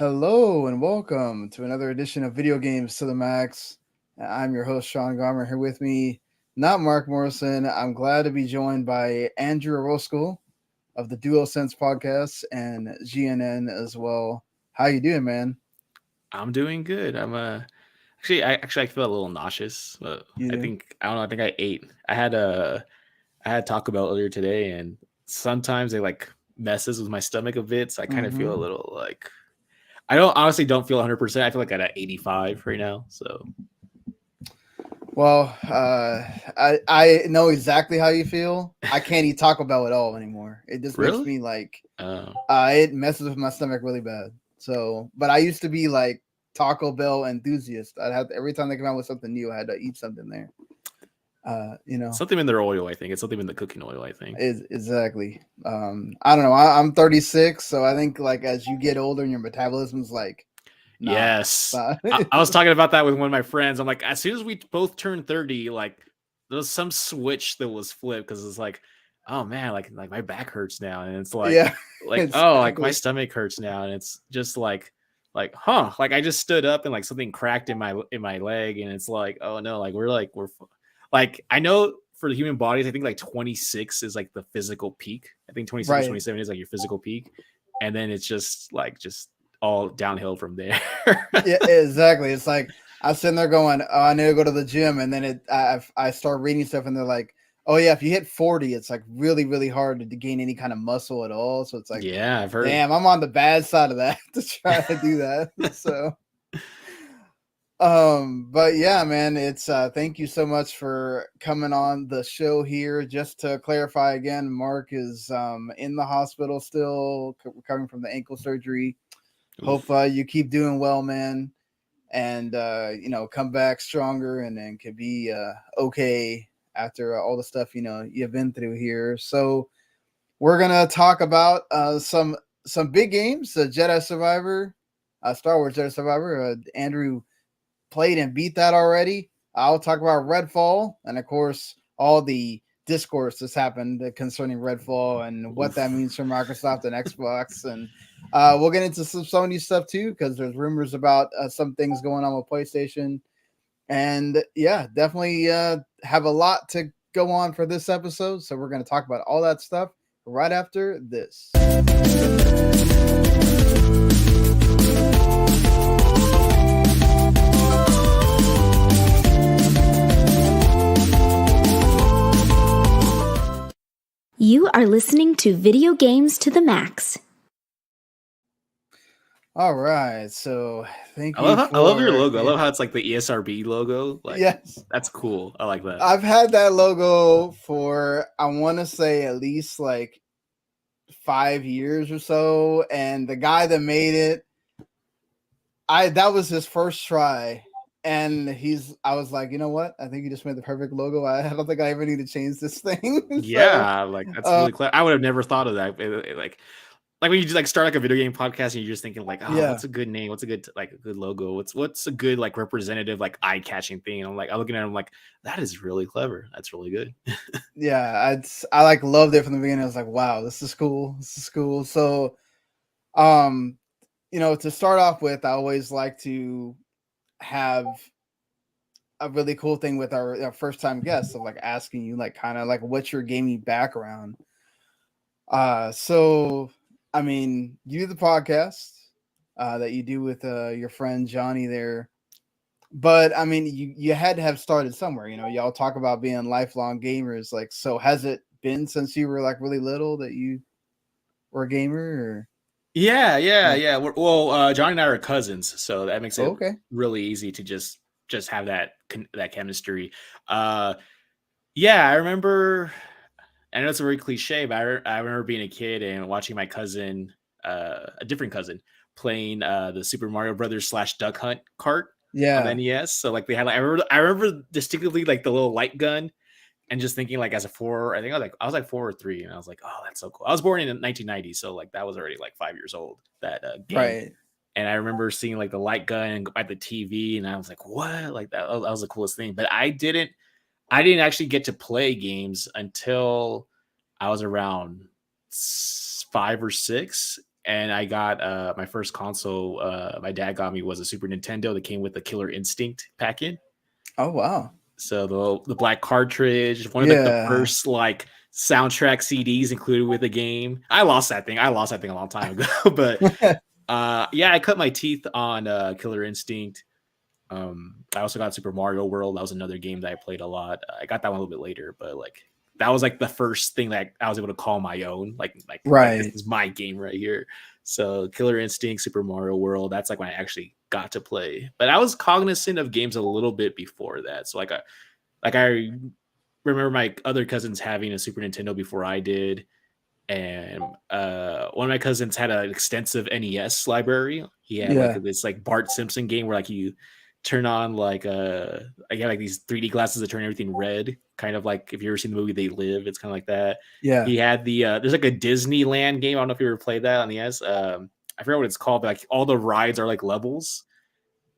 Hello and welcome to another edition of Video Games to the Max. I'm your host, Sean Garmer. Here with me, not Mark Morrison. I'm glad to be joined by Andrew Orozco of the Duosense Podcast and GNN as well. How you doing, man? I'm doing good. I feel a little nauseous. You do? I don't know. I think I ate. I had Taco Bell earlier today, and sometimes it like messes with my stomach a bit. So I kind of feel a Mm-hmm. little like I don't honestly don't feel 100%. I feel like I'm at 85 right now. So Well, I know exactly how you feel. I can't eat Taco Bell at all anymore. It just makes really, me like uh, it messes with my stomach really bad. So, but I used to be like Taco Bell enthusiast. I'd have to, every time they come out with something new, I had to eat something there. You know, something in their oil. I think it's something in the cooking oil. I think. is exactly. I don't know. I'm 36, so I think like as you get older and your metabolism's like, nah, Yes. nah. I was talking about that with one of my friends. I'm like, as soon as we both turned 30, like there was some switch that was flipped because it's like, oh man, like my back hurts now. And it's Yeah, like, oh, like my exactly. stomach hurts now. And it's just like, huh, like I just stood up and like something cracked in my leg. And it's like, oh no, we're like, I know for the human bodies, I think like 26 is like the physical peak. I think 26 or Right. 27 is like your physical peak. And then it's just all downhill from there. Yeah, exactly. It's like I'm sitting there going, "Oh, I need to go to the gym," and then I start reading stuff, and they're like, "Oh yeah, if you hit 40, it's like really really hard to gain any kind of muscle at all." So it's like, Yeah, I've heard. damn, I'm on the bad side of that to try to do that. So, but yeah, man, it's thank you so much for coming on the show here. Just to clarify again, Mark is in the hospital still, recovering from the ankle surgery. Hope Oof. you keep doing well, man, and come back stronger and can be okay after all the stuff you've been through here. So we're gonna talk about some big games, Jedi Survivor, Star Wars Jedi Survivor. Andrew played and beat that already. I'll talk about Redfall and of course all the discourse that's happened concerning Redfall and what that Oof. means for Microsoft and Xbox, and we'll get into some Sony stuff too because there's rumors about some things going on with PlayStation, and yeah, definitely have a lot to go on for this episode. So we're going to talk about all that stuff right after this. You are listening to Video Games to the Max. All right, so thank I you love I love your for logo. I love how it's like the ESRB logo. Like yes. that's cool. I like that. I've had that logo for I want to say at least like 5 years or so, and the guy that made it, that was his first try, and I was like, you know what? I think you just made the perfect logo. I don't think I ever need to change this thing. So, Yeah, like that's uh, really clever. I would have never thought of that. Like when you just like start like a video game podcast and you're just thinking like, oh, yeah, what's a good name? What's a good like a good logo? What's a good like representative like eye catching thing? And I'm looking at him like that is really clever. That's really good. yeah, I like loved it from the beginning. I was like, wow, this is cool. This is cool. So, um, to start off with, I always like to have a really cool thing with our first time guests of like asking you like kind of like what's your gaming background. So I mean, you do the podcast that you do with your friend Johnny there, but I mean, you had to have started somewhere. Y'all talk about being lifelong gamers. Like, so has it been since you were like really little that you were a gamer? Or Yeah, yeah, yeah, yeah. John and I are cousins, so that makes it okay, really easy to just have that chemistry. Uh, yeah, I remember. I know it's a very cliche, but I remember being a kid and watching my cousin, a different cousin, playing the Super Mario Brothers / Duck Hunt cart on the yeah, NES. So like they had, like, I remember distinctly like the little light gun, and just thinking like as a four, I think I was like 4 or 3, and I was like, oh, that's so cool. I was born in 1990, so like that was already like 5 years old that game. right, And I remember seeing like the light gun at the TV, and I was like, what? Like that was the coolest thing. But I didn't actually get to play games until I was around 5 or 6, and I got my first console. My dad got me was a Super Nintendo that came with the Killer Instinct packet. Oh wow! So the black cartridge, one of the first like soundtrack CDs included with the game. I lost that thing a long time ago, but yeah, I cut my teeth on Killer Instinct. I also got Super Mario World. That was another game that I played a lot. I got that one a little bit later, but like that was like the first thing that I was able to call my own. Like this is my game right here. So Killer Instinct, Super Mario World. That's like when I actually got to play. But I was cognizant of games a little bit before that. So I remember my other cousins having a Super Nintendo before I did. And one of my cousins had an extensive NES library. He had like this like Bart Simpson game where like you turn on like I got like these 3D glasses that turn everything red, kind of like if you ever seen the movie They Live, it's kind of like that. Yeah. He had the there's like a Disneyland game. I don't know if you ever played that on the NES. I forget what it's called, but like all the rides are like levels.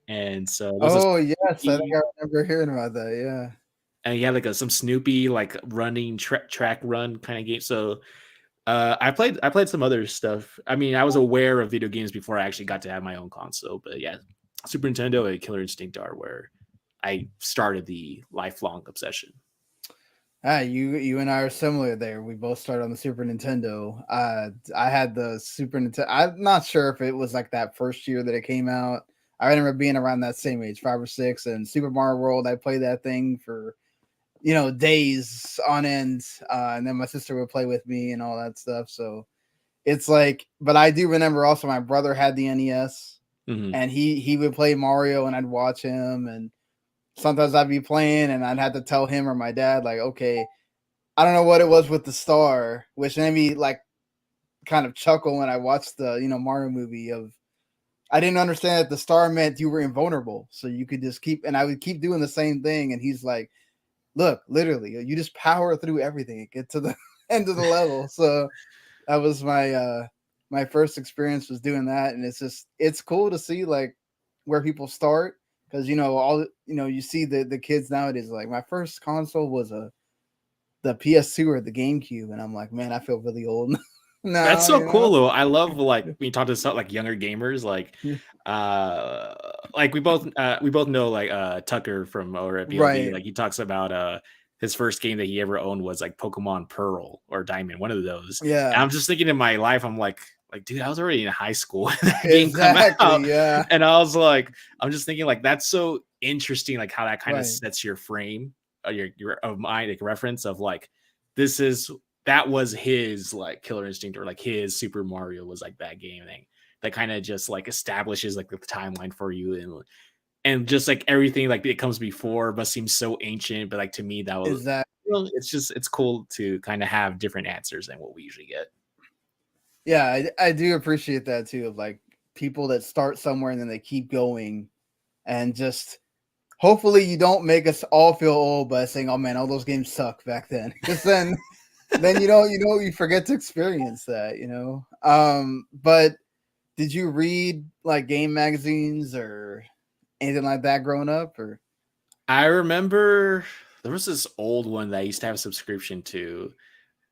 And so yes, I think I remember hearing about that. Yeah. And he had like some Snoopy like running track run kind of game. So I played some other stuff. I mean, I was aware of video games before I actually got to have my own console, but yeah, Super Nintendo and Killer Instinct are where I started the lifelong obsession. You and I are similar there. We both started on the Super Nintendo. I had the Super Nintendo. I'm not sure if it was like that first year that it came out. I remember being around that same age, 5 or 6, and Super Mario World. I played that thing for days on end, and then my sister would play with me and all that stuff. So it's like, but I do remember also my brother had the NES, and he would play Mario, and I'd watch him, and sometimes I'd be playing, and I'd have to tell him or my dad, like, okay, I don't know what it was with the star, which made me like kind of chuckle when I watched the Mario movie. Of I didn't understand that the star meant you were invulnerable, so you could just keep, and I would keep doing the same thing, and he's like, look, literally, you just power through everything and get to the end of the level. So that was my my first experience was doing that, and it's cool to see like where people start, because you see the kids nowadays, like my first console was the PS2 or the GameCube, and I'm like, man, I feel really old. No, that's so cool though. I love like when you talk to some like younger gamers, like we both know like Tucker from over at BLB, right. like he talks about his first game that he ever owned was like Pokemon Pearl or Diamond, one of those. Yeah. And I'm just thinking in my life, I'm like dude, I was already in high school when that game came out. Yeah. And I was like, I'm just thinking like that's so interesting, like how that kind of right. sets your frame, your of mind, like reference of like that was his like Killer Instinct, or like his Super Mario was like that game thing that kind of just like establishes like the timeline for you, and just like everything like it comes before but seems so ancient, but like to me that was it's cool to kind of have different answers than what we usually get. Yeah, I do appreciate that too, of like people that start somewhere and then they keep going, and just hopefully you don't make us all feel old by saying, oh man, all those games suck back then, because then you forget to experience that, but did you read like game magazines or anything like that growing up? Or I remember there was this old one that I used to have a subscription to.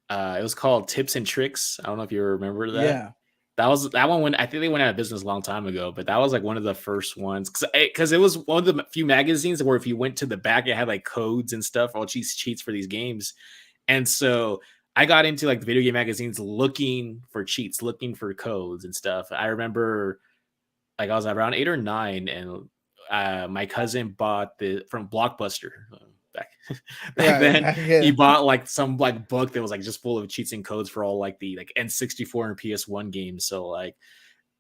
It was called Tips and Tricks. I don't know if you remember that. Yeah, that one when I think they went out of business a long time ago, but that was like one of the first ones, because it was one of the few magazines where if you went to the back, it had like codes and stuff, all cheats for these games. And so I got into like the video game magazines looking for cheats, looking for codes and stuff. I remember like I was around 8 or 9, and my cousin bought from Blockbuster back then. He bought like some like book that was like just full of cheats and codes for all like the like N64 and PS1 games. So like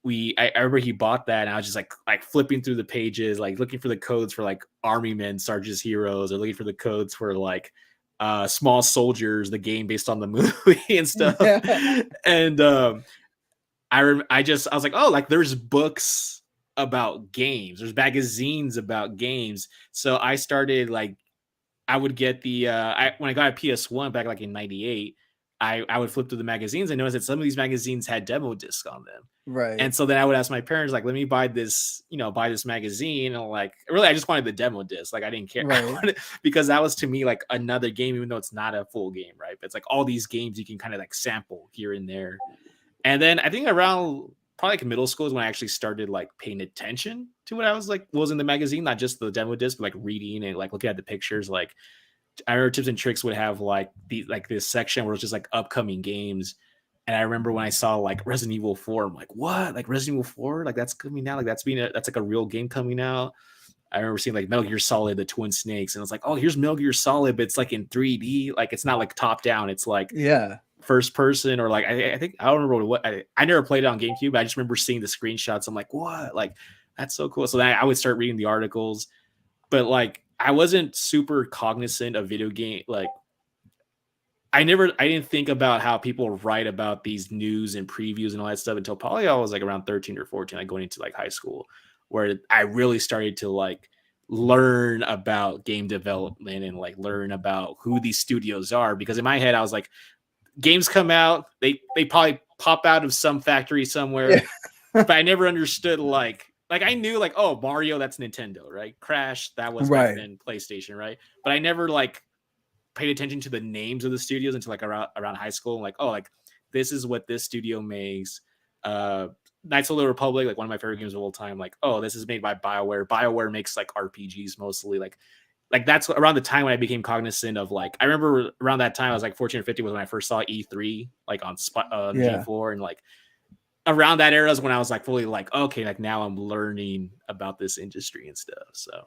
I remember he bought that, and I was just like flipping through the pages, like looking for the codes for like Army Men, Sarge's Heroes, or looking for the codes for like Small Soldiers, the game based on the movie and stuff. Yeah. And I was like, oh, like there's books about games, there's magazines about games. So I started like, I would get when I got a PS1 back like in 98, I would flip through the magazines and notice that some of these magazines had demo discs on them. Right. And so then I would ask my parents, like, let me buy this magazine. And like, really, I just wanted the demo disc. Like, I didn't care. Right. Because that was to me like another game, even though it's not a full game, right? But it's like all these games you can kind of like sample here and there. And then I think around probably like middle school is when I actually started like paying attention to what I was like was in the magazine, not just the demo disc, but like reading and like looking at the pictures. Like I remember Tips and Tricks would have like this section where it's just like upcoming games. And I remember when I saw like Resident Evil 4, I'm like, what? Like Resident Evil 4? Like that's coming out? Like that's like a real game coming out. I remember seeing like Metal Gear Solid, the Twin Snakes, and I was like, oh, here's Metal Gear Solid, but it's like in 3D. Like it's not like top down. It's like first person, or like I think I don't remember what I never played it on GameCube. I just remember seeing the screenshots. I'm like, what? Like that's so cool. So then I would start reading the articles, but like I wasn't super cognizant of video game. Like I didn't think about how people write about these news and previews and all that stuff until probably I was like around 13 or 14, like going into like high school, where I really started to like learn about game development and like learn about who these studios are. Because in my head, I was like, games come out, they probably pop out of some factory somewhere, but I never understood like I knew like, oh, Mario, that's Nintendo, right? Crash, that was back then PlayStation, right? But I never like paid attention to the names of the studios until like around high school. Like, oh, like this is what this studio makes. Knights of the Republic, like one of my favorite games of all time. Like, oh, this is made by BioWare. BioWare makes like RPGs mostly. Like that's around the time when I became cognizant of like, I remember around that time I was like 14 or 15 was when I first saw E3 like on G4, and like around that era is when I was like fully like, okay, like now I'm learning about this industry and stuff. So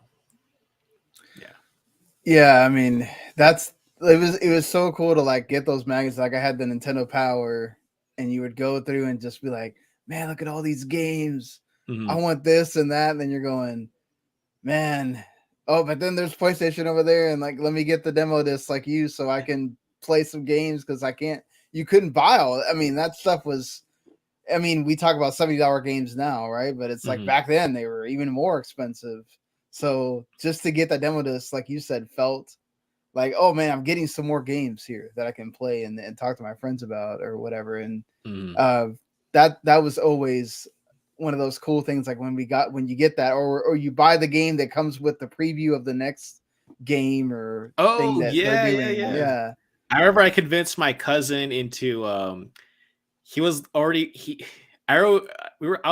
yeah, I mean it was so cool to like get those magazines. Like I had the Nintendo Power, and you would go through and just be like, man, look at all these games. I want this and that. And then you're going, man, oh, but then there's PlayStation over there, and like, let me get the demo disc like you so I can play some games, because you couldn't buy all. I mean, that stuff was, I mean, we talk about $70 games now, right? But it's like back then they were even more expensive. So just to get that demo disc, like you said, felt like, oh man, I'm getting some more games here that I can play and talk to my friends about or whatever. And that was always one of those cool things. Like when you get that, or you buy the game that comes with the preview of the next game or thing that they're doing. Yeah. I remember I convinced my cousin into I was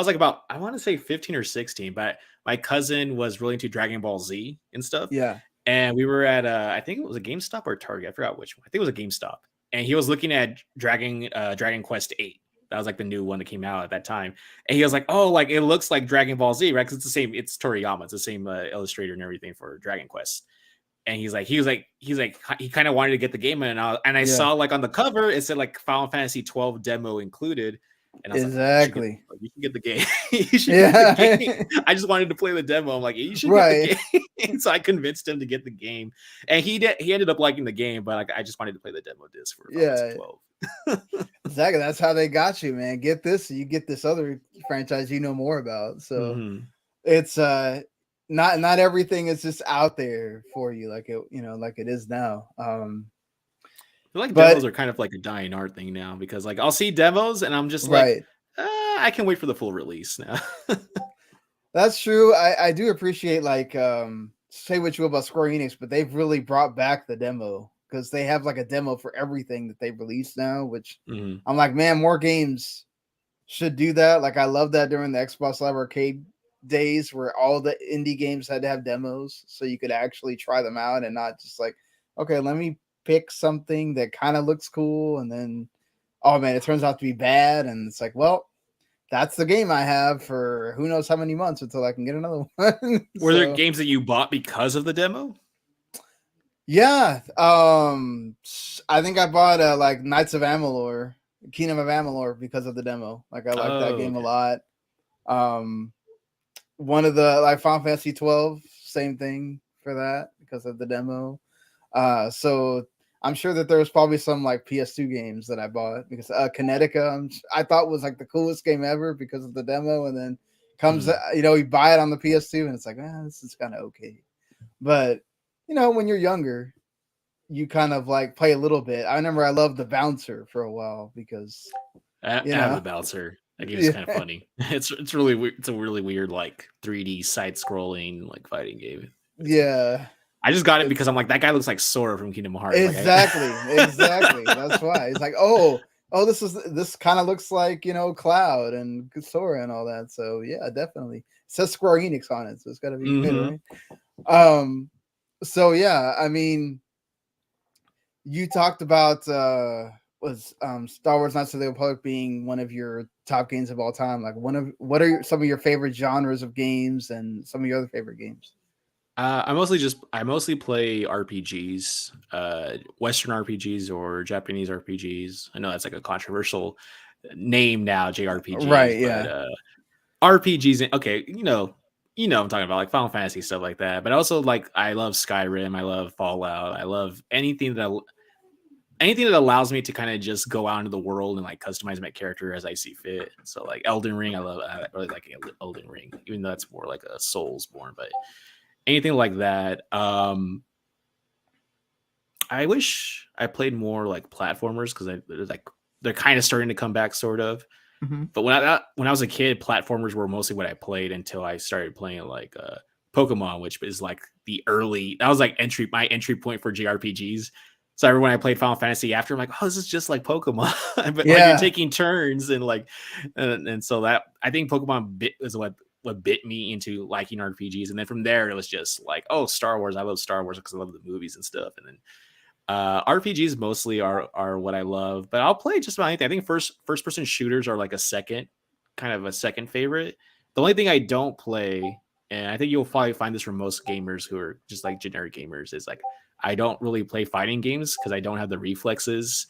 like about, I want to say 15 or 16, but my cousin was really into Dragon Ball Z and stuff. Yeah. And we were at I think it was a GameStop or Target. I forgot which one. I think it was a GameStop. And he was looking at Dragon Quest 8. That was like the new one that came out at that time. And he was like, oh, like it looks like Dragon Ball Z, right? Because it's the same, it's Toriyama, it's the same illustrator and everything for Dragon Quest. And he kind of wanted to get the game in, and I saw like on the cover it said like Final Fantasy 12 demo included. And I was exactly. Like, you can get the game. You should get the game. I just wanted to play the demo. I'm like, you should get the game. So I convinced him to get the game, and he ended up liking the game. But like, I just wanted to play the demo disc for 12. Exactly. That's how they got you, man. Get this, you get this other franchise you know more about. So it's not everything is just out there for you like it is now. I feel like demos are kind of like a dying art thing now, because like I'll see demos and I'm just like, I can wait for the full release now. That's true. I do appreciate like say what you will about Square Enix, but they've really brought back the demo, because they have like a demo for everything that they've released now, which I'm like, man, more games should do that. Like I love that during the Xbox Live Arcade days where all the indie games had to have demos so you could actually try them out and not just like, okay, let me pick something that kind of looks cool, and then oh man, it turns out to be bad, and it's like, well, that's the game I have for who knows how many months until I can get another one. Were there games that you bought because of the demo? Yeah, I think I bought like Knights of Amalur, Kingdom of Amalur, because of the demo. Like I like that game a lot. One of the like Final Fantasy 12, same thing for that because of the demo. So I'm sure that there's probably some like PS2 games that I bought because Kinetica I thought was like the coolest game ever because of the demo, and then comes you buy it on the PS2 and it's like, this is kind of okay. But when you're younger, you kind of like play a little bit. I remember I loved the Bouncer for a while because I have the Bouncer. That game is kind of funny. It's really weird. It's a really weird like 3D side scrolling like fighting game. Yeah. I just got it because I'm like, that guy looks like Sora from Kingdom Hearts. Exactly. Exactly. That's why. It's like, oh, oh, this kind of looks like, you know, Cloud and Sora and all that. So yeah, definitely. It says Square Enix on it, so it's got to be good, right? So yeah, I mean, you talked about Star Wars Knights of the Old Republic being one of your top games of all time. Like, what are some of your favorite genres of games and some of your other favorite games? I mostly play RPGs, Western RPGs or Japanese RPGs. I know that's like a controversial name now, JRPGs, Right? Yeah. but RPGs. Okay, I'm talking about like Final Fantasy stuff like that. But also I love Skyrim. I love Fallout. I love anything that allows me to kind of just go out into the world and like customize my character as I see fit. So like Elden Ring, I really like Elden Ring, even though that's more like a Soulsborne, but anything like that. I wish I played more like platformers because they're kind of starting to come back, sort of. Mm-hmm. But when I was a kid, platformers were mostly what I played until I started playing like Pokemon, which is like that was like my entry point for JRPGs. So I remember when I played Final Fantasy after, I'm like, oh, this is just like Pokemon, but like you're taking turns and so that I think Pokemon is what bit me into liking RPGs. And then from there, it was just like, oh, Star Wars. I love Star Wars because I love the movies and stuff. And then RPGs mostly are what I love, but I'll play just about anything. I think first person shooters are like a second favorite. The only thing I don't play, and I think you'll probably find this from most gamers who are just like generic gamers, is like I don't really play fighting games because I don't have the reflexes.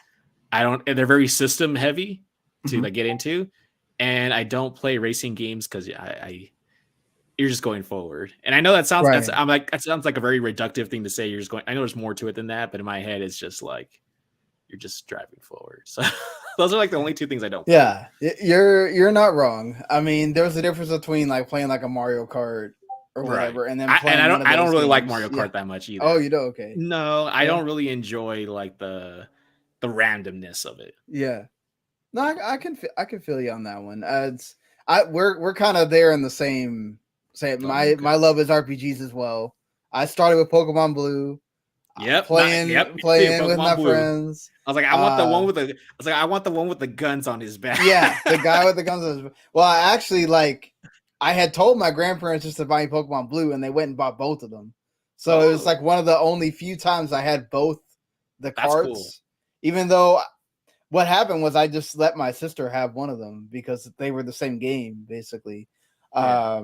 They're very system heavy to like get into. And I don't play racing games because you're just going forward. And I know that sounds that sounds like a very reductive thing to say. You're just going. I know there's more to it than that, but in my head, it's just like you're just driving forward. So those are like the only two things I don't play. Yeah, you're not wrong. I mean, there's a difference between like playing like a Mario Kart or whatever, and then playing I don't really like Mario Kart that much either. Oh, you do? Okay. No, I don't really enjoy like the randomness of it. Yeah. No, I can feel you on that one. We're kind of there in the same. My love is RPGs as well. I started with Pokemon Blue. Yep, playing with my friends. I was like, I want the one with the. I was like, I want the one with the guns on his back. Yeah, the guy with the guns on his back. Well, I actually I had told my grandparents just to buy me Pokemon Blue, and they went and bought both of them. So it was like one of the only few times I had both the cards. Cool. Even though what happened was I just let my sister have one of them because they were the same game, basically. Yeah.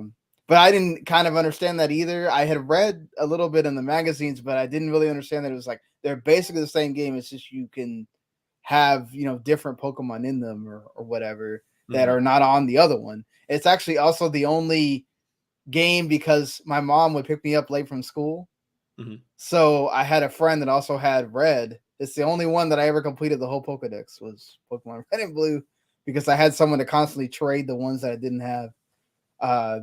But I didn't kind of understand that either. I had read a little bit in the magazines, but I didn't really understand that it was like they're basically the same game. It's just you can have, different Pokemon in them or whatever that are not on the other one. It's actually also the only game because my mom would pick me up late from school. Mm-hmm. So I had a friend that also had Red. It's the only one that I ever completed the whole Pokedex was Pokemon Red and Blue because I had someone to constantly trade the ones that I didn't have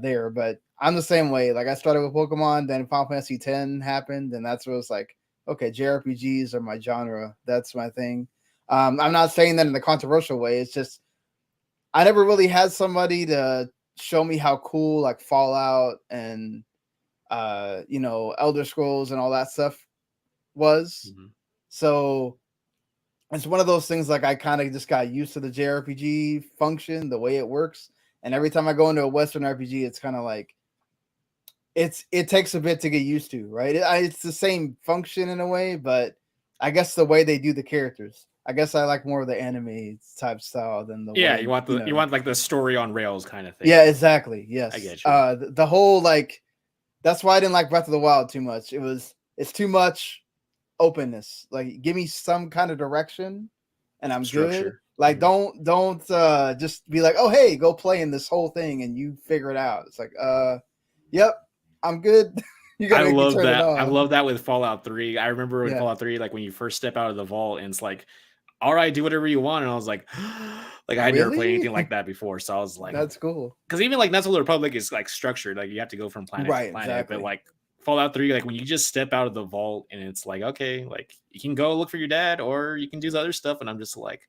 there. But I'm the same way. Like I started with Pokemon, then Final Fantasy X happened, and that's what it was like, okay, JRPGs are my genre. That's my thing. I'm not saying that in the controversial way. It's just I never really had somebody to show me how cool like Fallout and Elder Scrolls and all that stuff was. Mm-hmm. So it's one of those things like I kind of just got used to the JRPG function, the way it works. And every time I go into a Western RPG, it's kind of like it takes a bit to get used to, right? It's the same function in a way, but I guess the way they do the characters. I guess I like more of the anime type style than the way, you want like the story on rails kind of thing. Yeah, exactly. Yes, I get you. The whole that's why I didn't like Breath of the Wild too much. It's too much openness. Like, give me some kind of direction, and I'm good. Like, don't just be like, oh hey, go play in this whole thing and you figure it out. It's like, yep, I'm good. I love that. I love that with Fallout 3. I remember with Fallout 3, like when you first step out of the vault and it's like, all right, do whatever you want. And I was like, I had never played anything like that before. So I was like, that's cool. Because even like Knights of the Republic is like structured. Like you have to go from planet to planet. Exactly. But like Fallout 3, like when you just step out of the vault and it's like, okay, like you can go look for your dad or you can do other stuff. And I'm just like,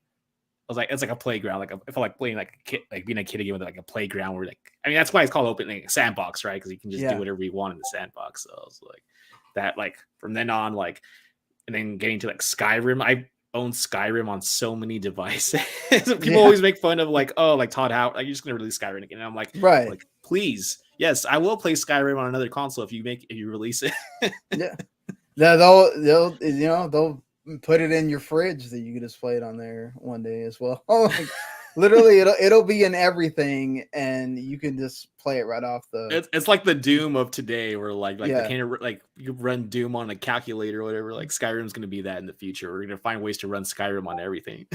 I was like, it's like a playground. Like I felt like playing like a kid, like being a kid again with like a playground where that's why it's called open like a sandbox, right? Because you can just do whatever you want in the sandbox. So I was like that, like from then on, like, and then getting to like Skyrim. own Skyrim on so many devices. People always make fun of like, oh, like Todd Howard, like you're just gonna release Skyrim again. And I'm like, right. Please, yes, I will play Skyrim on another console if you release it. Yeah, they'll put it in your fridge that you can just play it on there one day as well. Like, literally, it'll be in everything, and you can just play it right off the. It's like the Doom of today, where like Yeah. you run Doom on a calculator or whatever. Like Skyrim's gonna be that in the future. We're gonna find ways to run Skyrim on everything.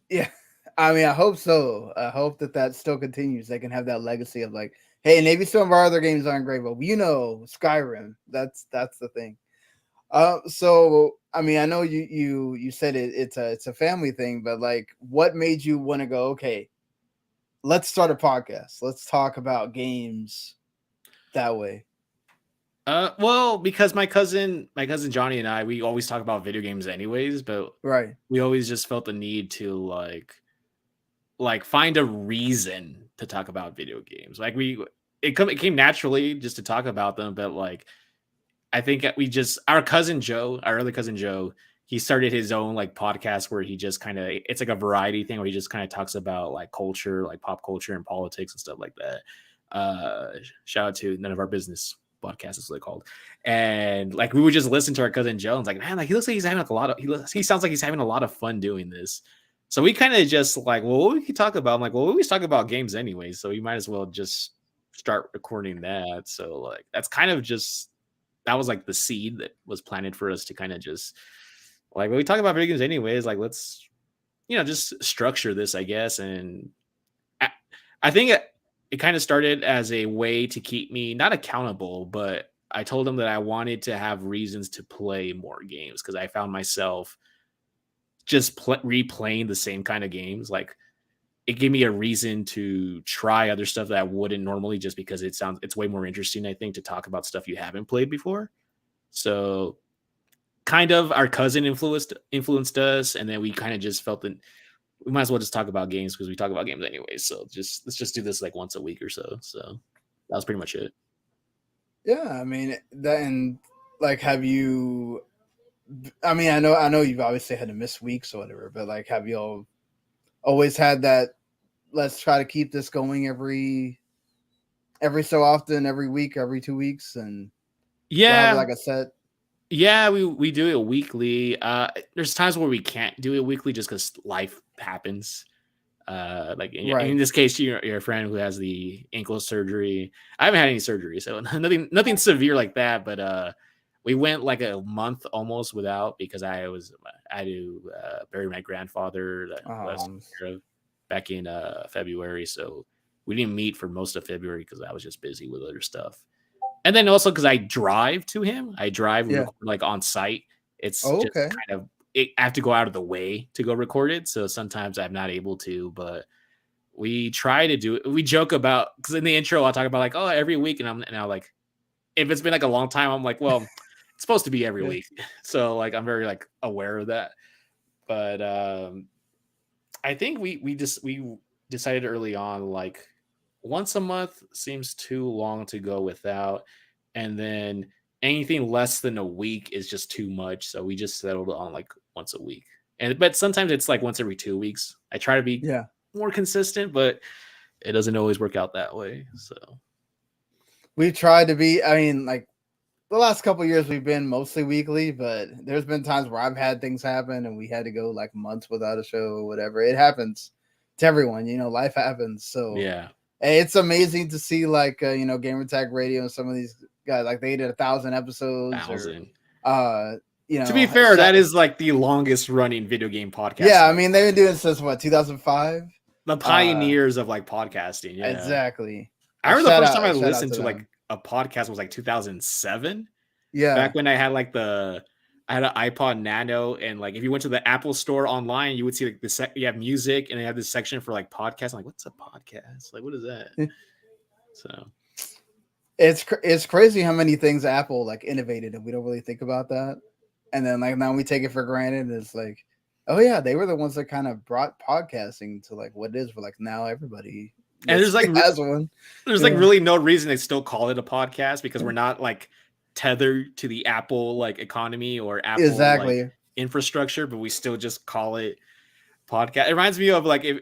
Yeah, I mean, I hope so. I hope that still continues. They can have that legacy of like, hey, maybe some of our other games aren't great, but Skyrim. That's the thing. So I mean, I know you said it's a family thing, but like, what made you want to go? Okay, let's start a podcast. Let's talk about games that way. Well, because my cousin Johnny and I, we always talk about video games anyways, but Right. we always just felt the need to like find a reason to talk about video games. Like it came naturally just to talk about them, but like I think our other cousin Joe, he started his own like podcast where he just kind of, it's like a variety thing where he just kind of talks about like culture, like pop culture and politics and stuff like that. Shout out to None of Our Business podcast is what they called. And like we would just listen to our cousin Joe and it's like, man, like he looks like he's having like he sounds like he's having a lot of fun doing this. So we kind of just like, well, what we could talk about? I'm like, well, we always talk about games anyway, so we might as well just start recording that. So like that's kind of just, that was like the seed that was planted for us to kind of just like, when we talk about video games anyways, like let's, just structure this, I guess. And I think it kind of started as a way to keep me not accountable, but I told them that I wanted to have reasons to play more games because I found myself just replaying the same kind of games. Like it gave me a reason to try other stuff that I wouldn't normally, just because it's way more interesting, I think, to talk about stuff you haven't played before. So kind of our cousin influenced us, and then we kind of just felt that we might as well just talk about games because we talk about games anyway. So let's just do this like once a week or so. So that was pretty much it. Yeah, I mean, then like, have you? I mean, I know you've obviously had to miss weeks or whatever, but like, have you always had that? Let's try to keep this going every so often, every week, every 2 weeks, and yeah, like I said. Yeah, we do it weekly. There's times where we can't do it weekly just because life happens. Like in this case, your friend who has the ankle surgery. I haven't had any surgery, so nothing severe like that. But we went like a month almost without, because I had to bury my grandfather that was back in February. So we didn't meet for most of February because I was just busy with other stuff. And then also because I drive to him, like on site. It's just kind of, I have to go out of the way to go record it. So sometimes I'm not able to, but we try to do it. We joke about, because in the intro, I'll talk about like, oh, every week. And I'm like, if it's been like a long time, I'm like, well, it's supposed to be every week. So like, I'm very like aware of that. But I think we decided early on, like, once a month seems too long to go without, and then anything less than a week is just too much. So we just settled on like once a week. But sometimes it's like once every 2 weeks. I try to be more consistent, but it doesn't always work out that way. So we've tried to be, I mean, like the last couple of years we've been mostly weekly, but there's been times where I've had things happen and we had to go like months without a show or whatever. It happens to everyone, life happens. So yeah. It's amazing to see like Gamertag Radio and some of these guys, like they did 1,000 episodes. 1,000. To be fair, that is like the longest running video game podcast. Yeah, I mean they've been doing since 2005. The pioneers of like podcasting. Yeah, exactly. I remember the first time I listened to like a podcast was like 2007. Yeah, back when I had like I had an iPod Nano, and like if you went to the Apple store online, you would see like you have music, and they have this section for like podcasts. I'm like, what's a podcast? Like, what is that? So it's crazy how many things Apple like innovated, and we don't really think about that. And then like now we take it for granted. It's like, oh yeah, they were the ones that kind of brought podcasting to like what it is for like now everybody. And there's like has one. There's like really no reason they still call it a podcast, because we're not like tethered to the Apple like economy or Apple. Exactly. infrastructure, but we still just call it podcast. It reminds me of like if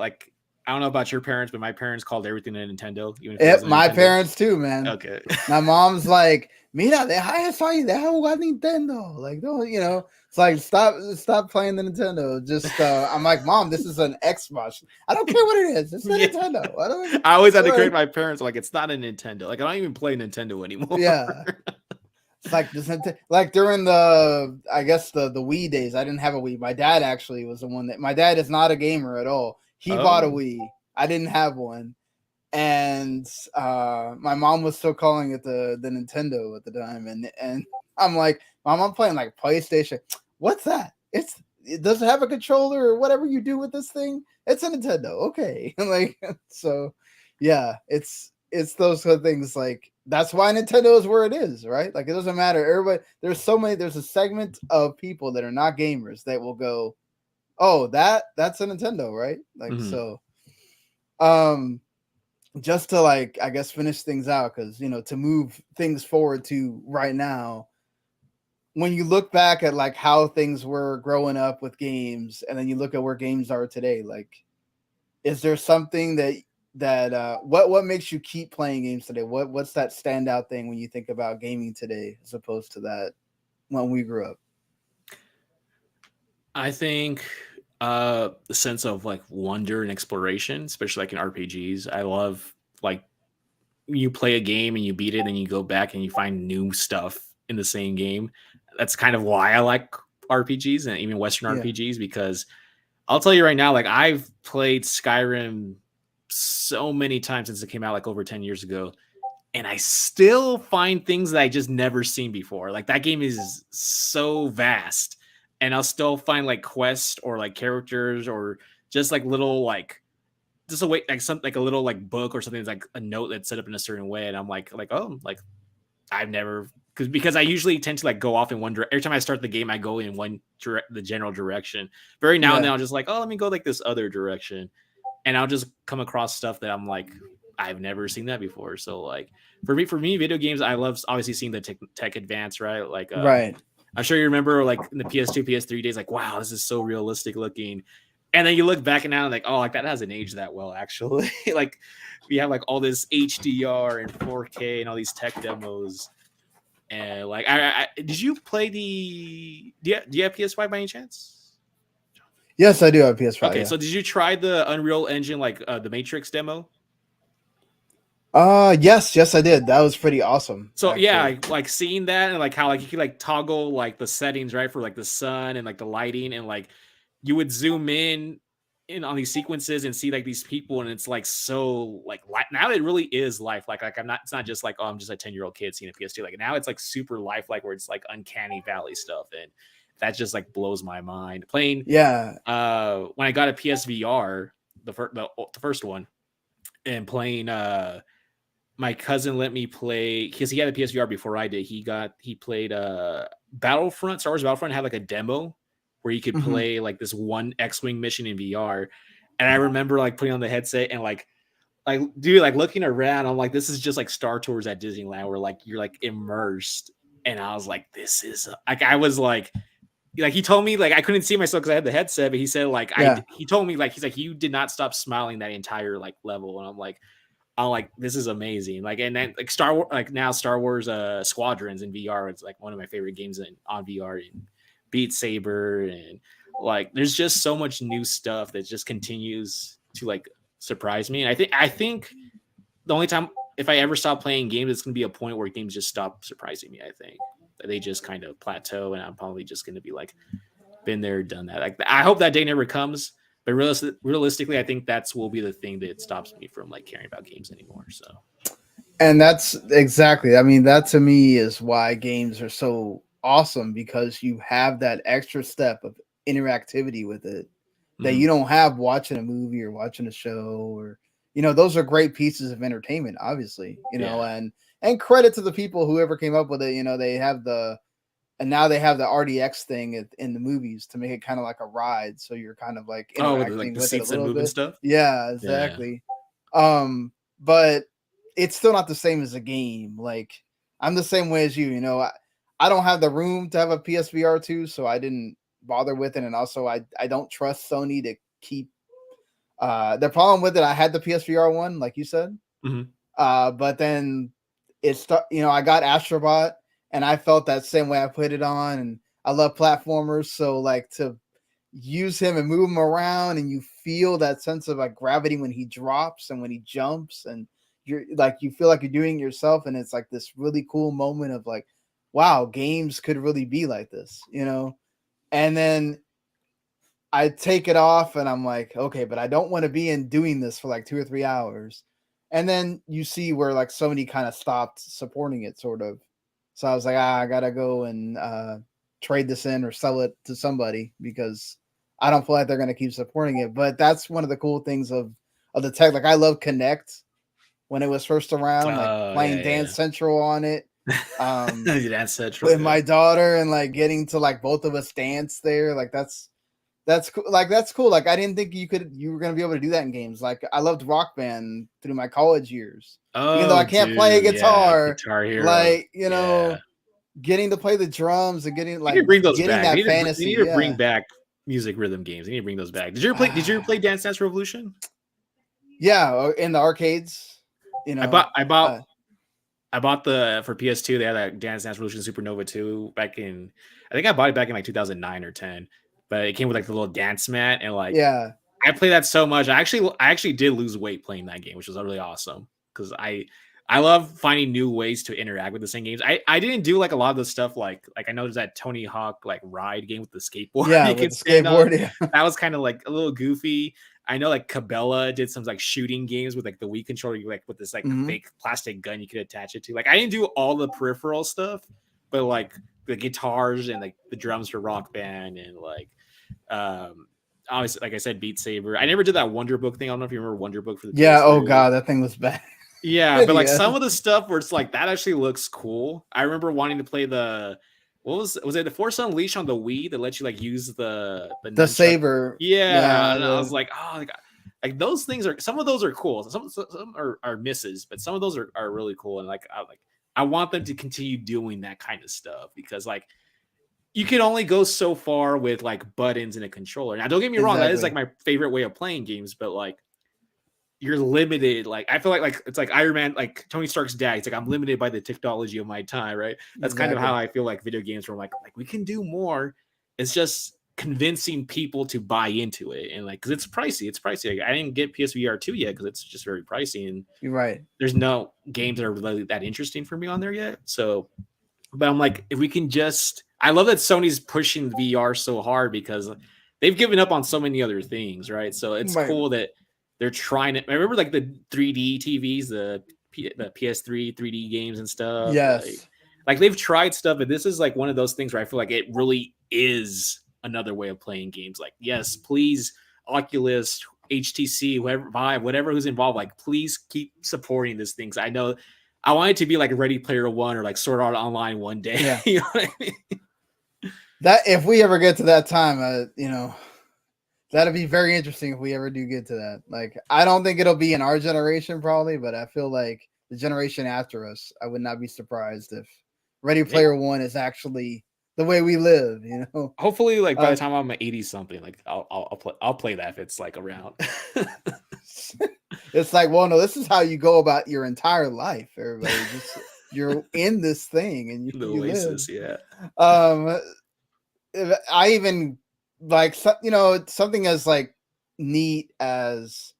like I don't know about your parents, but my parents called everything a Nintendo. Even if it Yep, wasn't a my Nintendo. parents too, man. Okay. My mom's like, mira, deja eso ahí, deja jugar Nintendo. Like, don't, it's like, stop playing the Nintendo. Just, I'm like, Mom, this is an Xbox. I don't care what it is. It's a Nintendo. I always had to correct my parents. Like, it's not a Nintendo. Like, I don't even play Nintendo anymore. Yeah. It's like this, like during the, I guess the Wii days, I didn't have a Wii. My dad actually was the one that, my dad is not a gamer at all. He bought a Wii. I didn't have one. And my mom was still calling it the Nintendo at the time. And I'm like, Mom, I'm playing like PlayStation. What's that? It doesn't have a controller or whatever you do with this thing. It's a Nintendo. Okay. Like, so yeah, it's those kind of things. Like, that's why Nintendo is where it is, right? Like, it doesn't matter. Everybody, there's a segment of people that are not gamers that will go, oh, that's a Nintendo, right? Like, so just to, like, I guess finish things out, because to move things forward to right now, when you look back at like how things were growing up with games, and then you look at where games are today, like, is there something that what makes you keep playing games today? What's that standout thing when you think about gaming today as opposed to that when we grew up? I think the sense of like wonder and exploration, especially like in RPGs. I love like you play a game and you beat it and you go back and you find new stuff in the same game. That's kind of why I like RPGs and even Western RPGs, because I'll tell you right now, like, I've played Skyrim so many times since it came out like over 10 years ago, and I still find things that I just never seen before. Like, that game is so vast, and I'll still find like quests or like characters or just like little like just a way like something like a little like book or something that's like a note that's set up in a certain way, and I'm like oh, like I've never, because I usually tend to like go off in one direction. Every time I start the game, I go in the general direction. Very now and then I'll just like, oh, let me go like this other direction, and I'll just come across stuff that I'm like, I've never seen that before. So like for me, video games, I love obviously seeing the tech advance, right? Like right. I'm sure you remember like in the PS2, PS3 days, like, wow, this is so realistic looking. And then you look back and now like, oh, like that hasn't aged that well, actually. Like we have like all this HDR and 4K and all these tech demos. And like, I did you play do you have PS5 by any chance? Yes, I do have PS5. Okay, so did you try the Unreal Engine, like the Matrix demo? Yes, I did. That was pretty awesome. So actually. yeah, like seeing that and like how like you could like toggle like the settings, right, for like the sun and like the lighting, and like you would zoom in on these sequences and see like these people, and it's like so like now it really is life. Like I'm not, it's not just like, oh, I'm just a 10-year-old kid seeing a PS2. Like now it's like super lifelike, where it's like uncanny valley stuff, and that just like blows my mind. Playing when I got a PSVR, the first one, and playing my cousin let me play, because he had a PSVR before I did. He played Battlefront, Star Wars Battlefront had like a demo where you could play like this one X-Wing mission in VR. And I remember like putting on the headset and like dude, like looking around, I'm like, this is just like Star Tours at Disneyland, where like you're like immersed. And I was like, this is like, I was like he told me like I couldn't see myself because I had the headset, but he said like he told me like, he's like, you did not stop smiling that entire like level. And I'm like, this is amazing. Like, and then like Star Wars Squadrons in VR, it's like one of my favorite games on VR, and Beat Saber, and like there's just so much new stuff that just continues to like surprise me. And I think the only time if I ever stop playing games, it's gonna be a point where games just stop surprising me. I think that they just kind of plateau, and I'm probably just gonna be like, been there, done that. Like I hope that day never comes. But realistically, I think will be the thing that stops me from like caring about games anymore. So, and that's exactly. I mean, that to me is why games are so awesome, because you have that extra step of interactivity with it that you don't have watching a movie or watching a show, or those are great pieces of entertainment, obviously. And credit to the people whoever came up with it. They have now they have the RDX thing in the movies to make it kind of like a ride. So you're kind of like interacting with it a little bit. Stuff. Yeah, exactly. Yeah. But it's still not the same as a game. Like I'm the same way as you. I don't have the room to have a PSVR 2, so I didn't bother with it. And also I don't trust Sony to keep the problem with it. I had the PSVR 1, like you said. Mhm. But then I got Astrobot and I felt that same way. I put it on and I love platformers. So like to use him and move him around and you feel that sense of like gravity when he drops and when he jumps and you feel like you're doing it yourself. And it's like this really cool moment of like, wow, games could really be like this, And then I take it off and I'm like, okay, but I don't want to be doing this for like 2 or 3 hours. And then you see where like Sony kind of stopped supporting it sort of. So I was like, I gotta go and trade this in or sell it to somebody because I don't feel like they're gonna keep supporting it. But that's one of the cool things of the tech. Like I love Connect when it was first around, like playing Dance Central on it. Dance Central with my daughter and like getting to like both of us dance there. Like that's cool. Like that's cool. Like I didn't think you were gonna be able to do that in games. Like I loved Rock Band through my college years. Even though I can't play a guitar, Guitar Hero. like getting to play the drums and getting like bring those getting back. that fantasy. You need to bring back music rhythm games. You need to bring those back. Did you ever play Dance Dance Revolution? Yeah, in the arcades. I bought for PS2. They had that Dance Dance Revolution Supernova 2 back in. I think I bought it back in like 2009 or 10. But it came with like the little dance mat and like I played that so much. I actually did lose weight playing that game, which was really awesome because I love finding new ways to interact with the same games. I didn't do like a lot of the stuff like I know there's that Tony Hawk like ride game with the skateboard. Yeah, with the skateboard. Yeah. That was kind of like a little goofy. I know like Cabela did some like shooting games with like the Wii controller, like with this like fake plastic gun you could attach it to. Like I didn't do all the peripheral stuff, but like the guitars and like the drums for Rock Band and like obviously like I said Beat Saber. I never did that Wonder Book thing. I don't know if you remember Wonder Book for the PS3. Oh god, that thing was bad. Yeah, but like some of the stuff where it's like that actually looks cool. I remember wanting to play was it the Force Unleashed on the Wii that lets you like use the saber? Yeah, and I was like, oh my god. Like those things some of those are cool. Some are misses, but some of those are really cool. And like I want them to continue doing that kind of stuff because like you can only go so far with like buttons and a controller. Now, don't get me wrong, that is like my favorite way of playing games, but like you're limited. Like I feel like it's like Iron Man, like Tony Stark's dad. He's like, I'm limited by the technology of my time, right? That's kind of how I feel like video games were like we can do more. It's just convincing people to buy into it, and like because it's pricey. Like, I didn't get PSVR 2 yet because it's just very pricey, and you're right. There's no games that are really that interesting for me on there yet. So, but I'm like, if we can just, I love that Sony's pushing VR so hard because they've given up on so many other things, right? So it's cool that they're trying to. I remember like the 3D TVs, the PS3 3D games and stuff. Yes, like they've tried stuff, but this is like one of those things where I feel like it really is another way of playing games. Like, yes, please, Oculus, HTC, whoever, Vive, whatever who's involved, like, please keep supporting these things. I know I want it to be like Ready Player One or like Sword Art Online one day. Yeah. You know what I mean? That if we ever get to that time, that'd be very interesting if we ever do get to that. Like, I don't think it'll be in our generation probably, but I feel like the generation after us, I would not be surprised if Ready Player One is actually the way we live, Hopefully, like by the time I'm 80 something, like I'll play that if it's like around. It's like, well, no, this is how you go about your entire life. Everybody, just you're in this thing and you Oasis, live. Yeah. I even like something as like neat as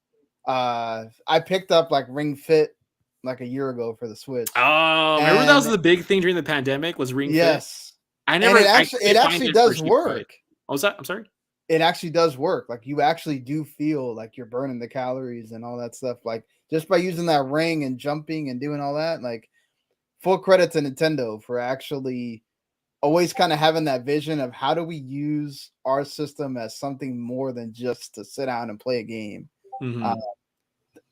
I picked up like Ring Fit like a year ago for the Switch. Oh, remember that was the big thing during the pandemic was Ring Fit? Yes. I never. And it actually does work. What was that? I'm sorry. It actually does work. Like you actually do feel like you're burning the calories and all that stuff. Like just by using that ring and jumping and doing all that. Like full credit to Nintendo for actually always kind of having that vision of how do we use our system as something more than just to sit down and play a game. Mm-hmm.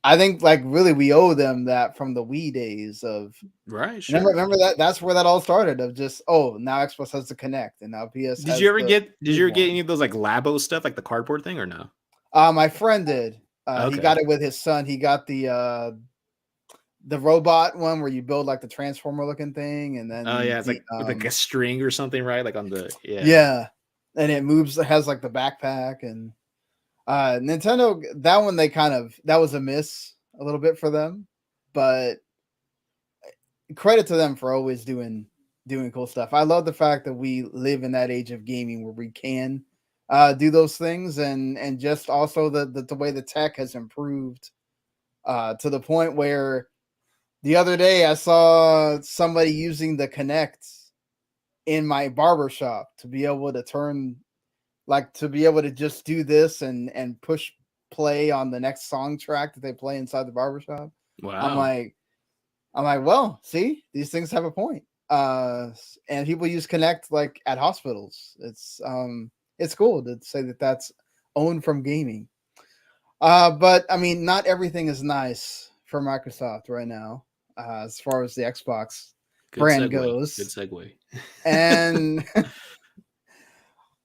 I think like really we owe them that from the Wii days of right. Sure. Remember that's where that all started of just now Xbox has to connect and now PS. Did you ever get any of those like Labo stuff like the cardboard thing or no? My friend did. Okay. He got it with his son. He got the the robot one where you build like the transformer looking thing, and then it's like with like a string or something, right? Like on the yeah, and it moves. It has like the backpack, and Nintendo, that one that was a miss a little bit for them, but credit to them for always doing cool stuff. I love the fact that we live in that age of gaming where we can do those things, and just also the way the tech has improved to the point where the other day I saw somebody using the Kinect in my barber shop to be able to just do this and push play on the next song track that they play inside the barbershop. Wow. I'm like, well, see, these things have a point. And people use Kinect like at hospitals. It's cool to say that that's owned from gaming. But I mean, not everything is nice for Microsoft right now, as far as the Xbox brand goes. Good segue. And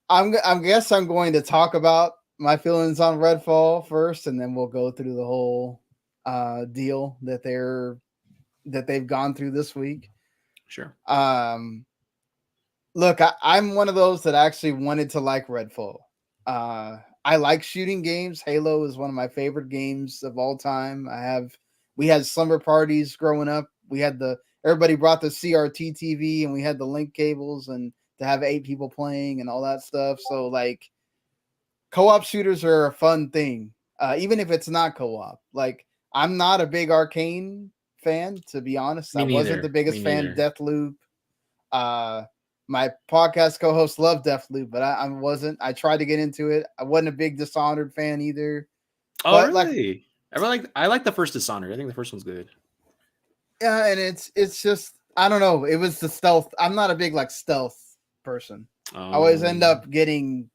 I guess I'm going to talk about my feelings on Redfall first, and then we'll go through the whole deal that they've gone through this week. Sure. Look, I'm one of those that actually wanted to like Redfall. I like shooting games. Halo is one of my favorite games of all time. We had slumber parties growing up. Everybody brought the CRT TV, and we had the link cables, and to have 8 people playing and all that stuff. So like, co-op shooters are a fun thing, even if it's not co-op. Like, I'm not a big Arcane fan, to be honest. I wasn't the biggest fan of Deathloop. My podcast co-host loved Deathloop, but I wasn't. I tried to get into it. I wasn't a big Dishonored fan either. Oh, but really? I like the first Dishonored. I think the first one's good. Yeah, and it's just, I don't know. It was the stealth. I'm not a big like stealth person. I always end up getting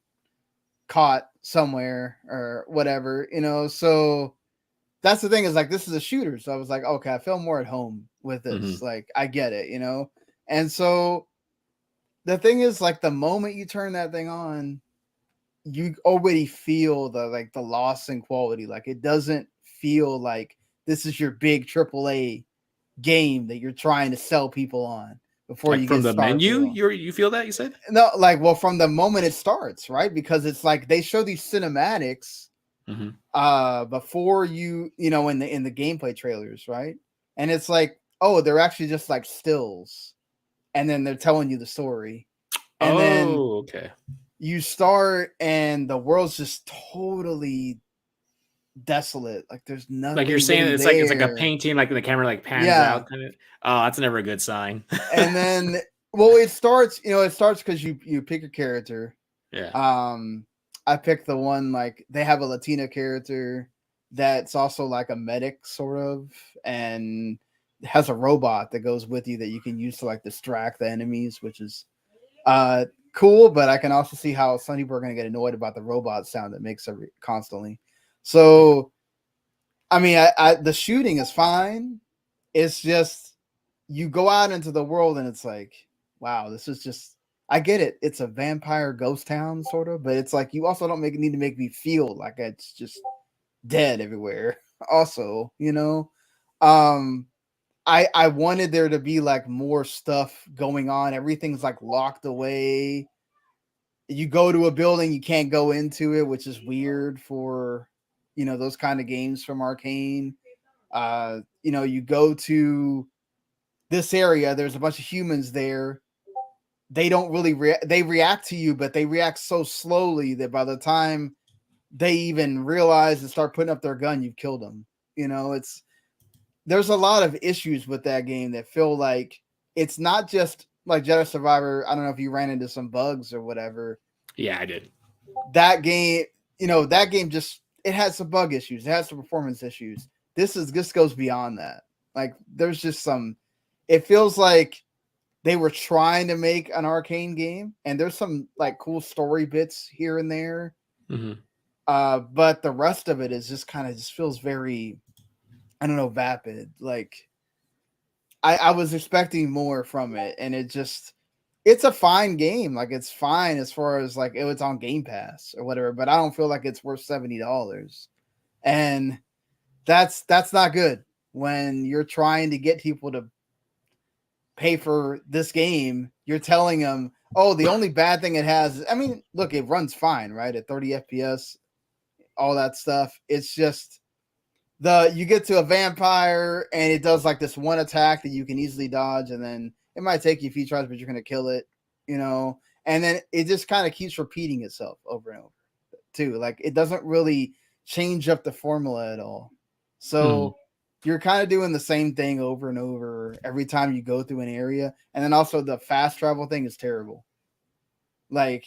caught somewhere or whatever, so that's the thing, is like, this is a shooter. So I was like, okay, I feel more at home with this. Mm-hmm. Like, I get it, and so the thing is, like, the moment you turn that thing on, you already feel the loss in quality. Like, it doesn't feel like this is your big AAA game that you're trying to sell people on before you from get the menu. You feel that, you said? No, like, well, from the moment it starts, right? Because it's like they show these cinematics before you know, in the gameplay trailers, right? And it's like, oh, they're actually just like stills, and then they're telling you the story, and then okay, you start and the world's just totally desolate. Like, there's nothing. Like, you're saying really it's like a painting, like the camera like pans out kind of. Oh, that's never a good sign. And then, well, it starts because you pick a character. Yeah. I picked the one, like, they have a Latina character that's also like a medic sort of, and has a robot that goes with you that you can use to like distract the enemies, which is cool. But I can also see how some people are going to get annoyed about the robot sound that makes constantly. So, I mean, the shooting is fine. It's just, you go out into the world and it's like, wow, this is just, I get it. It's a vampire ghost town sort of, but it's like, you also don't need to make me feel like it's just dead everywhere. Also, I wanted there to be like more stuff going on. Everything's like locked away. You go to a building, you can't go into it, which is weird for, those kind of games from Arcane. You go to this area, there's a bunch of humans there. They don't really they react to you, but they react so slowly that by the time they even realize and start putting up their gun, you've killed them. There's a lot of issues with that game that feel like it's not just like Jedi Survivor. I don't know if you ran into some bugs or whatever. Yeah, I did. That game, just, it has some bug issues. It has some performance issues. This goes beyond that. Like, there's just it feels like they were trying to make an Arcane game, and there's some like cool story bits here and there. Mm-hmm. But the rest of it is just kind of feels very, I don't know, vapid. Like, I was expecting more from it, and it's a fine game. Like, it's fine as far as like, it's on Game Pass or whatever, but I don't feel like it's worth $70. And that's not good. when you're trying to get people to pay for this game. You're telling them, oh, the only bad thing it has, I mean, look, it runs fine, right? At 30 FPS, all that stuff. It's just you get to a vampire and it does like this one attack that you can easily dodge, and then it might take you a few tries, but you're going to kill it, and then it just kind of keeps repeating itself over and over too. Like, it doesn't really change up the formula at all. So you're kind of doing the same thing over and over every time you go through an area. And then also the fast travel thing is terrible. Like,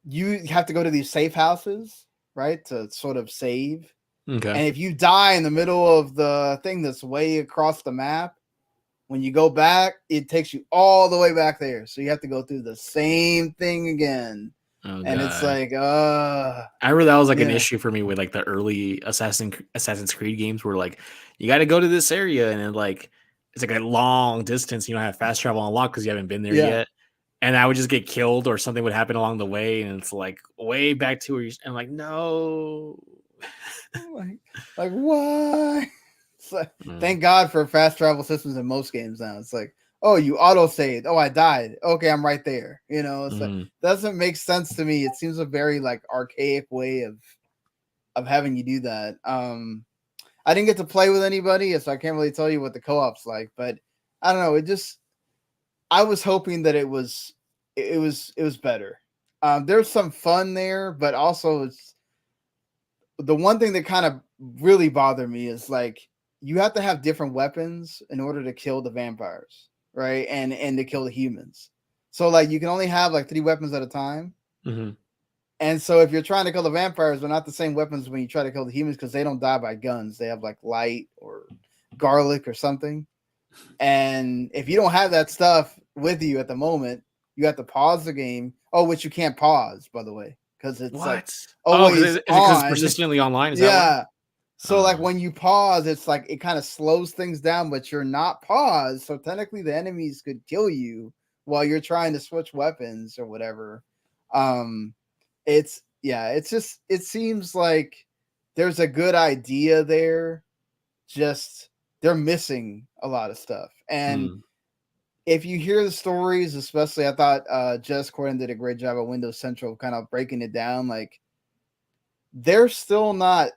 you have to go to these safe houses, right, to sort of save. Okay. And if you die in the middle of the thing that's way across the map, when you go back, it takes you all the way back there. So you have to go through the same thing again. Oh, and God. It's like, I remember that was like an issue for me with like the early Assassin's Creed games, where like you got to go to this area and then like it's like a long distance. You don't have fast travel unlocked because you haven't been there yet. And I would just get killed or something would happen along the way, and it's like way back to where you. And like, no, like why? It's like, thank God for fast travel systems in most games now. It's like, oh, you auto saved. Oh, I died. Okay, I'm right there. It's like, doesn't make sense to me. It seems a very like archaic way of having you do that. I didn't get to play with anybody, so I can't really tell you what the co-op's like. But I don't know. I was hoping that it was better. There's some fun there, but also it's the one thing that kind of really bothered me is like you have to have different weapons in order to kill the vampires, right? And to kill the humans. So like you can only have like 3 weapons at a time. Mm-hmm. And so if you're trying to kill the vampires, they're not the same weapons when you try to kill the humans, because they don't die by guns. They have like light or garlic or something. And if you don't have that stuff with you at the moment, you have to pause the game. Oh, which you can't pause, by the way, because it's like is it because it's persistently online? Is that why? So like when you pause, it's like it kind of slows things down, but you're not paused. So technically the enemies could kill you while you're trying to switch weapons or whatever. It seems like there's a good idea there. Just they're missing a lot of stuff. And if you hear the stories, especially, I thought Jess Corden did a great job at Windows Central kind of breaking it down. Like, they're still not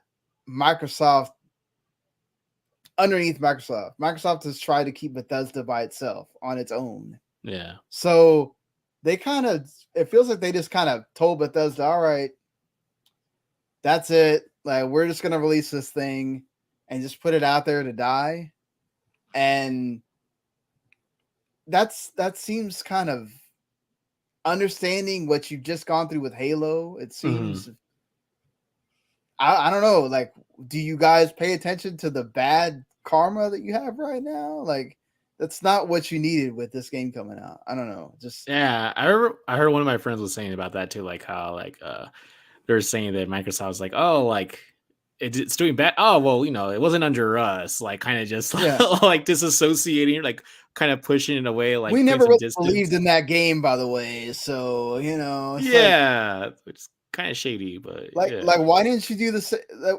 Microsoft underneath Microsoft. Microsoft has tried to keep Bethesda by itself on its own. Yeah. So they it feels like they just kind of told Bethesda, all right, that's it. Like, we're just going to release this thing and just put it out there to die. And that seems kind of understanding what you've just gone through with Halo. It seems, I don't know. Like, do you guys pay attention to the bad karma that you have right now? Like, that's not what you needed with this game coming out. I don't know. I heard one of my friends was saying about that too, like how like they're saying that Microsoft was like, oh, like it's doing bad. Oh, well, it wasn't under us. Like, kind of just like disassociating, like kind of pushing it away. Like, we never really believed in that game, by the way. So it's which is kind of shady, but like why didn't you do this?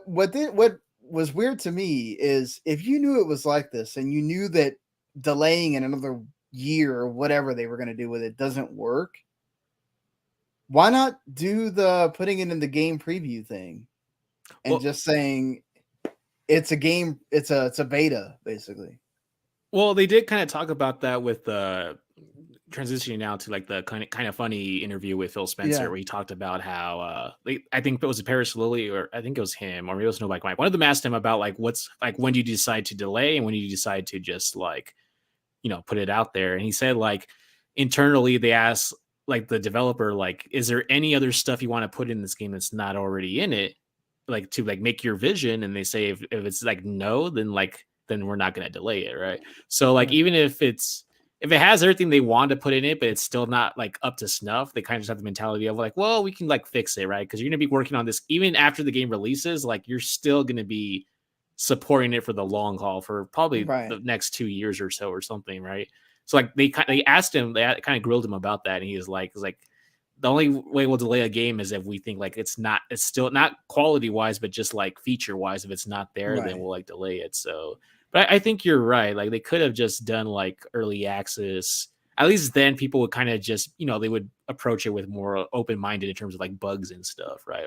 What was weird to me is if you knew it was like this and you knew that delaying in another year or whatever they were going to do with it doesn't work, why not do the putting it in the game preview thing and just saying it's a game, it's a beta basically? Well, they did kind of talk about that with the transitioning now to like the kind of funny interview with Phil Spencer, where he talked about how I think it was Paris Lilly, or I think it was him, or maybe it was Mike. One of them asked him about like what's like when do you decide to delay and when do you decide to just like put it out there. And he said like internally they asked like the developer, like, is there any other stuff you want to put in this game that's not already in it, like to like make your vision? And they say if it's like no, then we're not going to delay it, right? So like even if it has everything they want to put in it, but it's still not like up to snuff, they kind of just have the mentality of like, well, we can like fix it, right? Because you're going to be working on this even after the game releases. Like, you're still going to be supporting it for the long haul for probably the next 2 years or so or something, right? So like they asked him, they kind of grilled him about that, and he was like the only way we'll delay a game is if we think like it's still not quality wise, but just like feature wise. If it's not there, then we'll like delay it. So, but I think you're right. Like they could have just done like early access. At least then people would kind of just, they would approach it with more open minded in terms of like bugs and stuff, right?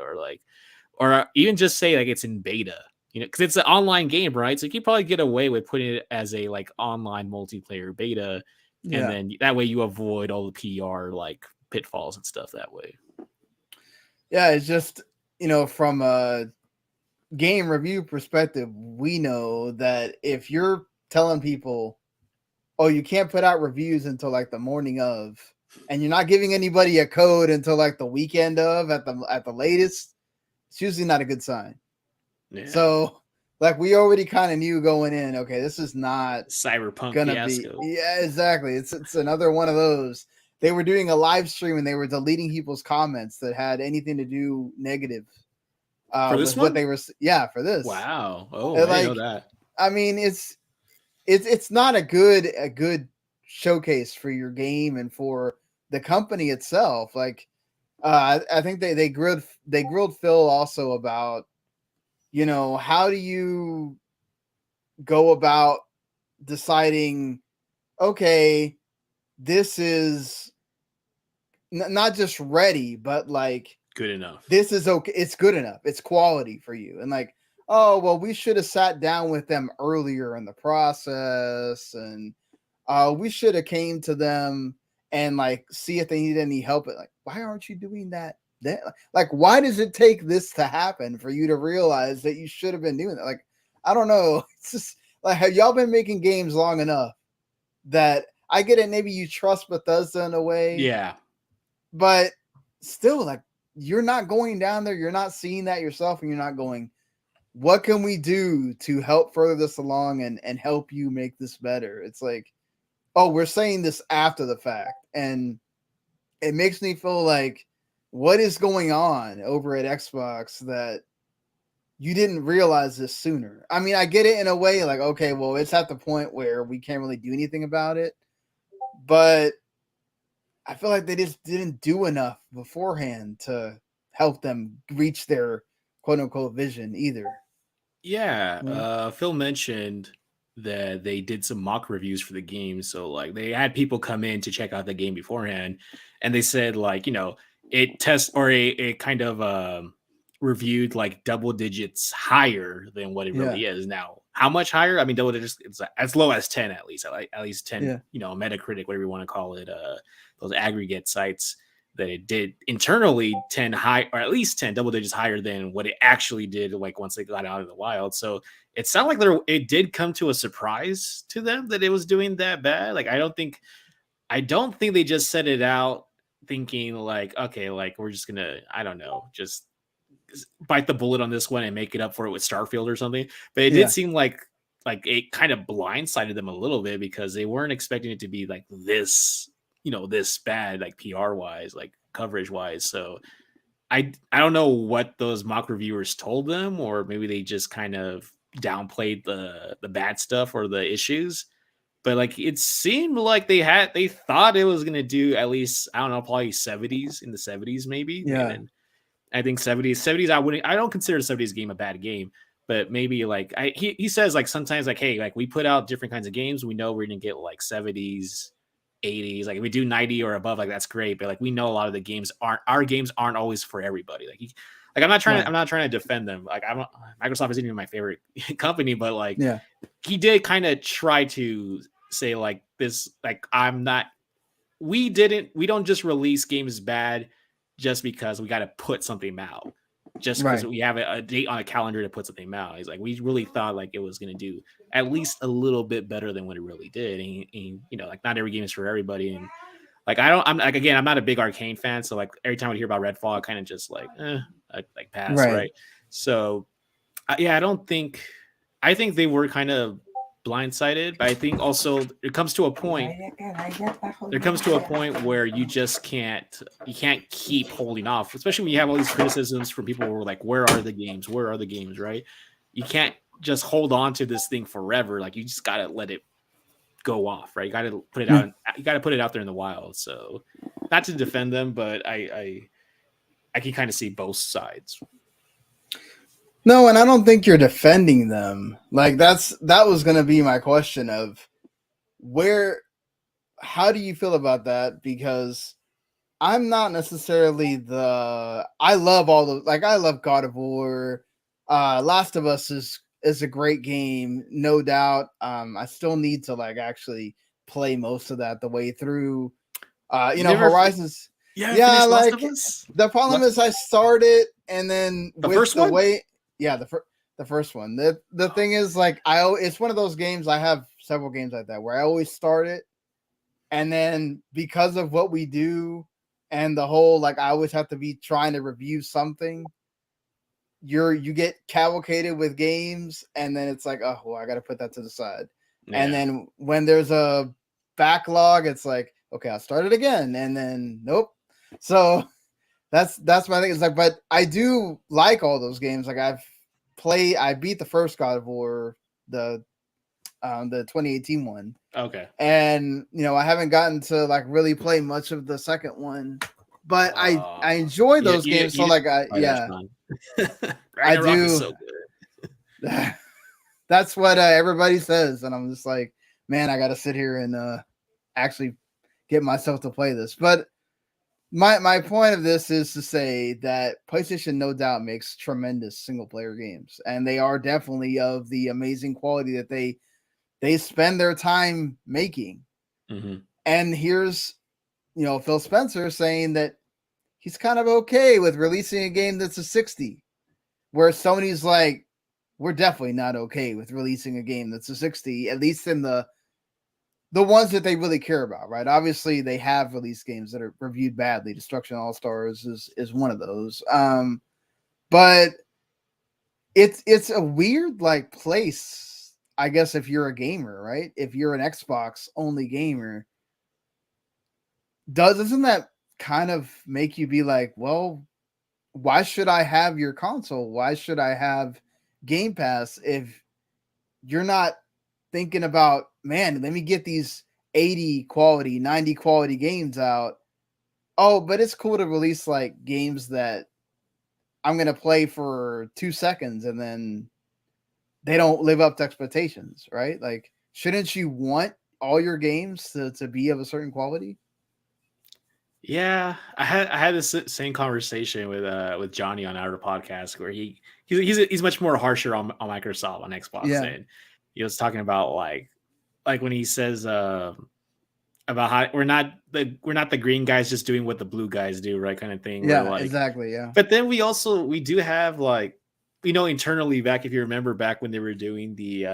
Or even just say like it's in beta, because it's an online game, right? So you could probably get away with putting it as a like online multiplayer beta, and then that way you avoid all the PR like pitfalls and stuff that way. Yeah, it's just, from a game review perspective, we know that if you're telling people, oh, you can't put out reviews until like the morning of, and you're not giving anybody a code until like the weekend of at the latest, it's usually not a good sign. Yeah. So like we already kind of knew going in, okay, this is not Cyberpunk gonna fiasco. be. Yeah, exactly. It's another one of those. They were doing a live stream and they were deleting people's comments that had anything to do negative. For this one? What they were, for this. Wow. Oh, I didn't know that. I mean, it's not a good showcase for your game and for the company itself. Like, I think they grilled Phil also about, how do you go about deciding, okay, this is not just ready, but like good enough. This is okay. It's good enough. It's quality for you. And like, oh, well, we should have sat down with them earlier in the process, and we should have came to them and like see if they need any help. Like, why aren't you doing that? Like, why does it take this to happen for you to realize that you should have been doing that? Like, I don't know. It's just like, have y'all been making games long enough that I get it? Maybe you trust Bethesda in a way. Yeah. But still, like, you're not going down there. You're not seeing that yourself, and you're not going, what can we do to help further this along and help you make this better? It's like, oh, we're saying this after the fact. And it makes me feel like, what is going on over at Xbox that you didn't realize this sooner? I mean, I get it in a way, like, okay, well, it's at the point where we can't really do anything about it. But I feel like they just didn't do enough beforehand to help them reach their quote unquote vision either. Yeah. Phil mentioned that they did some mock reviews for the game. So like they had people come in to check out the game beforehand, and they said like, it tests or it kind of reviewed like double digits higher than what it really is. Now, how much higher? I mean, double digits, it's as low as 10 at least. At least 10, Metacritic, whatever you want to call it, those aggregate sites, that it did internally 10 high, or at least 10 double digits higher than what it actually did like once they got out of the wild. So it sounded like it did come to a surprise to them that it was doing that bad. Like I don't think they just set it out thinking like, okay, like we're just gonna, I don't know, just bite the bullet on this one and make it up for it with Starfield or something. But it did seem like it kind of blindsided them a little bit, because they weren't expecting it to be like this, this bad, like PR wise, like coverage wise. So I don't know what those mock reviewers told them, or maybe they just kind of downplayed the bad stuff or the issues. But like it seemed like they thought it was gonna do at least, I don't know, probably 70s, in the 70s maybe. Yeah. And I think 70s. I don't consider 70s game a bad game, but maybe like he says like sometimes like, hey, like we put out different kinds of games. We know we're gonna get like 70s, 80s. Like if we do 90 or above, like that's great. But like we know a lot of the games aren't always for everybody. Like I'm not trying to defend them. Like Microsoft isn't even my favorite company, but like he did kind of try to say like this, like we don't just release games bad just because we got to put something out, just because we have a date on a calendar to put something out. He's like, we really thought like it was going to do at least a little bit better than what it really did. And like not every game is for everybody. And like, I'm not a big Arcane fan. So like every time I hear about Redfall, I kind of just like, I pass. Right. So I think they were kind of blindsided, but I think also there comes to a point where you just can't keep holding off, especially when you have all these criticisms from people who are like, where are the games, right? You can't just hold on to this thing forever. Like you just gotta let it go off, right? You gotta put it out. You gotta put it out there in the wild. So not to defend them, but I can kind of see both sides. No, and I don't think you're defending them. Like that was going to be my question of how do you feel about that? Because I'm not necessarily I love I love God of War. Last of Us is a great game, no doubt. I still need to like actually play most of that the way through. Horizons. Yeah, like Last of Us? The problem is I started and then the first one. The first one. The thing is like it's one of those games. I have several games like that where I always start it, and then because of what we do and the whole like I always have to be trying to review something. You get cavalcated with games, and then it's like, oh well, I got to put that to the side. Yeah. And then when there's a backlog, it's like, okay, I'll start it again, and then nope. So that's my thing. It's like, but I do like all those games. Like I beat the first God of War, the 2018 one. Okay. And I haven't gotten to like really play much of the second one, but I enjoy those games. So like I do. So good. That's what everybody says, and I'm just like, man, I got to sit here and actually get myself to play this. But my point of this is to say that PlayStation no doubt makes tremendous single player games, and they are definitely of the amazing quality that they spend their time making. Mm-hmm. And here's Phil Spencer saying that he's kind of okay with releasing a game that's a 60, where Sony's like, we're definitely not okay with releasing a game that's a 60, at least in the ones that they really care about, right? Obviously, they have released games that are reviewed badly. Destruction All-Stars is one of those. But it's a weird like place, I guess, if you're a gamer, right? If you're an Xbox only gamer, doesn't that kind of make you be like, well, why should I have your console? Why should I have Game Pass if you're not thinking about, man, let me get these 80 quality, 90 quality games out. Oh, but it's cool to release like games that I'm going to play for 2 seconds and then they don't live up to expectations, right? Like, shouldn't you want all your games to be of a certain quality? Yeah, I had this same conversation with Johnny on our podcast where he's much more harsher on Microsoft on Xbox. Yeah. And he was talking about like when he says about how we're not the green guys just doing what the blue guys do, right? Kind of thing. Yeah, like, exactly. Yeah. But then we do have like, internally back, if you remember back when they were doing the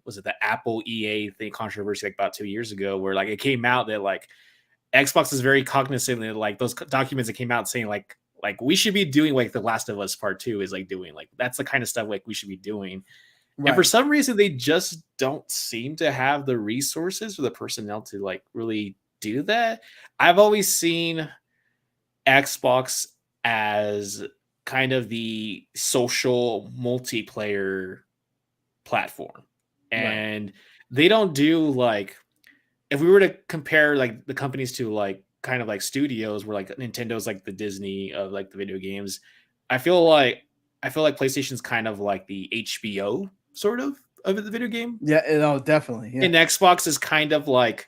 was it the Apple EA thing controversy like about 2 years ago, where like it came out that like Xbox is very cognizant that like those documents that came out saying like we should be doing like The Last of Us Part 2 is like doing like that's the kind of stuff like we should be doing. Right. And for some reason they just don't seem to have the resources or the personnel to like really do that. I've always seen Xbox as kind of the social multiplayer platform, and they don't do like, if we were to compare like the companies to like kind of like studios where like Nintendo's like the Disney of like the video games, I feel like PlayStation's kind of like the HBO sort of the video game. Yeah, no, definitely. Yeah. And Xbox is kind of like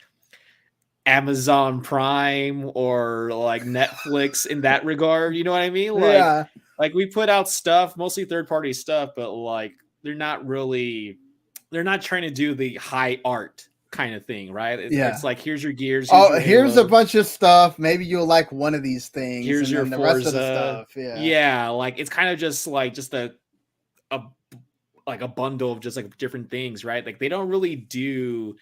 Amazon Prime or like Netflix in that regard. You know what I mean? Like, like we put out stuff, mostly third-party stuff, but like they're not trying to do the high art kind of thing, right? It's like, here's your Gears. Here's a bunch of stuff. Maybe you'll like one of these things. Here's your the Forza. Rest of the stuff. Yeah, like it's kind of just a bundle of just like different things, right? Like they don't really do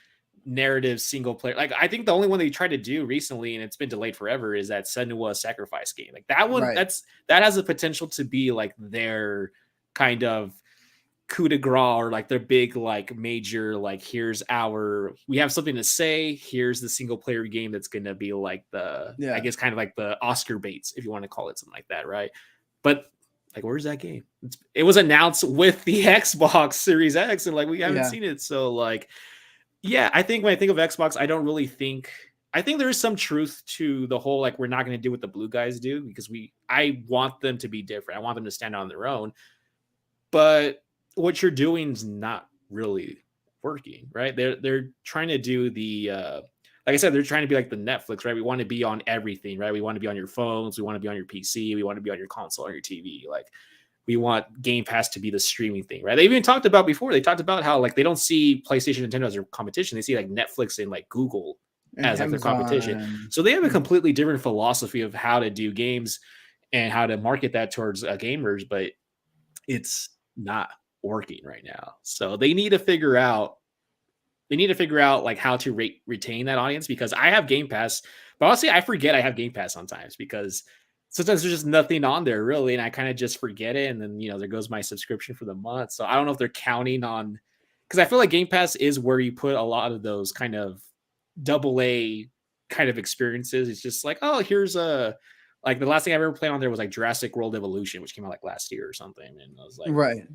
narrative single player. Like I think the only one they tried to do recently, and it's been delayed forever, is that Senua Sacrifice game. Like that one, that has the potential to be like their kind of coup de grace, or like their big like major like we have something to say, here's the single player game that's gonna be like I guess kind of like the Oscar baits, if you want to call it something like that, right? But like, where's that game? It was announced with the Xbox Series X, and like we haven't seen it. So like, yeah, I think when I think of Xbox, I don't really think I think there is some truth to the whole, like, we're not going to do what the blue guys do, because I want them to be different. I want them to stand on their own. But what you're doing is not really working, right? They're trying to do the like I said, they're trying to be like the Netflix, right? We want to be on everything, right? We want to be on your phones, we want to be on your PC, we want to be on your console, on your TV. Like, we want Game Pass to be the streaming thing, right? They even talked about before. They talked about how, like, they don't see PlayStation and Nintendo as their competition. They see like Netflix and like Google as like their competition. So they have a completely different philosophy of how to do games and how to market that towards gamers, but it's not working right now. So they need to figure out like how to retain that audience, because I have Game Pass, but honestly, I forget I have Game Pass sometimes, because sometimes there's just nothing on there really, and I kind of just forget it, and then there goes my subscription for the month. So I don't know if they're counting on, because I feel like Game Pass is where you put a lot of those kind of AA kind of experiences. It's just like, oh, here's like the last thing I've ever played on there was like Jurassic World Evolution, which came out like last year or something, and I was like, right.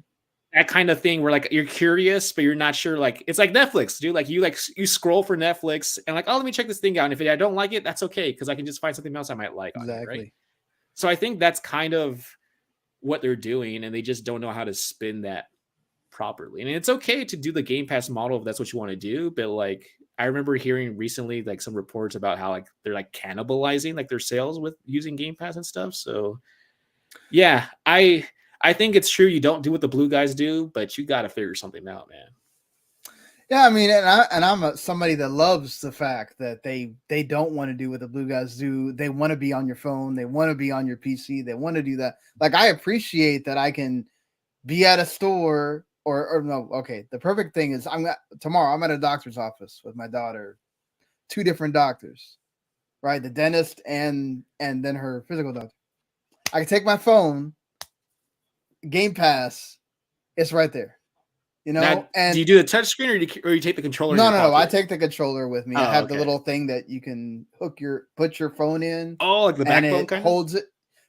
That kind of thing where like you're curious, but you're not sure. Like, it's like Netflix, dude. Like you scroll for Netflix and like, oh, let me check this thing out. And if I don't like it, that's okay, because I can just find something else I might like. Exactly. On it, right? So I think that's kind of what they're doing, and they just don't know how to spin that properly. And it's okay to do the Game Pass model if that's what you want to do. But like, I remember hearing recently like some reports about how like they're like cannibalizing like their sales with using Game Pass and stuff. So yeah, I think it's true. You don't do what the blue guys do, but you got to figure something out, man. Yeah, I mean, and I'm somebody that loves the fact that they don't want to do what the blue guys do. They want to be on your phone. They want to be on your PC. They want to do that. Like, I appreciate that I can be at a store or no. Okay, the perfect thing is tomorrow I'm at a doctor's office with my daughter, 2 different doctors, right? The dentist and then her physical doctor. I can take my phone. Game Pass, it's right there, Now, and do you do the touch screen or you take the controller? No, I take the controller with me. Oh, I have the little thing that you can put your phone in. Oh, like the backbone kind holds it.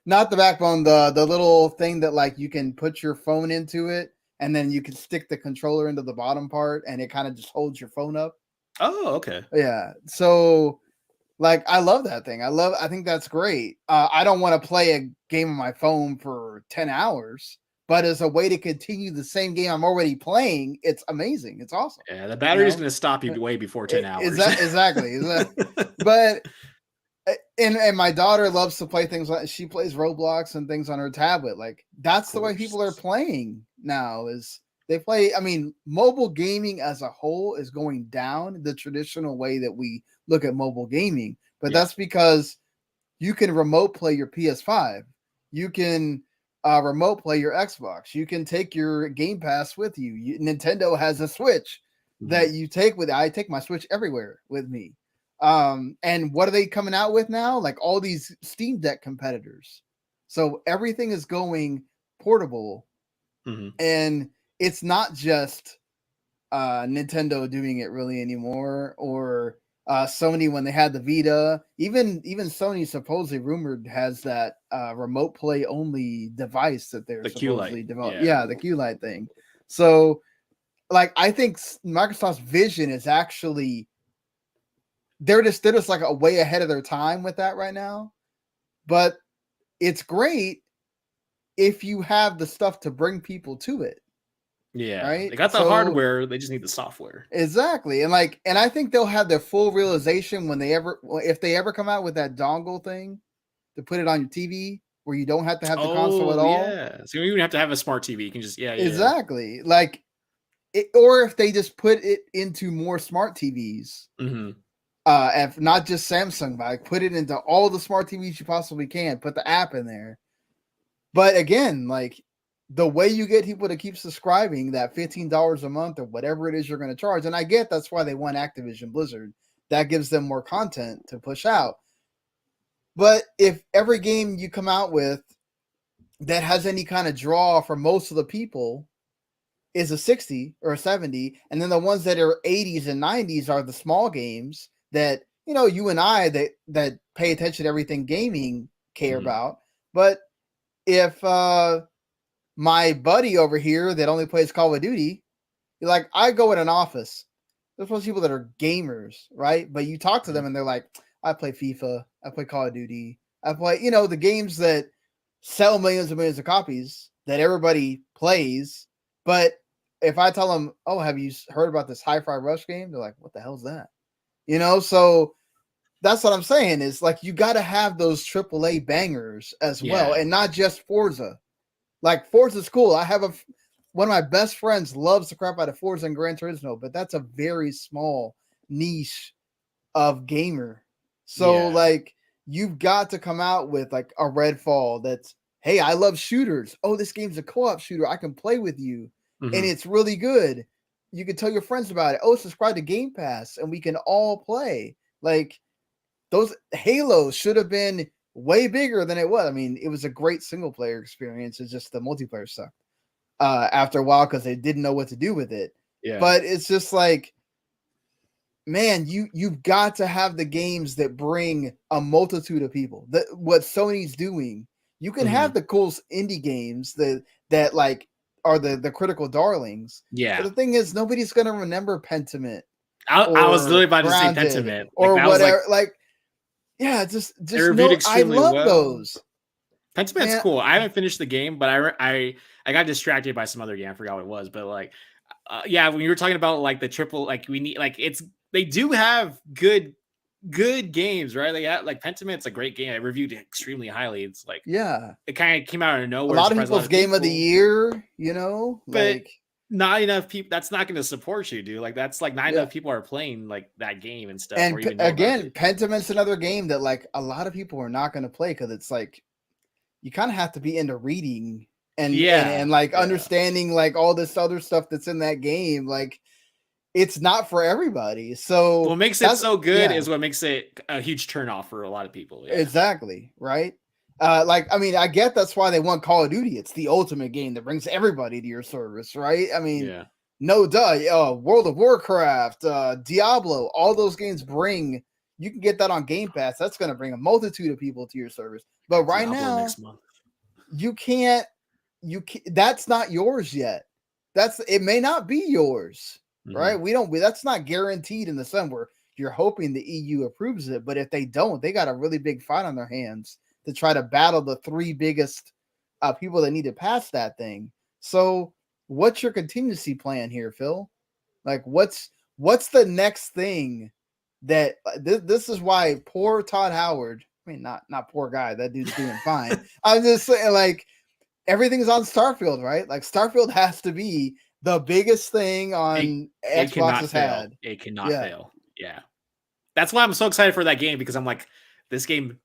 Not the backbone, the little thing that like you can put your phone into it, and then you can stick the controller into the bottom part, and it kind of just holds your phone up. Oh, okay. Yeah. So like, I love that thing. I think that's great. I don't want to play a game on my phone for 10 hours, but as a way to continue the same game I'm already playing, it's amazing. It's awesome. Yeah, the battery's going to stop you way before 10 hours. Exactly. But and my daughter loves to play things like, she plays Roblox and things on her tablet. Like, that's the way people are playing now, is they play. I mean, mobile gaming as a whole is going down the traditional way that we look at mobile gaming, but that's because you can remote play your PS5. You can remote play your Xbox. You can take your Game Pass with you. Nintendo has a Switch that you take with. I take my Switch everywhere with me. And what are they coming out with now? Like all these Steam Deck competitors. So everything is going portable, and it's not just Nintendo doing it really anymore, or Sony when they had the Vita. Even Sony supposedly rumored has that remote play only device that they're supposedly developing. Yeah, the Q-Lite thing. So like, I think Microsoft's vision is actually they're just like a way ahead of their time with that right now. But it's great if you have the stuff to bring people to it. Yeah, right. They got the hardware, they just need the software. Exactly, and I think they'll have their full realization if they ever come out with that dongle thing to put it on your TV, where you don't have to have the console at all. Yeah, so you don't even have to have a smart TV. You can just exactly. Like, or if they just put it into more smart TVs, if not just Samsung, but like put it into all the smart TVs you possibly can. Put the app in there, but again, like, the way you get people to keep subscribing, that $15 a month or whatever it is you're going to charge. And I get that's why they want Activision-Blizzard. That gives them more content to push out. But if every game you come out with that has any kind of draw for most of the people is a 60 or a 70, and then the ones that are 80s and 90s are the small games that, you and I that pay attention to everything gaming care about. But if my buddy over here that only plays Call of Duty, like, I go in an office, there's most people that are gamers, right? But you talk to them and they're like, I play FIFA, I play Call of Duty, I play, the games that sell millions and millions of copies that everybody plays. But if I tell them, oh, have you heard about this Hi-Fi Rush game? They're like, what the hell's that? So that's what I'm saying is like, you got to have those AAA bangers as well. And not just Forza. Like Forza's cool. I have one of my best friends loves the crap out of Forza and Gran Turismo, but that's a very small niche of gamer. So like, you've got to come out with like a Redfall that's, hey, I love shooters. Oh, this game's a co-op shooter. I can play with you. And it's really good. You can tell your friends about it. Oh, subscribe to Game Pass and we can all play. Like those Halos should have been way bigger than it was. I mean, it was a great single player experience. It's just the multiplayer sucked after a while because they didn't know what to do with it. Yeah. But it's just like, man, you've got to have the games that bring a multitude of people. What Sony's doing. You can have the cool indie games that like are the critical darlings. Yeah. But the thing is, nobody's gonna remember Pentiment. I was literally about to say Pentiment or whatever. Just no. I love those. Pentiment's cool. I haven't finished the game, but I got distracted by some other game. I forgot what it was, but like, when you were talking about like the triple, like we need like they do have good games, right? They got like Pentiment's a great game. I reviewed it extremely highly. It's like it kind of came out of nowhere. A lot of people's game of the year, but not enough people. That's not going to support you, dude. Like that's like not enough people are playing like that game and stuff. And again, Pentiment's another game that like a lot of people are not going to play because it's like you kind of have to be into reading and like understanding like all this other stuff that's in that game, like. It's not for everybody. So what makes it so good is what makes it a huge turnoff for a lot of people. Yeah. Exactly. Right. I get that's why they want Call of Duty. It's the ultimate game that brings everybody to your service. Right. I mean, no duh. World of Warcraft, Diablo, all those games you can get that on Game Pass. That's going to bring a multitude of people to your service. But right now, next month. You can't, that's not yours yet. It may not be yours. Right. That's not guaranteed in the sun where you're hoping the EU approves it. But if they don't, they got a really big fight on their hands to try to battle the three biggest people that need to pass that thing. So what's your contingency plan here, Phil? Like what's the next thing that this is why poor Todd Howard, I mean, not poor guy, that dude's doing fine. I'm just saying like everything's on Starfield, right? Like Starfield has to be the biggest thing on Xbox has had. It cannot fail. Yeah. That's why I'm so excited for that game because I'm like, this game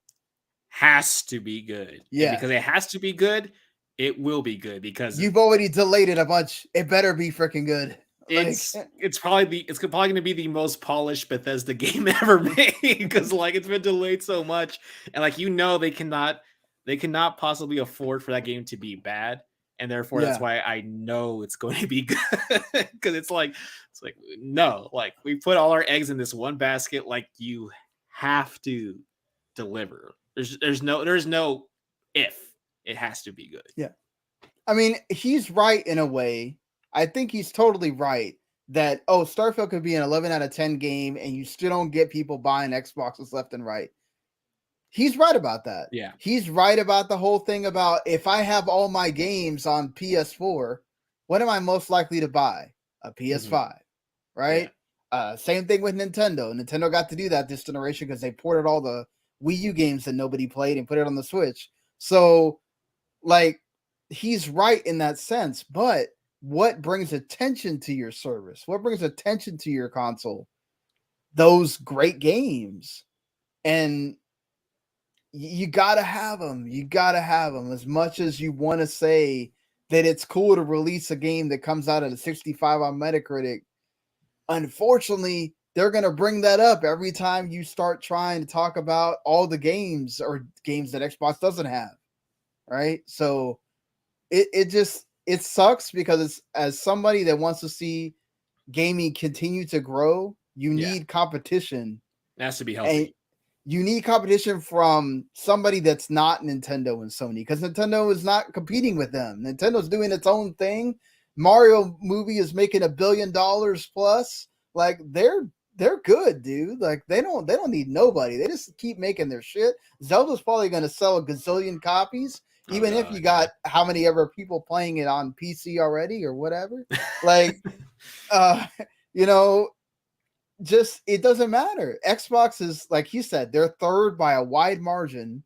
has to be good. Yeah. And because it has to be good, it will be good because you've already delayed it a bunch. It better be freaking good. It's probably going to be the most polished Bethesda game ever made because like it's been delayed so much. And like they cannot possibly afford for that game to be bad. And therefore, that's why I know it's going to be good because it's like no, like we put all our eggs in this one basket. Like you have to deliver. There's no if. It has to be good. Yeah, I mean he's right in a way. I think he's totally right that Starfield could be an 11 out of 10 game and you still don't get people buying Xboxes left and right. He's right about that. Yeah. He's right about the whole thing about if I have all my games on PS4, what am I most likely to buy? A PS5, right? Yeah. Same thing with Nintendo. Nintendo got to do that this generation because they ported all the Wii U games that nobody played and put it on the Switch. So, like, he's right in that sense. But what brings attention to your service? What brings attention to your console? Those great games. And you got to have them. You got to have them as much as you want to say that it's cool to release a game that comes out at a 65 on Metacritic. Unfortunately, they're going to bring that up every time you start trying to talk about all the games or games that Xbox doesn't have. Right. So it sucks because it's, as somebody that wants to see gaming continue to grow, you need competition. It has to be healthy. And you need competition from somebody that's not Nintendo and Sony because Nintendo is not competing with them. Nintendo's doing its own thing. Mario movie is making $1 billion plus. Like they're good, dude. Like they don't need nobody. They just keep making their shit. Zelda's probably gonna sell a gazillion copies, even if you got how many ever people playing it on PC already or whatever. Like, you know, just it doesn't matter. Xbox is, like you said, they're third by a wide margin.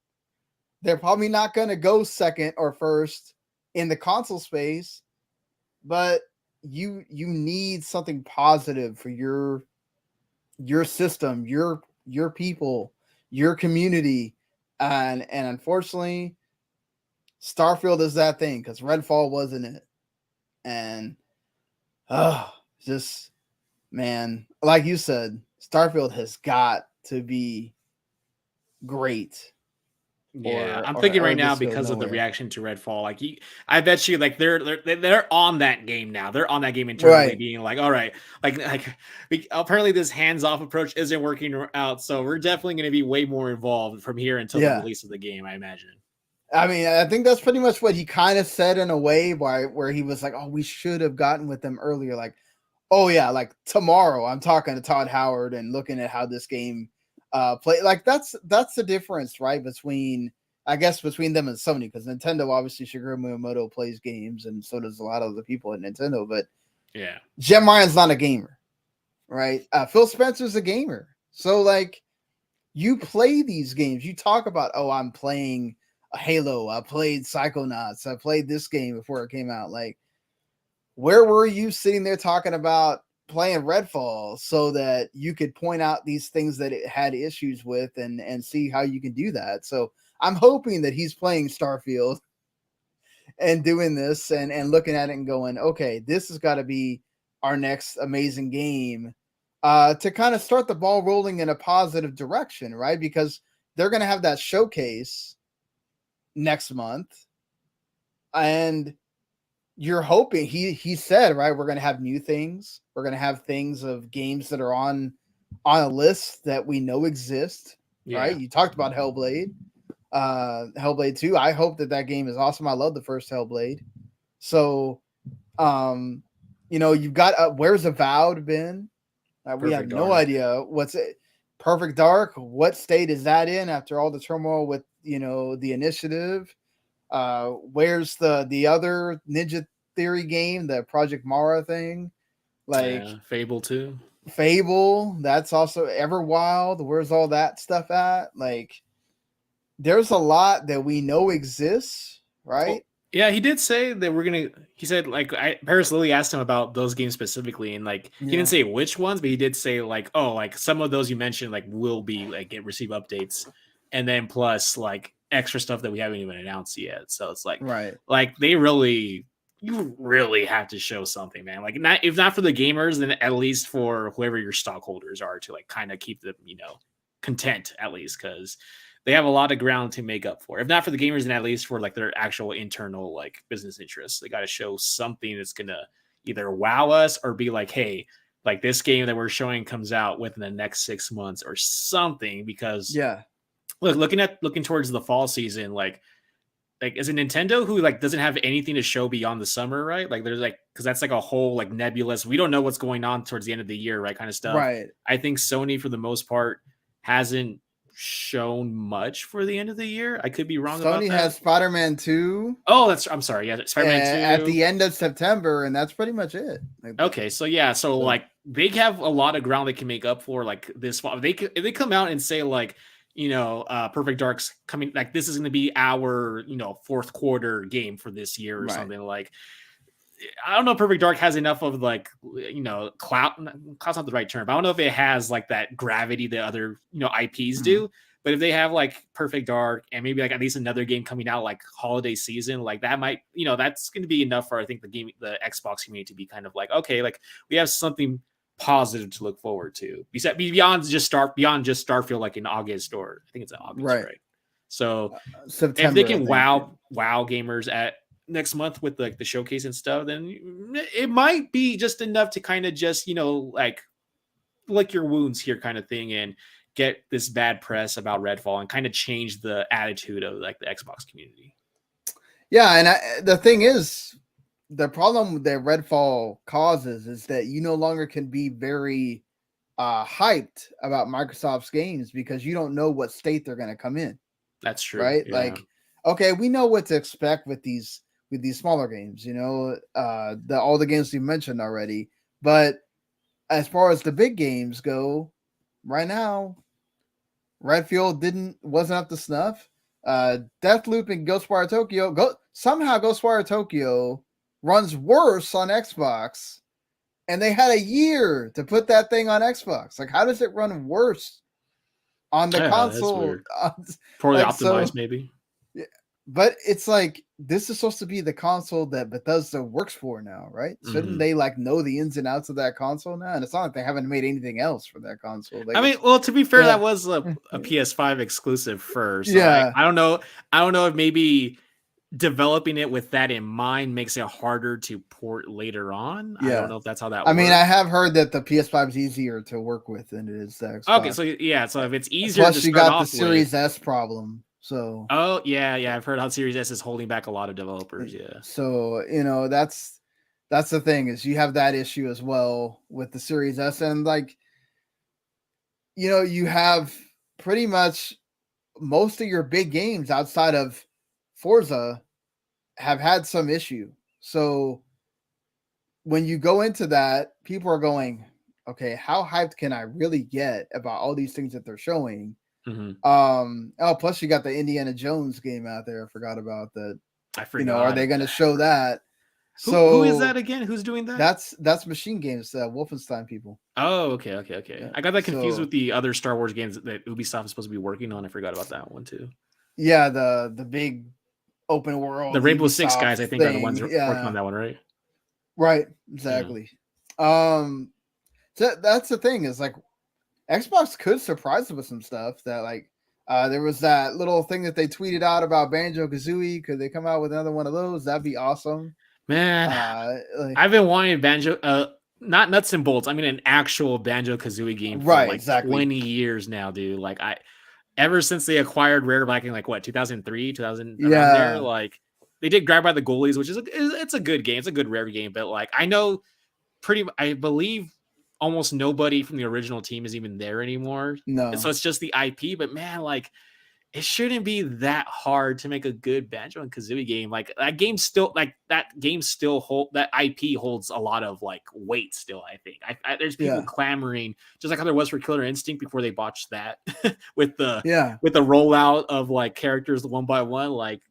They're probably not gonna go second or first in the console space, but you need something positive for your system, your people, your community, and unfortunately, Starfield is that thing because Redfall wasn't it, and just man, like you said, Starfield has got to be great. Yeah, I'm thinking right now because of the reaction to Redfall. Like, I bet you, like they're on that game now. They're on that game internally, being like, all right, apparently this hands-off approach isn't working out, so we're definitely going to be way more involved from here until the release of the game, I imagine. I mean, I think that's pretty much what he kind of said in a way, where he was like, "Oh, we should have gotten with them earlier." Like, oh yeah, like tomorrow, I'm talking to Todd Howard and looking at how this game play. Like that's the difference, right? Between them and Sony, because Nintendo, obviously Shigeru Miyamoto plays games, and so does a lot of the people at Nintendo. But yeah, Jim Ryan's not a gamer, right? Phil Spencer's a gamer, so like you play these games. You talk about, oh, I'm playing a Halo. I played Psychonauts. I played this game before it came out. Like, where were you sitting there talking about playing Redfall so that you could point out these things that it had issues with and see how you can do that? So I'm hoping that he's playing Starfield and doing this and looking at it and going, okay, this has got to be our next amazing game to kind of start the ball rolling in a positive direction, right? Because they're going to have that showcase next month, and you're hoping, he said, right, we're going to have new things. We're going to have things of games that are on a list that we know exist, right? You talked about Hellblade 2. I hope that game is awesome. I love the first Hellblade. So, you've got Where's Avowed been? We have no idea what's it. Perfect Dark. What state is that in after all the turmoil with the initiative? Where's the other Ninja Theory game, the Project Mara thing? Like Fable 2. Fable, that's also Everwild. Where's all that stuff at? Like, there's a lot that we know exists, right? Well, yeah, he did say that he said, like, Paris Lily asked him about those games specifically, and like he didn't say which ones, but he did say like, oh, like some of those you mentioned like will be like receive updates, and then plus like extra stuff that we haven't even announced yet. So it's like, right, like you really have to show something, man. Like, if not for the gamers, then at least for whoever your stockholders are, to like kind of keep them, content, at least, because they have a lot of ground to make up for. If not for the gamers, then at least for like their actual internal like business interests. They got to show something that's gonna either wow us or be like, hey, like this game that we're showing comes out within the next 6 months or something. Because looking towards the fall season, like is it Nintendo who like doesn't have anything to show beyond the summer, right? Like there's like, because that's like a whole like nebulous, we don't know what's going on towards the end of the year, right? Kind of stuff. Right. I think Sony for the most part hasn't shown much for the end of the year. I could be wrong about that. Sony has Spider-Man 2. Oh, I'm sorry. Yeah, Spider-Man 2 at the end of September, and that's pretty much it. Okay, so yeah, so like they have a lot of ground they can make up for like this fall. If they come out and say like, Perfect Dark's coming, like this is going to be our, fourth quarter game for this year or something, like I don't know if Perfect Dark has enough of like, clout's not the right term, but I don't know if it has like that gravity that other, IPs do. But if they have like Perfect Dark and maybe like at least another game coming out like holiday season, like that might, that's going to be enough for, I think, the Xbox community to be kind of like, okay, like we have something positive to look forward to beyond just Starfield, like in August, or I think it's in August, right? So September, if they can wow gamers at next month with like the showcase and stuff, then it might be just enough to kind of just like lick your wounds here kind of thing and get this bad press about Redfall and kind of change the attitude of like the Xbox community. Yeah, and the thing is, the problem that Redfall causes is that you no longer can be very hyped about Microsoft's games because you don't know what state they're going to come in. That's true. Right? Yeah. Like, okay, we know what to expect with these smaller games, you know, all the games you mentioned already. But as far as the big games go, right now, Redfield wasn't up to snuff. Deathloop and Ghostwire Tokyo Ghostwire Tokyo runs worse on Xbox, and they had a year to put that thing on Xbox. Like, how does it run worse on the console? Poorly optimized, maybe. Yeah, but it's like this is supposed to be the console that Bethesda works for now, right? Shouldn't they like know the ins and outs of that console now? And it's not like they haven't made anything else for that console. Like, I mean, well, to be fair, that was a PS5 exclusive first. So yeah, I don't know. I don't know if maybe developing it with that in mind makes it harder to port later on. Yeah. I don't know if that's how that works. I mean, I have heard that the PS5 is easier to work with than it is the Xbox. Okay, so yeah, so if it's easier, plus to you got the Series S problem. So yeah, I've heard how Series S is holding back a lot of developers. Yeah. So you know that's the thing is you have that issue as well with the Series S, and like you know you have pretty much most of your big games outside of Forza have had some issue. So when you go into that, people are going, okay, how hyped can I really get about all these things that they're showing? Plus you got the Indiana Jones game out there. I forgot about that. I forgot. You know, are they going to show that? Who is that again? Who's doing that? That's Machine Games, Wolfenstein people. Oh, okay. Yeah. I got that confused with the other Star Wars games that Ubisoft is supposed to be working on. I forgot about that one too. Yeah, the big open world. The Rainbow Six guys, I think, are the ones working on that one, right? Right, exactly. Yeah. So that's the thing is like Xbox could surprise us with some stuff that like there was that little thing that they tweeted out about Banjo-Kazooie. Could they come out with another one of those? That'd be awesome. Man, I've been wanting Banjo, not nuts and bolts. I mean, an actual Banjo-Kazooie game for 20 years now, dude. Like ever since they acquired Rare back in like what 2003, 2000, around there, like they did Grab by the Goalies, which is it's a good game. It's a good Rare game, but like I believe almost nobody from the original team is even there anymore. No, so it's just the IP. But man, like it shouldn't be that hard to make a good Banjo and Kazooie game. Like that game still that IP holds a lot of like weight still. I think there's people clamoring just like how there was for Killer Instinct before they botched that with the rollout of like characters one by one. Like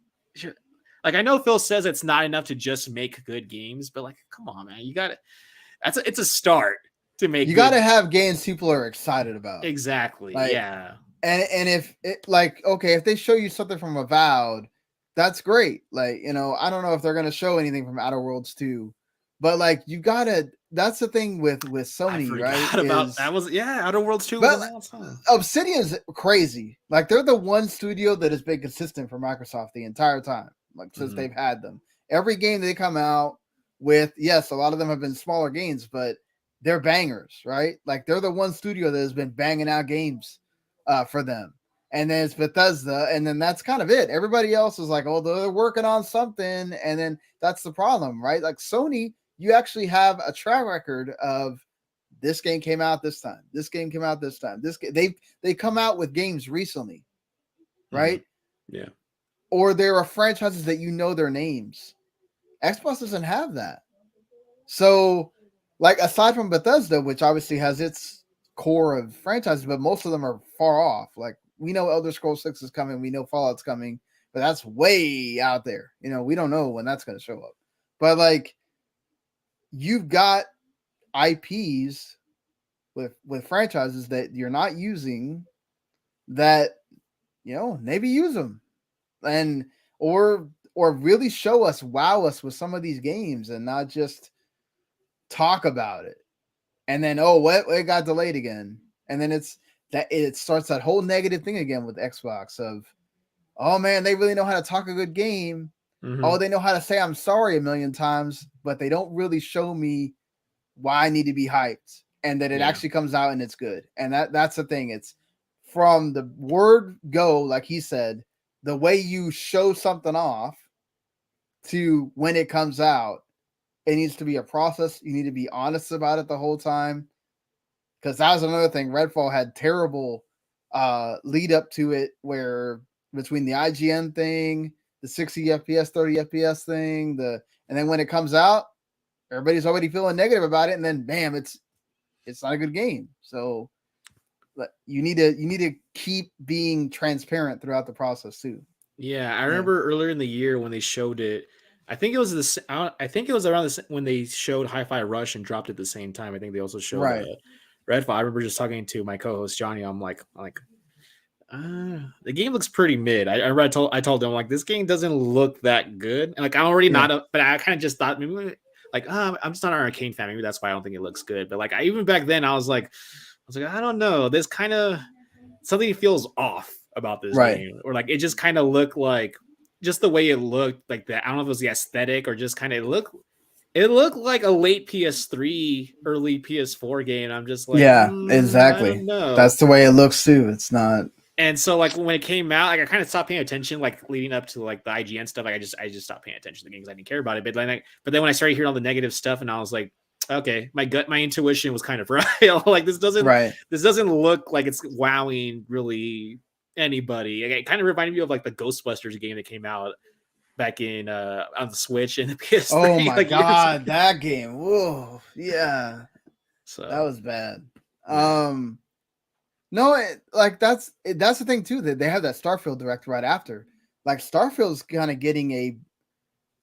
I know Phil says it's not enough to just make good games, but like come on, man, you got it. It's a start to make. You got to have games people are excited about. Exactly. Like, yeah. And if it like, okay, if they show you something from Avowed, that's great. Like, you know, I don't know if they're going to show anything from Outer Worlds 2, but like, you gotta, that's the thing with Sony, right? That was, Outer Worlds 2. But Obsidian's crazy. Like they're the one studio that has been consistent for Microsoft the entire time. Like since they've had them, every game they come out with, yes, a lot of them have been smaller games, but they're bangers, right? Like they're the one studio that has been banging out games for them. And then it's Bethesda, and then that's kind of it. Everybody else is like, oh, they're working on something, and then that's the problem, right? Like Sony, you actually have a track record of this game came out this time. This game came out this time. They come out with games recently, right? Yeah. Or there are franchises that you know their names. Xbox doesn't have that. So, like aside from Bethesda, which obviously has its core of franchises, but most of them are far off. Like we know Elder Scrolls 6 is coming, we know Fallout's coming, but that's way out there. You know, we don't know when that's going to show up. But like you've got IPs with franchises that you're not using that, you know, maybe use them and or really show us, wow us with some of these games and not just talk about it. And then, it got delayed again. And then it starts that whole negative thing again with Xbox of, oh man, they really know how to talk a good game. Oh, they know how to say I'm sorry a million times, but they don't really show me why I need to be hyped and that it actually comes out and it's good. And that's the thing. It's from the word go, like he said, the way you show something off to when it comes out it needs to be a process. You need to be honest about it the whole time. Because that was another thing. Redfall had terrible lead up to it, where between the IGN thing, the 60 FPS, 30 FPS thing, and then when it comes out, everybody's already feeling negative about it, and then bam, it's not a good game. So you need to keep being transparent throughout the process too. Yeah, I remember earlier in the year when they showed it. I think it was around when they showed Hi-Fi Rush and dropped it at the same time. I think they also showed Redfall. I remember just talking to my co-host Johnny. I'm like, the game looks pretty mid. I told him, like, this game doesn't look that good, and like I'm already but I kind of just thought maybe I'm just not an Arcane fan. Maybe that's why I don't think it looks good. But like even back then, I was like, I don't know. This kind of something feels off about this game, or like it just kind of looked like just the way it looked, like that. I don't know if it was the aesthetic or just kind of it looked like a late PS3, early PS4 game. I'm just like, exactly. I don't know. That's the way it looks too. It's not. And so like when it came out, like I kind of stopped paying attention, like leading up to like the IGN stuff. Like I just stopped paying attention to the game because I didn't care about it. But then when I started hearing all the negative stuff, and I was like, okay, my intuition was kind of right. Like this doesn't look like it's wowing really anybody. It kind of reminded me of like the Ghostbusters game that came out back in on the Switch and the PS3. Oh my god, that game! Whoa, yeah, so that was bad. No, that's the thing too, that they have that Starfield direct right after. Like Starfield's kind of getting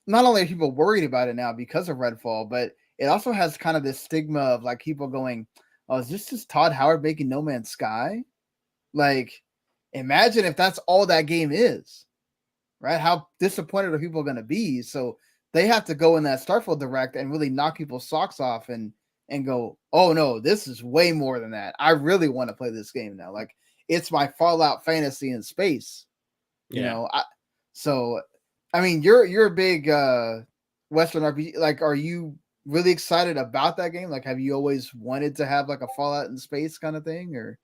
not only are people worried about it now because of Redfall, but it also has kind of this stigma of like people going, "Oh, is this just Todd Howard making No Man's Sky?" Like, imagine if that's all that game is, right? How disappointed are people going to be? So they have to go in that Starfield direct and really knock people's socks off and go, oh no, this is way more than that. I really want to play this game now. Like it's my Fallout fantasy in space. You know, I mean, you're a big Western RPG. Like, are you really excited about that game? Like, have you always wanted to have like a Fallout in space kind of thing, or?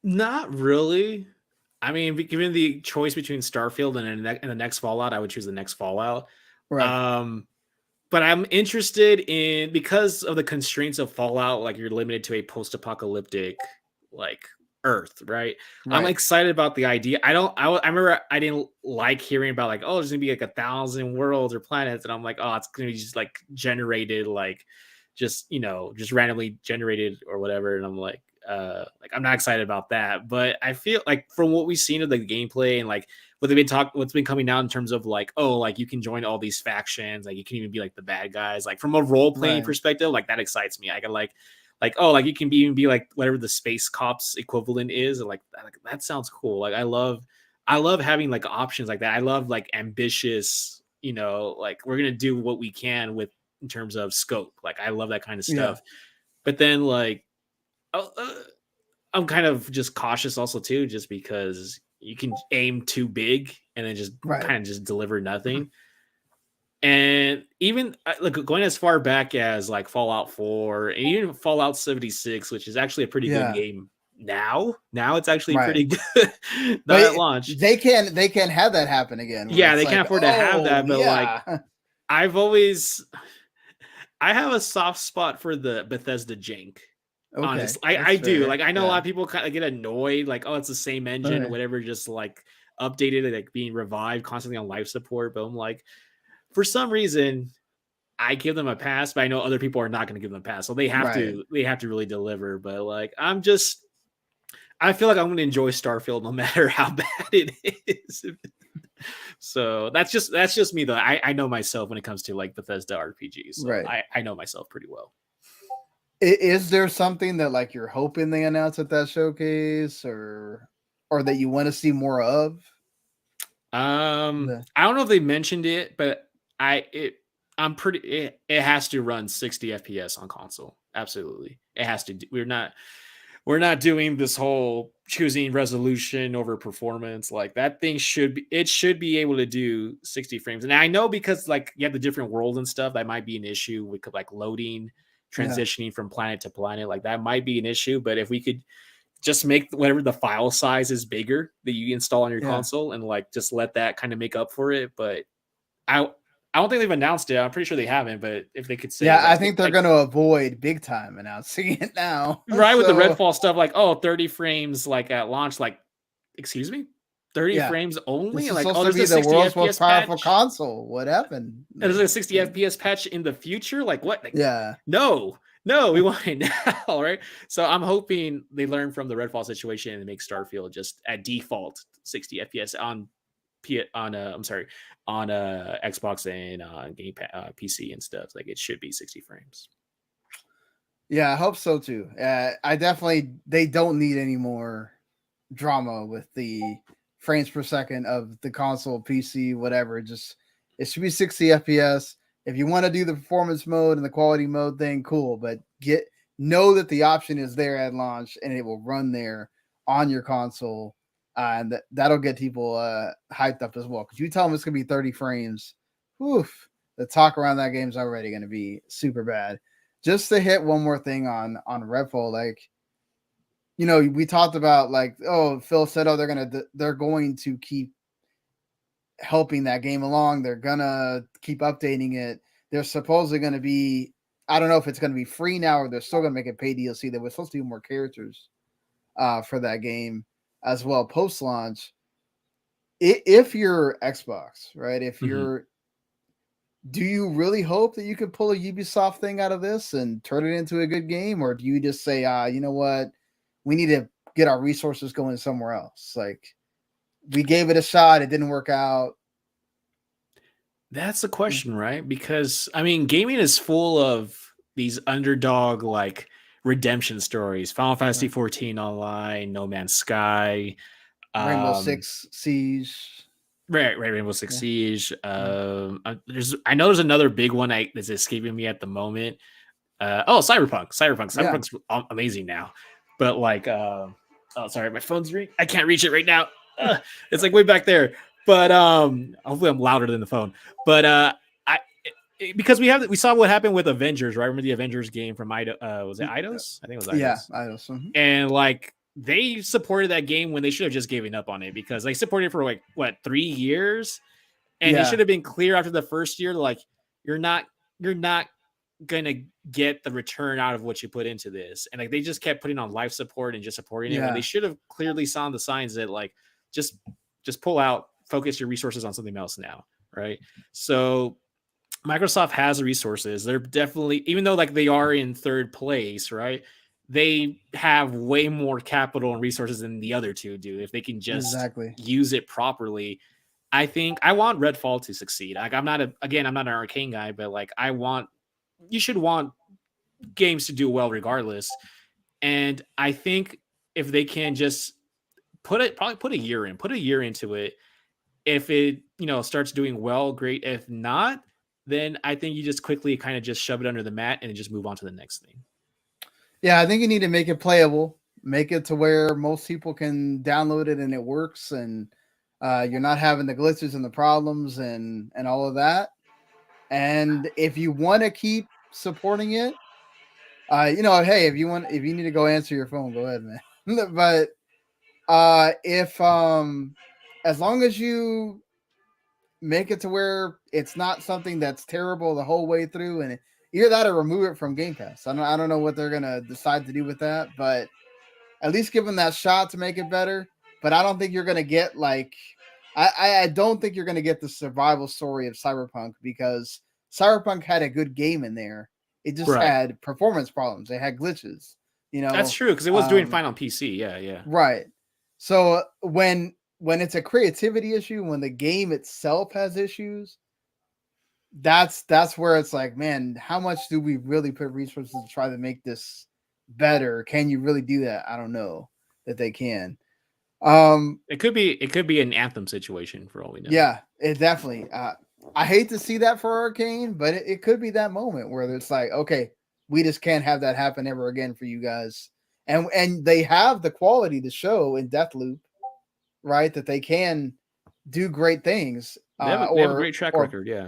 Not really. I mean, given the choice between Starfield and the next Fallout, I would choose the next Fallout. Right. But I'm interested in, because of the constraints of Fallout, like you're limited to a post-apocalyptic like Earth, right? I'm excited about the idea. I remember I didn't like hearing about like, oh, there's gonna be like 1,000 worlds or planets, and I'm like, oh, it's gonna be just like generated, like just randomly generated or whatever, and I'm like I'm not excited about that. But I feel like from what we've seen of the gameplay and like what's been coming out in terms of like, oh, like you can join all these factions, like you can even be like the bad guys, like from a role-playing perspective, like that excites me. I can like oh, like you can even be like whatever the space cops equivalent is, and like that sounds cool. Like I love having like options like that. I love like ambitious, like we're gonna do what we can with in terms of scope. Like I love that kind of stuff. But then like I'm kind of just cautious also too, just because you can aim too big and then just kind of just deliver nothing. And even like going as far back as like Fallout 4 and even Fallout 76, which is actually a pretty good game now. Now it's actually pretty good. Not at launch. They can have that happen again. Yeah, they can't afford to have that, but like I have a soft spot for the Bethesda jank. Okay, honestly, I do. Like I know a lot of people kind of get annoyed, like, oh, it's the same engine or whatever, just like updated, like being revived constantly on life support. But I'm like, for some reason, I give them a pass, but I know other people are not going to give them a pass, so they have to really deliver. But like, I feel like I'm going to enjoy Starfield no matter how bad it is. So that's just me though. I know myself when it comes to like Bethesda RPGs. So I know myself pretty well. Is there something that like you're hoping they announce at that showcase, or that you want to see more of? I don't know if they mentioned it, but it has to run 60 FPS on console. Absolutely, it has to. We're not doing this whole choosing resolution over performance. Like that thing should be able to do 60 frames. And I know because like you have the different worlds and stuff, that might be an issue with like loading, transitioning from planet to planet. Like that might be an issue. But if we could just make whatever the file size is bigger that you install on your console and like just let that kind of make up for it. But I I don't think they've announced it. I'm pretty sure they haven't, but if they could say, Yeah, like, I think they're going to avoid big time announcing it now. right, with the So, Redfall stuff, like, 30 frames, like, at launch, like, excuse me, 30 yeah, frames only, this and is like, supposed to there's be a the 60 world's most FPS powerful patch, console. What happened? and there's a 60 FPS patch in the future. Like, what? Like, Yeah. no, we want it now, right? So I'm hoping they learn from the Redfall situation and make Starfield just at default 60 FPS on Xbox and PC and stuff. Like, it should be 60 frames. Yeah, I hope so too. They don't need any more drama with the frames per second of the console, PC, whatever. Just it should be 60 FPS. If you want to do the performance mode and the quality mode thing, cool. But know that the option is there at launch and it will run there on your console, and that'll get people hyped up as well. Because you tell them it's gonna be 30 frames, oof, the talk around that game's already gonna be super bad. Just to hit one more thing on Redfall, like, you know, we talked about, like, oh, Phil said, oh, they're going to keep helping that game along. They're gonna keep updating it. There's supposedly going to be, I don't know if it's going to be free now or they're still going to make it pay DLC. They were supposed to do more characters for that game as well post launch. If you're Xbox, right? If you're, do you really hope that you could pull a Ubisoft thing out of this and turn it into a good game, or do you just say, you know what? We need to get our resources going somewhere else. Like, we gave it a shot. It didn't work out. That's the question, right? Because, I mean, gaming is full of these underdog, like, redemption stories. Final Fantasy 14 Online, No Man's Sky, Rainbow Six Siege. Right, Rainbow Six Siege. I know there's another big one that's escaping me at the moment. Cyberpunk. Cyberpunk's amazing now. But, like, sorry, my phone's ringing. I can't reach it right now. It's like way back there. But hopefully I'm louder than the phone. But because we saw what happened with Avengers, right? Remember the Avengers game from Eidos? Was it Eidos? I think it was Eidos. Yeah, Eidos. Mm-hmm. And, like, they supported that game when they should have just given up on it, because they supported it for, like, what, 3 years, and it should have been clear after the first year, like, you're not gonna get the return out of what you put into this. And, like, they just kept putting on life support and just supporting it when they should have clearly saw the signs that, like, just pull out, focus your resources on something else now, right? So Microsoft has the resources. They're definitely, even though, like, they are in third place, right? They have way more capital and resources than the other two do. If they can just use it properly, I think I want Redfall to succeed. Like, I'm not an arcane guy, but, like, you should want games to do well regardless. And I think if they can just put a year into it, if it, starts doing well, great. If not, then I think you just quickly kind of just shove it under the mat and just move on to the next thing. Yeah, I think you need to make it playable, make it to where most people can download it and it works, and you're not having the glitches and the problems and all of that. And if you want to keep supporting it, hey, if you need to go answer your phone, go ahead, man. But if as long as you make it to where it's not something that's terrible the whole way through, and either that or remove it from Game Pass. I don't know what they're gonna decide to do with that, but at least give them that shot to make it better. But I don't think you're gonna get, like, I don't think you're gonna get the survival story of Cyberpunk, because Cyberpunk had a good game in there. It just had performance problems. It had glitches. That's true, because it was doing fine on PC. Yeah. Right. So when it's a creativity issue, when the game itself has issues, that's where it's like, man, how much do we really put resources to try to make this better? Can you really do that? I don't know that they can. It could be an Anthem situation for all we know. Yeah, it definitely. I hate to see that for Arcane, but it could be that moment where it's like, okay, we just can't have that happen ever again for you guys. And they have the quality to show in Deathloop, right? That they can do great things. They have a great track record, yeah.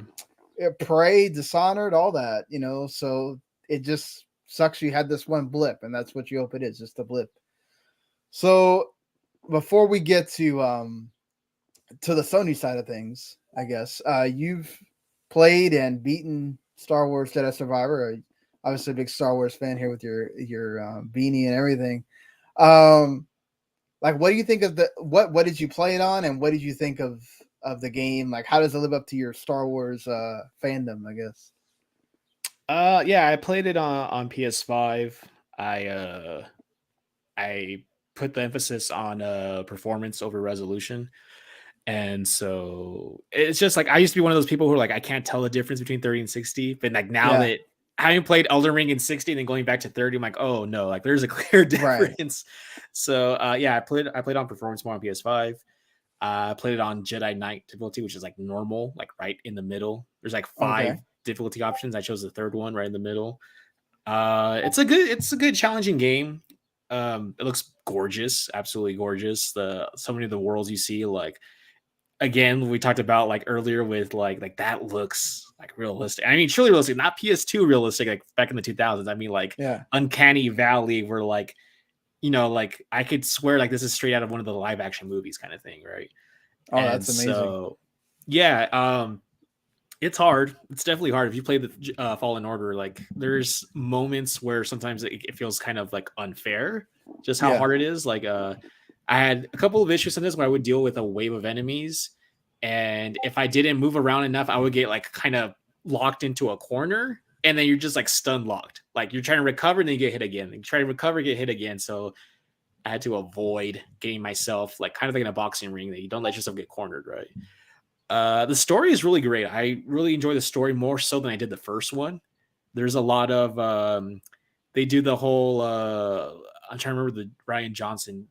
Prey, Dishonored, all that, so it just sucks you had this one blip, and that's what you hope it is, just a blip. So before we get to the Sony side of things, I guess, you've played and beaten Star Wars Jedi Survivor. Obviously, a big Star Wars fan here with your beanie and everything. Like, what do you think of what did you play it on, and what did you think of the game? Like, how does it live up to your Star Wars fandom, I guess? Yeah, I played it on PS5. I put the emphasis on performance over resolution. And so it's just like I used to be one of those people who are like, I can't tell the difference between 30 and 60. But like now that having played Elden Ring in 60 and then going back to 30, I'm like, oh no, like there's a clear difference. Right. So yeah, I played on performance more on PS5. I played it on Jedi Knight difficulty, which is like normal, like right in the middle. There's like 5 difficulty options. I chose the 3rd one right in the middle. It's a good challenging game. It looks gorgeous, absolutely gorgeous. So many of the worlds you see, like again, we talked about like earlier with like that looks like realistic. I mean, truly realistic, not PS2 realistic, like back in the 2000s. I mean, like Uncanny Valley, where like, you know, like I could swear like this is straight out of one of the live action movies kind of thing, right? Oh, and that's amazing. So, yeah, it's hard. It's definitely hard. If you play the Fallen Order, like there's moments where sometimes it feels kind of like unfair, just how hard it is. Like, I had a couple of issues in this where I would deal with a wave of enemies. And if I didn't move around enough, I would get like kind of locked into a corner. And then you're just like stun locked. Like you're trying to recover and then you get hit again. You try to recover, get hit again. So I had to avoid getting myself like kind of like in a boxing ring that you don't let yourself get cornered, right? The story is really great. I really enjoy the story more so than I did the first one. There's a lot of they do the whole I'm trying to remember the Ryan Johnson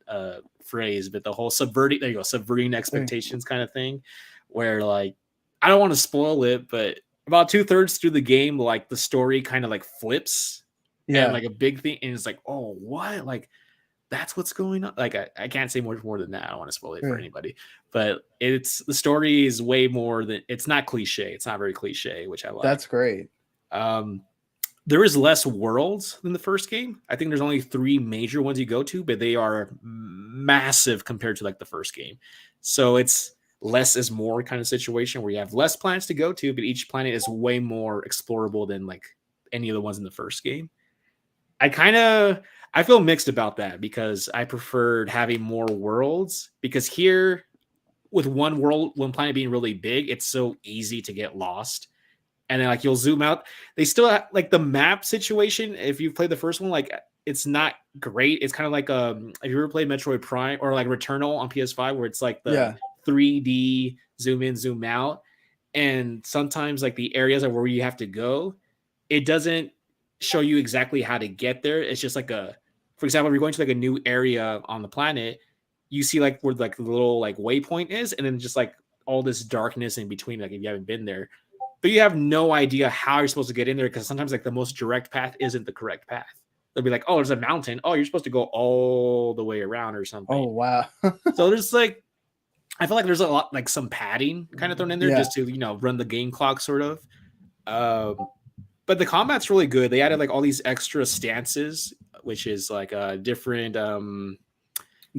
phrase, but the whole subverting expectations kind of thing, where like I don't want to spoil it, but about 2/3 through the game, like the story kind of like flips, and like a big thing, and it's like, oh, what? Like that's what's going on. Like I can't say much more than that. I don't want to spoil it for anybody, but the story is way more than it's not cliche. It's not very cliche, which I like. That's great. There is less worlds than the first game. I think there's only 3 major ones you go to, but they are massive compared to like the first game. So it's less is more kind of situation where you have less planets to go to, but each planet is way more explorable than like any of the ones in the first game. I feel mixed about that because I preferred having more worlds, because here with one planet being really big, it's so easy to get lost. And then like you'll zoom out. They still have, like the map situation. If you've played the first one, like it's not great. It's kind of like if you ever played Metroid Prime or like Returnal on PS5, where it's like the 3D zoom in, zoom out. And sometimes like the areas are where you have to go, it doesn't show you exactly how to get there. It's just like for example, if you're going to like a new area on the planet, you see like where like the little like waypoint is, and then just like all this darkness in between, like if you haven't been there. But you have no idea how you're supposed to get in there, because sometimes like the most direct path isn't the correct path. They'll be like, oh, there's a mountain. Oh, you're supposed to go all the way around or something. Oh, wow. So there's like, I feel like there's a lot, like some padding kind of thrown in there just to, you know, run the game clock sort of. But the combat's really good. They added like all these extra stances, which is like different the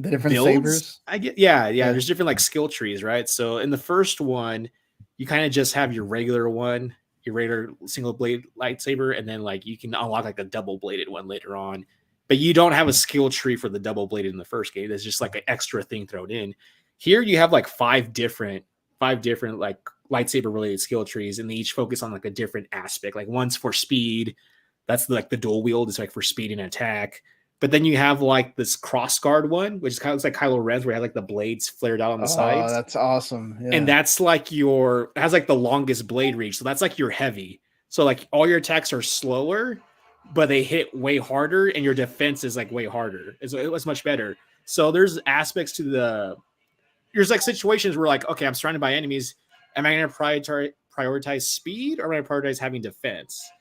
different builds. Sabers? Yeah. There's different like skill trees, right? So in the first one, you kind of just have your regular one, your regular single blade lightsaber, and then like you can unlock like a double bladed one later on. But you don't have a skill tree for the double bladed in the first game. There's just like an extra thing thrown in. Here you have like 5 different like lightsaber related skill trees, and they each focus on like a different aspect. Like one's for speed. That's like the dual wield. It's like for speed and attack. But then you have like this cross guard one, which is kind of looks like Kylo Ren's, where you have like the blades flared out on the sides. Oh, that's awesome. Yeah. And that's like it has like the longest blade reach. So that's like your heavy. So like all your attacks are slower, but they hit way harder, and your defense is like way harder. It was much better. So there's aspects to there's like situations where like, okay, I'm surrounded by enemies. Am I going to prioritize speed, or am I going to prioritize having defense?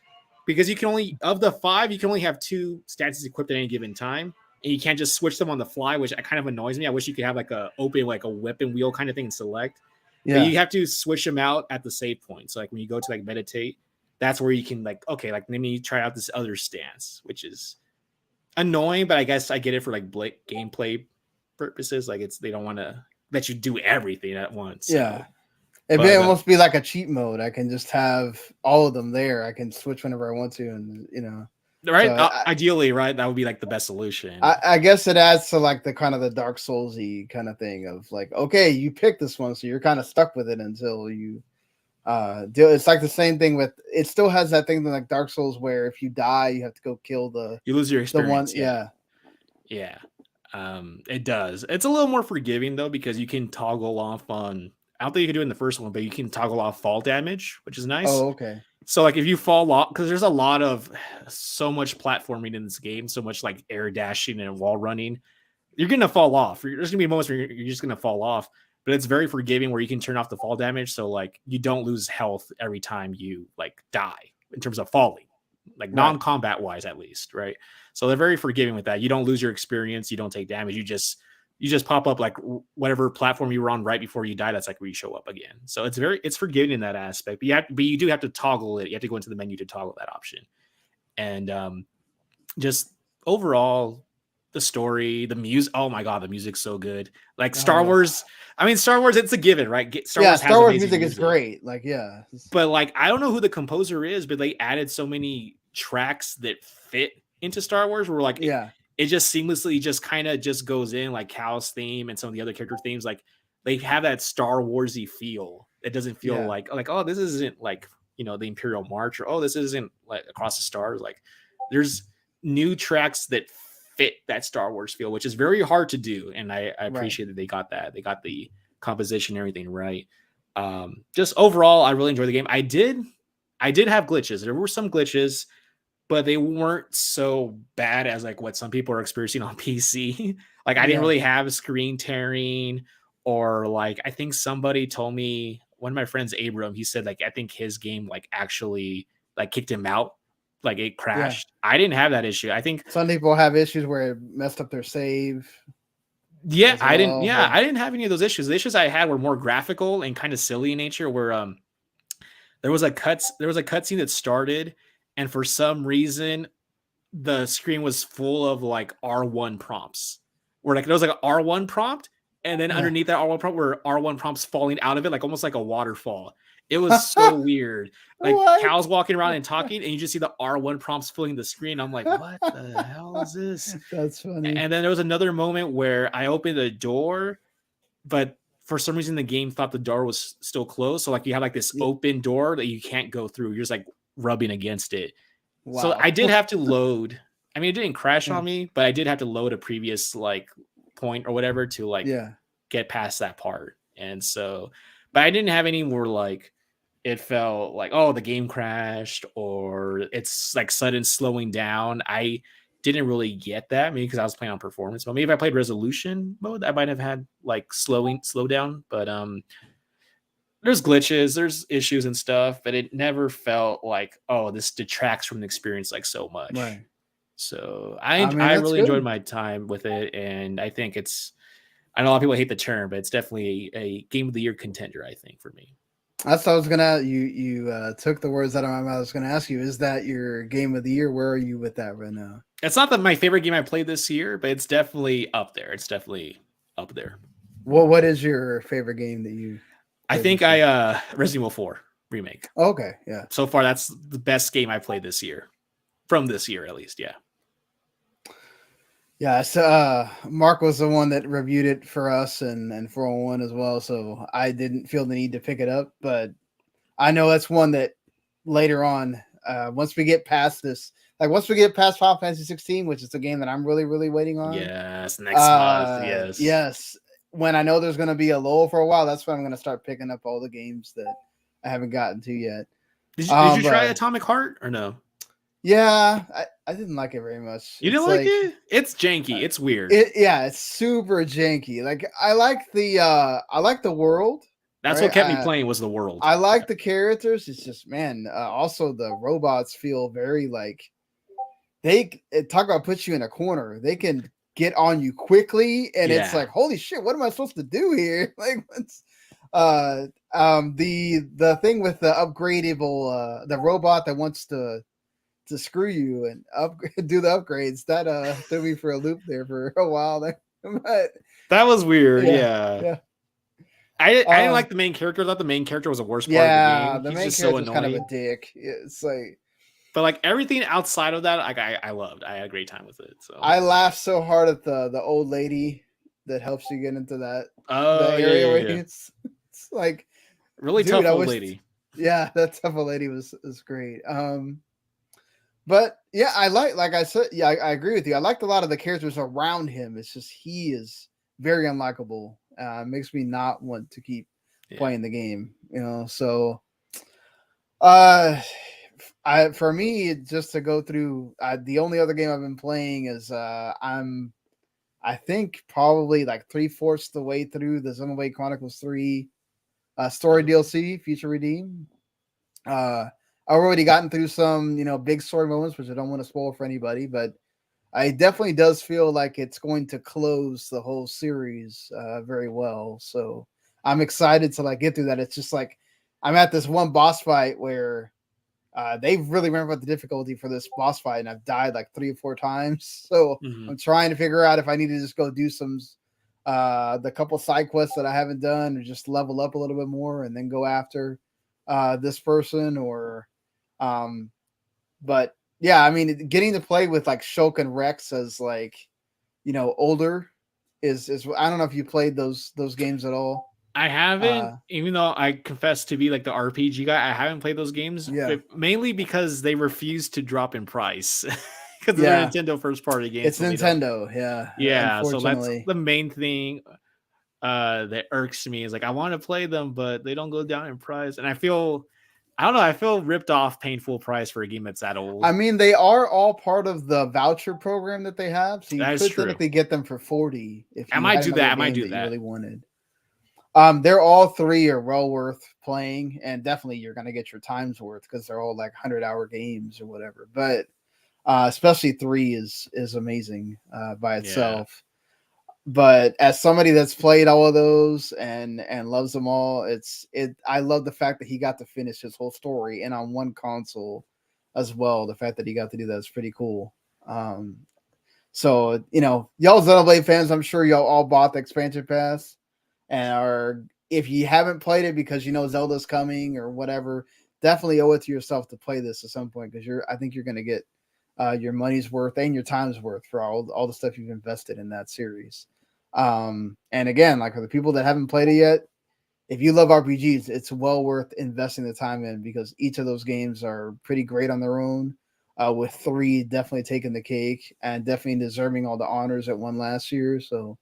Because you can only, of the 5, you can only have 2 stances equipped at any given time. And you can't just switch them on the fly, which kind of annoys me. I wish you could have like a weapon wheel kind of thing and select. Yeah. But you have to switch them out at the save point. So like when you go to like meditate, that's where you can like, okay, like let me try out this other stance, which is annoying, but I guess I get it for like gameplay purposes. Like they don't want to let you do everything at once. Yeah. It But, may almost be like a cheat mode. I can just have all of them there. I can switch whenever I want to, and right? So Ideally, right? That would be like the best solution. I guess it adds to like the kind of the Dark Souls-y kind of thing of like, okay, you pick this one, so you're kind of stuck with it until you do. It's like the same thing with. It still has that thing like Dark Souls where if you die, you have to go kill you lose your the experience. one. Yeah. It does. It's a little more forgiving though because you can toggle off on. I don't think you can do it in the first one, but you can toggle off fall damage, which is nice. Oh, okay. So like if you fall off, because there's so much platforming in this game, so much like air dashing and wall running, you're gonna fall off. There's gonna be moments where you're just gonna fall off, but it's very forgiving where you can turn off the fall damage, so like you don't lose health every time you like die in terms of falling, like non-combat wise at least, right? So they're very forgiving with that. You don't lose your experience, you don't take damage, you just pop up like whatever platform you were on right before you die. That's like where you show up again. So it's forgiving in that aspect. But you do have to toggle it. You have to go into the menu to toggle that option. And just overall, the story, the music. Oh my god, the music's so good. Like Star Wars. I mean, Star Wars. It's a given, right? Star Wars music is great. Like But like, I don't know who the composer is, but they added so many tracks that fit into Star Wars. Where like it just seamlessly just kind of just goes in like Cal's theme and some of the other character themes. Like they have that Star Warsy feel. It doesn't feel like, oh, this isn't like, the Imperial March, or, oh, this isn't like Across the Stars. Like there's new tracks that fit that Star Wars feel, which is very hard to do. And I appreciate that they got that. They got the composition and everything right. Just overall, I really enjoyed the game. I did have glitches. There were some glitches, but they weren't so bad as like what some people are experiencing on PC. Like I didn't really have screen tearing, or like I think somebody told me, one of my friends, Abram, he said like I think his game like actually like kicked him out, like it crashed. I didn't have that issue. I think some people have issues where it messed up their save. Yeah, I didn't. Yeah, I didn't have any of those issues. The issues I had were more graphical and kind of silly in nature. Where there was a cutscene that started, and for some reason, the screen was full of like R1 prompts. Where like there was like an R1 prompt, and then underneath that R1 prompt were R1 prompts falling out of it, like almost like a waterfall. It was so weird. Like Cal's walking around and talking, and you just see the R1 prompts filling the screen. I'm like, what the hell is this? That's funny. And then there was another moment where I opened a door, but for some reason the game thought the door was still closed. So like you have like this open door that you can't go through. You're just like rubbing against it. Wow. So I did have to load. I mean, it didn't crash on me, but I did have to load a previous like point or whatever to like get past that part. And so, but I didn't have any more like, it felt like, oh, the game crashed or it's like sudden slowing down. I didn't really get that, maybe because I was playing on performance mode. Maybe if I played resolution mode, I might have had like slow down. But there's glitches, there's issues and stuff, but it never felt like, oh, this detracts from the experience like so much. Right. So I really enjoyed my time with it, and I think I know a lot of people hate the term, but it's definitely a game of the year contender, I think, for me. That's what I was gonna. You took the words out of my mouth. I was gonna ask you, is that your game of the year? Where are you with that right now? It's not my favorite game I played this year, but it's definitely up there. Up there. What is your favorite game that you? I think Resident Evil 4 remake. Okay, yeah. So far, that's the best game I played this year, from this year at least. Yeah. Yeah, so Mark was the one that reviewed it for us and 401 as well, so I didn't feel the need to pick it up, but I know that's one that later on, once we get past this, like once we get past Final Fantasy 16, which is the game that I'm really, really waiting on. Yes, next month, yes. Yes, when I know there's going to be a lull for a while, that's when I'm going to start picking up all the games that I haven't gotten to yet. Did you try Atomic Heart or no? Yeah, I didn't like it very much. You didn't like it? It's janky. It's weird. It's super janky. Like I like the world. That's what kept me playing was the world. I like the characters. It's just also the robots feel very like they talk about put you in a corner. They can get on you quickly, and it's like, holy shit, what am I supposed to do here? Like what's the thing with the upgradable the robot that wants to screw you and do the upgrades that threw me for a loop there for a while there. But that was weird. Yeah. I didn't like the main character. I thought the main character was the worst part of the game. The He's main just character so was kind of annoying. a dick. It's like, but like everything outside of that, like I loved. I had a great time with it. So I laughed so hard at the old lady that helps you get into that oh area where yeah. it's like really dude, tough I old wish, lady. Yeah, that tough old lady was great. But yeah, like I said, yeah, I agree with you. I liked a lot of the characters around him. It's just he is very unlikable. Makes me not want to keep playing the game, you know. So for me, just to go through, the only other game I've been playing is I think probably like 3/4 the way through the Xenoblade Chronicles 3 story DLC, Future Redeem. I've already gotten through some, big story moments, which I don't want to spoil for anybody, but it definitely does feel like it's going to close the whole series very well. So I'm excited to like get through that. It's just like I'm at this one boss fight where they've really ramped up the difficulty for this boss fight, and I've died like 3 or 4 times. So I'm trying to figure out if I need to just go do some the couple side quests that I haven't done, or just level up a little bit more and then go after this person, or but yeah, I mean, getting to play with like Shulk and Rex as like, older is I don't know if you played those games at all. I haven't, even though I confess to be like the RPG guy, I haven't played those games. Yeah. But mainly because they refuse to drop in price. Because they're Nintendo first party games. It's so Nintendo, yeah. Yeah, so that's the main thing that irks me is like I want to play them, but they don't go down in price. And I feel ripped off paying full price for a game that's that old. I mean, they are all part of the voucher program that they have, so you that could technically get them for $40 if you I might do that. you really wanted. They're all 3 are well worth playing, and definitely you're going to get your time's worth because they're all like 100-hour games or whatever. But especially 3 is amazing by itself. But as somebody that's played all of those and loves them all, I love the fact that he got to finish his whole story and on one console as well. The fact that he got to do that is pretty cool. So y'all Xenoblade fans, I'm sure y'all all bought the expansion pass, and if you haven't played it because Zelda's coming or whatever, definitely owe it to yourself to play this at some point, because I think you're going to get your money's worth and your time's worth for all the stuff you've invested in that series. And again, like for the people that haven't played it yet, if you love RPGs, it's well worth investing the time in, because each of those games are pretty great on their own, with 3 definitely taking the cake and definitely deserving all the honors that won last year. So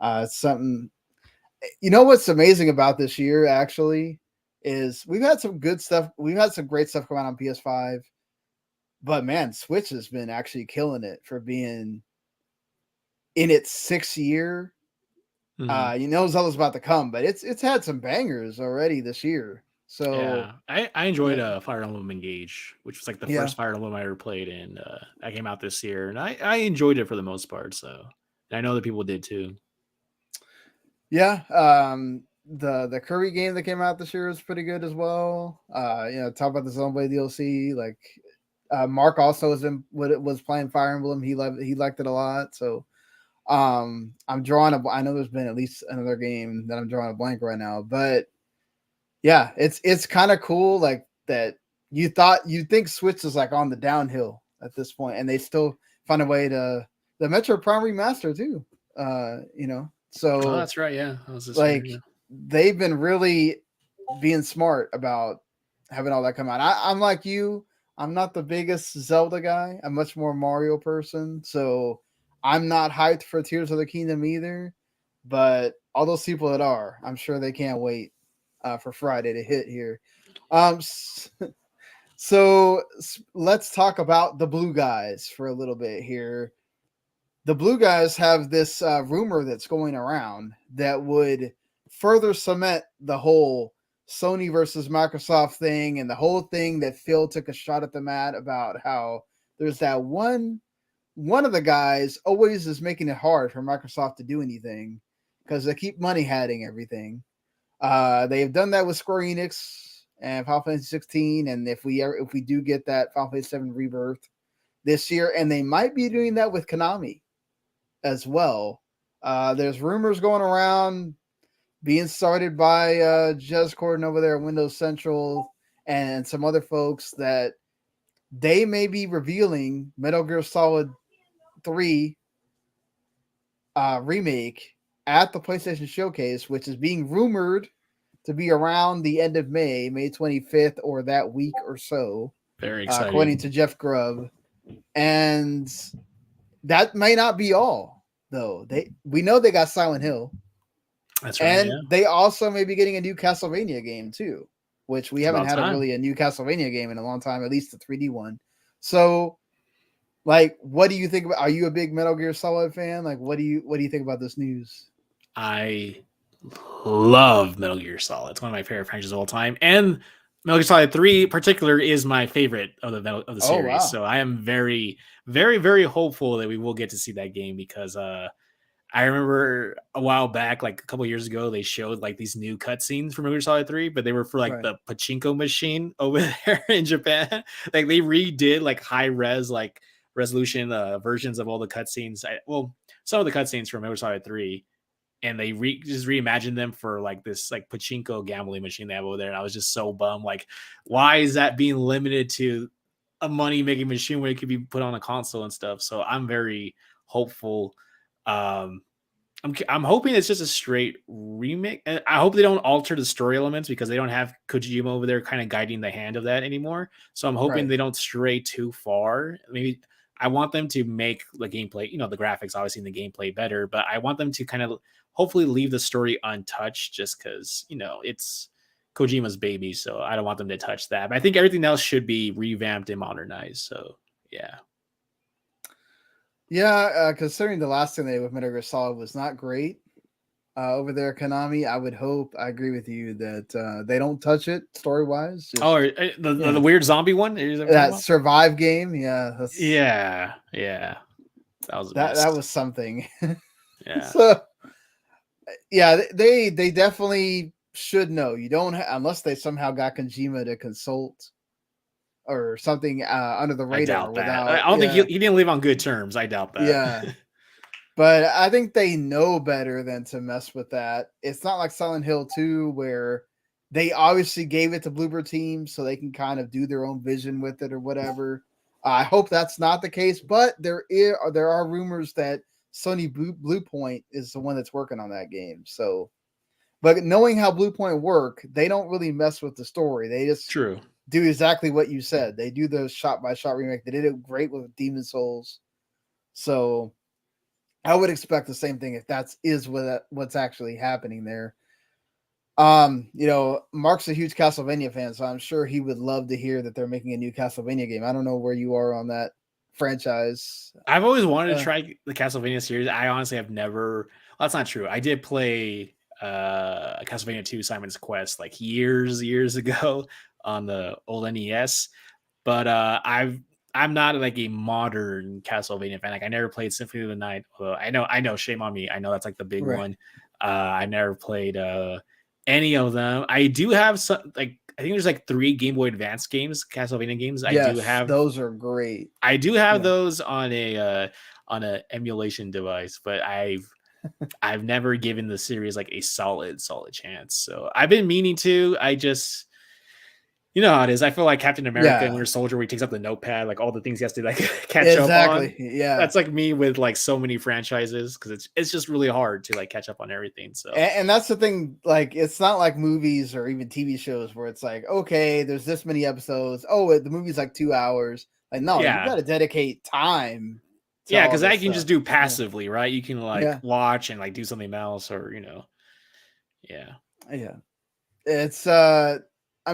it's something. What's amazing about this year actually is we've had some good stuff. We've had some great stuff come out on PS5, but man, Switch has been actually killing it for being in its 6th year. Zelda's about to come, but it's had some bangers already this year. So yeah, I enjoyed Fire Emblem Engage, which was like the first Fire Emblem I ever played, and that came out this year, and I enjoyed it for the most part. So I know that people did too. Yeah, the Kirby game that came out this year was pretty good as well. Talk about the Xenoblade DLC. Like Mark also was playing Fire Emblem. He liked it a lot. So I'm drawing I know there's been at least another game that I'm drawing a blank right now, but yeah, it's kind of cool like that. You think Switch is like on the downhill at this point, and they still find a way to the Metroid Prime Remaster too. So that's right. Yeah, they've been really being smart about having all that come out. I'm like you. I'm not the biggest Zelda guy. I'm much more Mario person. So I'm not hyped for Tears of the Kingdom either. But all those people that are, I'm sure they can't wait for Friday to hit here. So let's talk about the Blue Guys for a little bit here. The Blue Guys have this rumor that's going around that would further cement the whole Sony versus Microsoft thing, and the whole thing that Phil took a shot at them at about how there's that one of the guys always is making it hard for Microsoft to do anything because they keep money hatting everything. They've done that with Square Enix and Final Fantasy 16, and if we do get that Final Fantasy 7 Rebirth this year, and they might be doing that with Konami as well. There's rumors going around being started by Jez Corden over there at Windows Central and some other folks that they may be revealing Metal Gear Solid 3 remake at the PlayStation Showcase, which is being rumored to be around the end of May 25th, or that week or so. Very exciting. According to Jeff Grubb. And that may not be all, though. We know they got Silent Hill. That's right. And they also may be getting a new Castlevania game too, which we haven't had a new Castlevania game in a long time, at least the 3D one. So, like, what do you think about? Are you a big Metal Gear Solid fan? Like, what do you think about this news? I love Metal Gear Solid. It's one of my favorite franchises of all time, and Metal Gear Solid 3 in particular is my favorite of the series. Wow. So I am very, very, very hopeful that we will get to see that game, because I remember a while back, like a couple years ago, they showed like these new cutscenes for Metal Gear Solid 3, but they were for like the pachinko machine over there in Japan. Like they redid like high res, like resolution versions of all the cutscenes. Some of the cutscenes from Metal Gear Solid 3, and they just reimagined them for like this like pachinko gambling machine they have over there. And I was just so bummed. Like, why is that being limited to a money making machine where it could be put on a console and stuff? So I'm very hopeful. I'm hoping it's just a straight remake. And I hope they don't alter the story elements, because they don't have Kojima over there kind of guiding the hand of that anymore. So I'm hoping they don't stray too far. Maybe I want them to make the gameplay, the graphics, obviously, in the gameplay better, but I want them to kind of hopefully leave the story untouched, just because, it's Kojima's baby. So I don't want them to touch that. But I think everything else should be revamped and modernized. So, yeah. Yeah, considering the last thing they did with Metal Gear Solid was not great over there at Konami, I agree with you that they don't touch it story-wise. The weird zombie one? That Survive game, yeah. Yeah. That was something. Yeah. So, yeah, they definitely should know. You don't unless they somehow got Kojima to consult or something under the radar. I don't think he didn't leave on good terms. I doubt that. Yeah. But I think they know better than to mess with that. It's not like Silent Hill 2, where they obviously gave it to Bloober Team so they can kind of do their own vision with it or whatever. I hope that's not the case, but there are rumors that Sony Bluepoint is the one that's working on that game. So, but knowing how Bluepoint work, they don't really mess with the story. They just do exactly what you said. They do those shot-by-shot remake. They did it great with Demon Souls. So I would expect the same thing if what's actually happening there. Mark's a huge Castlevania fan, so I'm sure he would love to hear that they're making a new Castlevania game. I don't know where you are on that franchise. I've always wanted to try the Castlevania series. I honestly have never. Well, that's not true. I did play Castlevania 2 Simon's Quest like years ago on the old NES, but I'm not like a modern Castlevania fan. Like I never played Symphony of the Night. Although I know, shame on me. I know that's like the big one. I never played any of them. I do have some, like I think there's like 3 Game Boy Advance games, Castlevania games. I do have those are great. I do have those on an emulation device, but I've never given the series like a solid chance. So I've been meaning to. I just, you know how it is. I feel like Captain America and Winter Soldier, where he takes up the notepad, like all the things he has to like catch up on. Yeah, that's like me with like so many franchises, because it's just really hard to like catch up on everything. So and that's the thing. Like it's not like movies or even TV shows where it's like, okay, there's this many episodes. Oh, the movie's like 2 hours. Like no, you got to dedicate time. Yeah, because that you can just do passively, right? You can like watch and like do something else, or It's I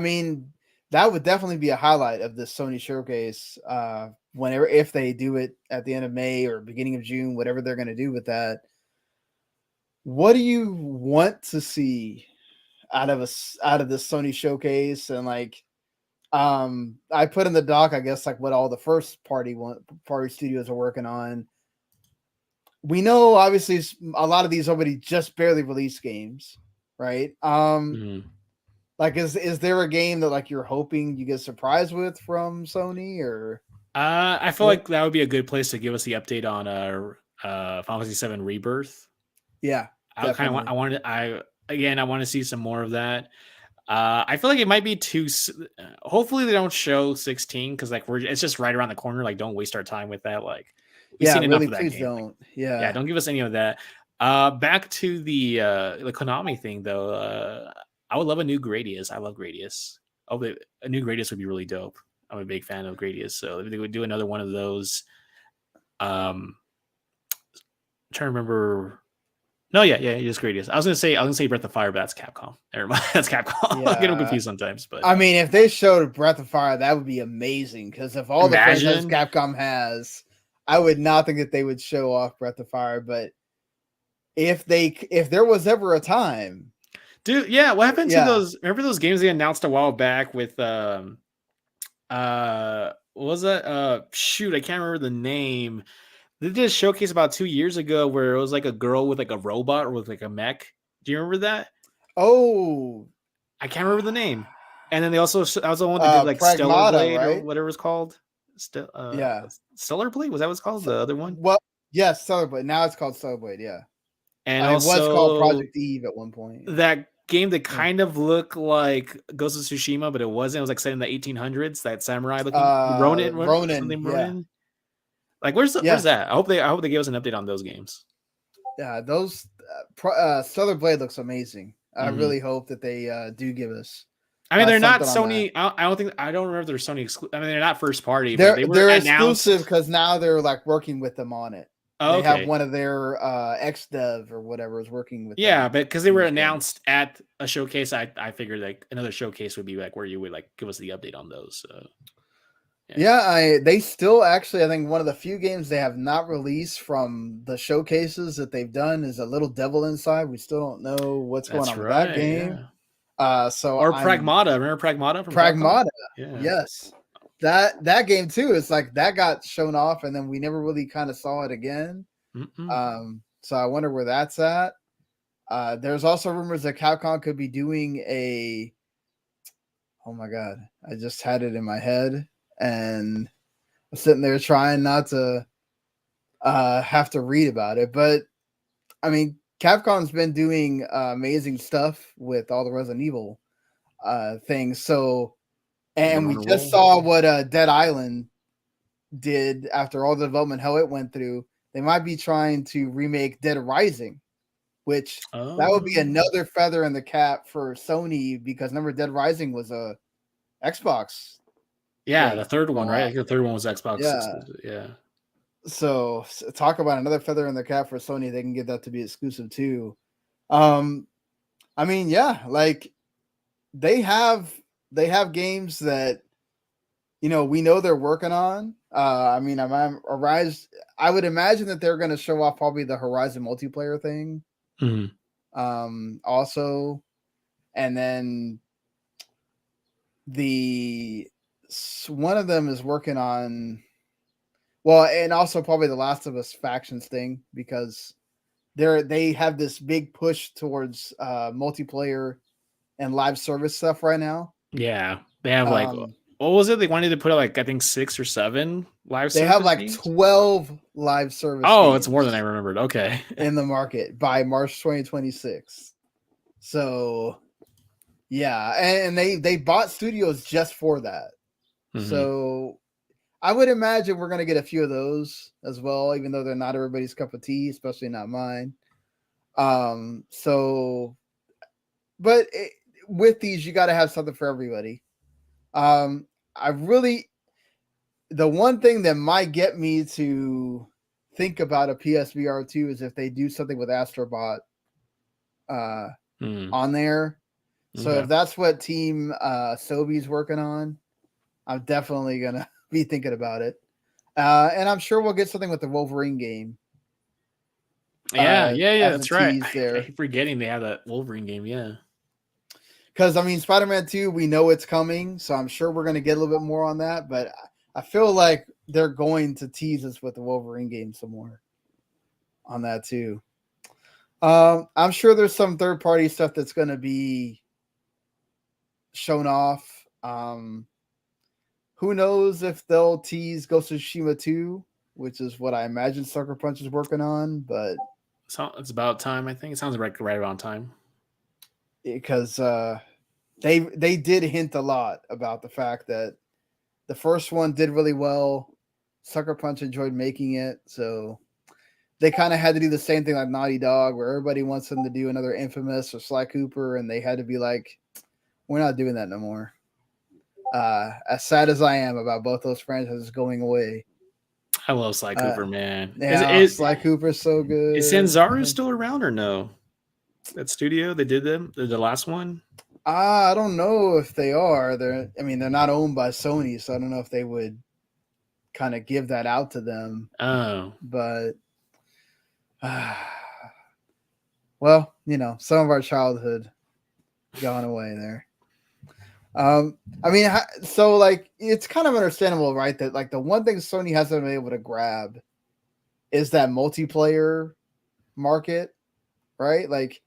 mean, that would definitely be a highlight of this Sony showcase. If they do it at the end of May or beginning of June, whatever they're going to do with that. What do you want to see out of this Sony showcase? And like, I put in the doc, I guess, like what all the first party studios are working on. We know obviously a lot of these already just barely released games, right? Like, is there a game that like you're hoping you get surprised with from Sony, or? I feel like that would be a good place to give us the update on Final Fantasy VII Rebirth. Yeah, I again, I want to see some more of that. I feel like it might be too. Hopefully, they don't show 16 because like it's just right around the corner. Like, don't waste our time with that. Like, we've seen enough really, of that please game. Like, don't. yeah, don't give us any of that. Back to the Konami thing though. I would love a new Gradius. I love Gradius. Oh, a new Gradius would be really dope. I'm a big fan of Gradius, so if they would do another one of those. I'm trying to remember. No, yeah, just Gradius. I was gonna say Breath of Fire, but that's Capcom. Never mind, that's Capcom. Yeah. I get them confused sometimes, but I mean, if they showed Breath of Fire, that would be amazing. Because of all the franchises imagine. Capcom has, I would not think that they would show off Breath of Fire. But if there was ever a time, dude, yeah, what happened to those? Remember those games they announced a while back with what was that? Shoot, I can't remember the name. They did a showcase about 2 years ago where it was like a girl with like a robot or with like a mech. Do you remember that? Oh, I can't remember the name. And then they also that was the one that did like Stellar Blade, right? Or whatever it's called. Stellar Blade, was that what it's called? The other one? Well, yes, Stellar Blade. Now it's called Stellar Blade, yeah. And it was called Project Eve at one point. That game that kind of looked like Ghost of Tsushima, but it wasn't. It was like set in the 1800s. That samurai looking Ronin. Yeah. Like where's that? I hope they give us an update on those games. Yeah, those Stellar Blade looks amazing. I really hope that they do give us. I mean, they're not Sony. I don't remember if they're Sony exclusive. I mean, they're not first party. They're but they're exclusive because now they're like working with them on it. Oh, they have one of their ex-dev or whatever is working with. Yeah, but because they were announced at a showcase, I figured like another showcase would be like where you would like give us the update on those. So. They still actually, I think one of the few games they have not released from the showcases that they've done is A Little Devil Inside. We still don't know what's going on with that game. Yeah. Pragmata. Remember Pragmata from Pragmata? Yeah. Yes. That game too is like that got shown off and then we never really kind of saw it again. So I wonder where that's at. There's also rumors that Capcom could be doing oh my god, I just had it in my head. And I'm sitting there trying not to have to read about it. But, I mean, Capcom's been doing amazing stuff with all the Resident Evil things. So, and we just saw what Dead Island did after all the development hell it went through. They might be trying to remake Dead Rising, which that would be another feather in the cap for Sony because remember Dead Rising was a Xbox. Yeah, the third one, right? I think the third one was Xbox. Yeah. So talk about another feather in the cap for Sony. They can get that to be exclusive too. I mean, yeah, like they have games that we know they're working on. I mean, I would imagine that they're going to show off probably the Horizon multiplayer thing. Also, and then one of them is working on and also probably the Last of Us factions thing because they have this big push towards multiplayer and live service stuff right now. Yeah, they have like what was it? They wanted to put like I think 6 or 7 live. They have like games? 12 live service. Oh, it's more than I remembered. Okay, in the market by March 2026. So, yeah, and they bought studios just for that. So I would imagine we're going to get a few of those as well, even though they're not everybody's cup of tea, especially not mine. With these, you got to have something for everybody. The one thing that might get me to think about a PSVR 2 is if they do something with Astrobot on there. So if that's what Team Sobe's working on, I'm definitely going to be thinking about it. And I'm sure we'll get something with the Wolverine game. Yeah, that's right. I keep forgetting they have that Wolverine game, yeah. Because, I mean, Spider-Man 2, we know it's coming, so I'm sure we're going to get a little bit more on that, but I feel like they're going to tease us with the Wolverine game some more on that, too. I'm sure there's some third-party stuff that's going to be shown off. Who knows if they'll tease Ghost of Tsushima 2, which is what I imagine Sucker Punch is working on, but it's about time, I think. It sounds right around time. because they did hint a lot about the fact that the first one did really well. Sucker Punch enjoyed making it, so they kind of had to do the same thing like Naughty Dog, where everybody wants them to do another Infamous or Sly Cooper, and they had to be like, we're not doing that no more. As sad as I am about both those franchises going away. I love Sly Cooper, man. Yeah, Sly Cooper's so good. Is Sanzaru still around or no? That studio, they did the last one? I don't know if they are. They're not owned by Sony, so I don't know if they would kind of give that out to them. Oh. But well, some of our childhood gone away there. So like it's kind of understandable, right? That like the one thing Sony hasn't been able to grab is that multiplayer market, right? Like,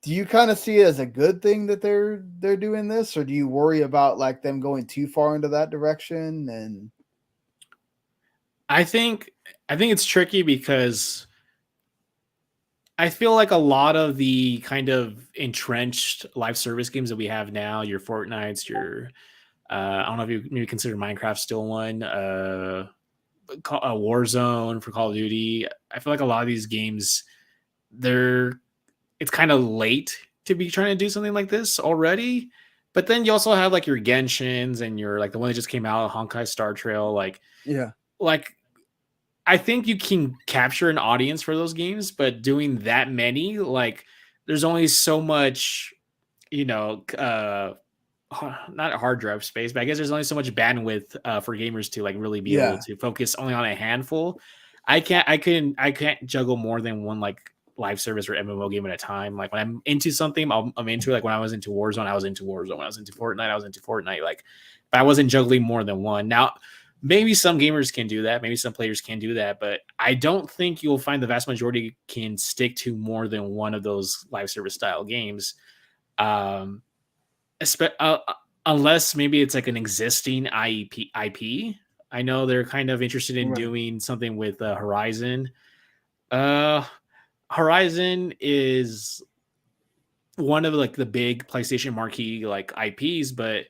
do you kind of see it as a good thing that they're doing this, or do you worry about like them going too far into that direction? And I think it's tricky because I feel like a lot of the kind of entrenched live service games that we have now, your Fortnites, your I don't know if you maybe consider Minecraft still one, a Warzone for Call of Duty. I feel like a lot of these games, it's kind of late to be trying to do something like this already. But then you also have like your Genshins and your like the one that just came out, Honkai Star Trail, like I think you can capture an audience for those games, but doing that many, like there's only so much, not hard drive space, but I guess there's only so much bandwidth for gamers to like really be able to focus only on a handful. I can't juggle more than one like live service or MMO game at a time. Like when I'm into something, I'm into it. Like when I was into Warzone, I was into Warzone. When I was into Fortnite, I was into Fortnite. Like, but I wasn't juggling more than one. Now, maybe some gamers can do that. Maybe some players can do that, but I don't think you'll find the vast majority can stick to more than one of those live service style games. Unless maybe it's like an existing IP. I know they're kind of interested in doing something with Horizon. Horizon is one of like the big PlayStation marquee like IPs, but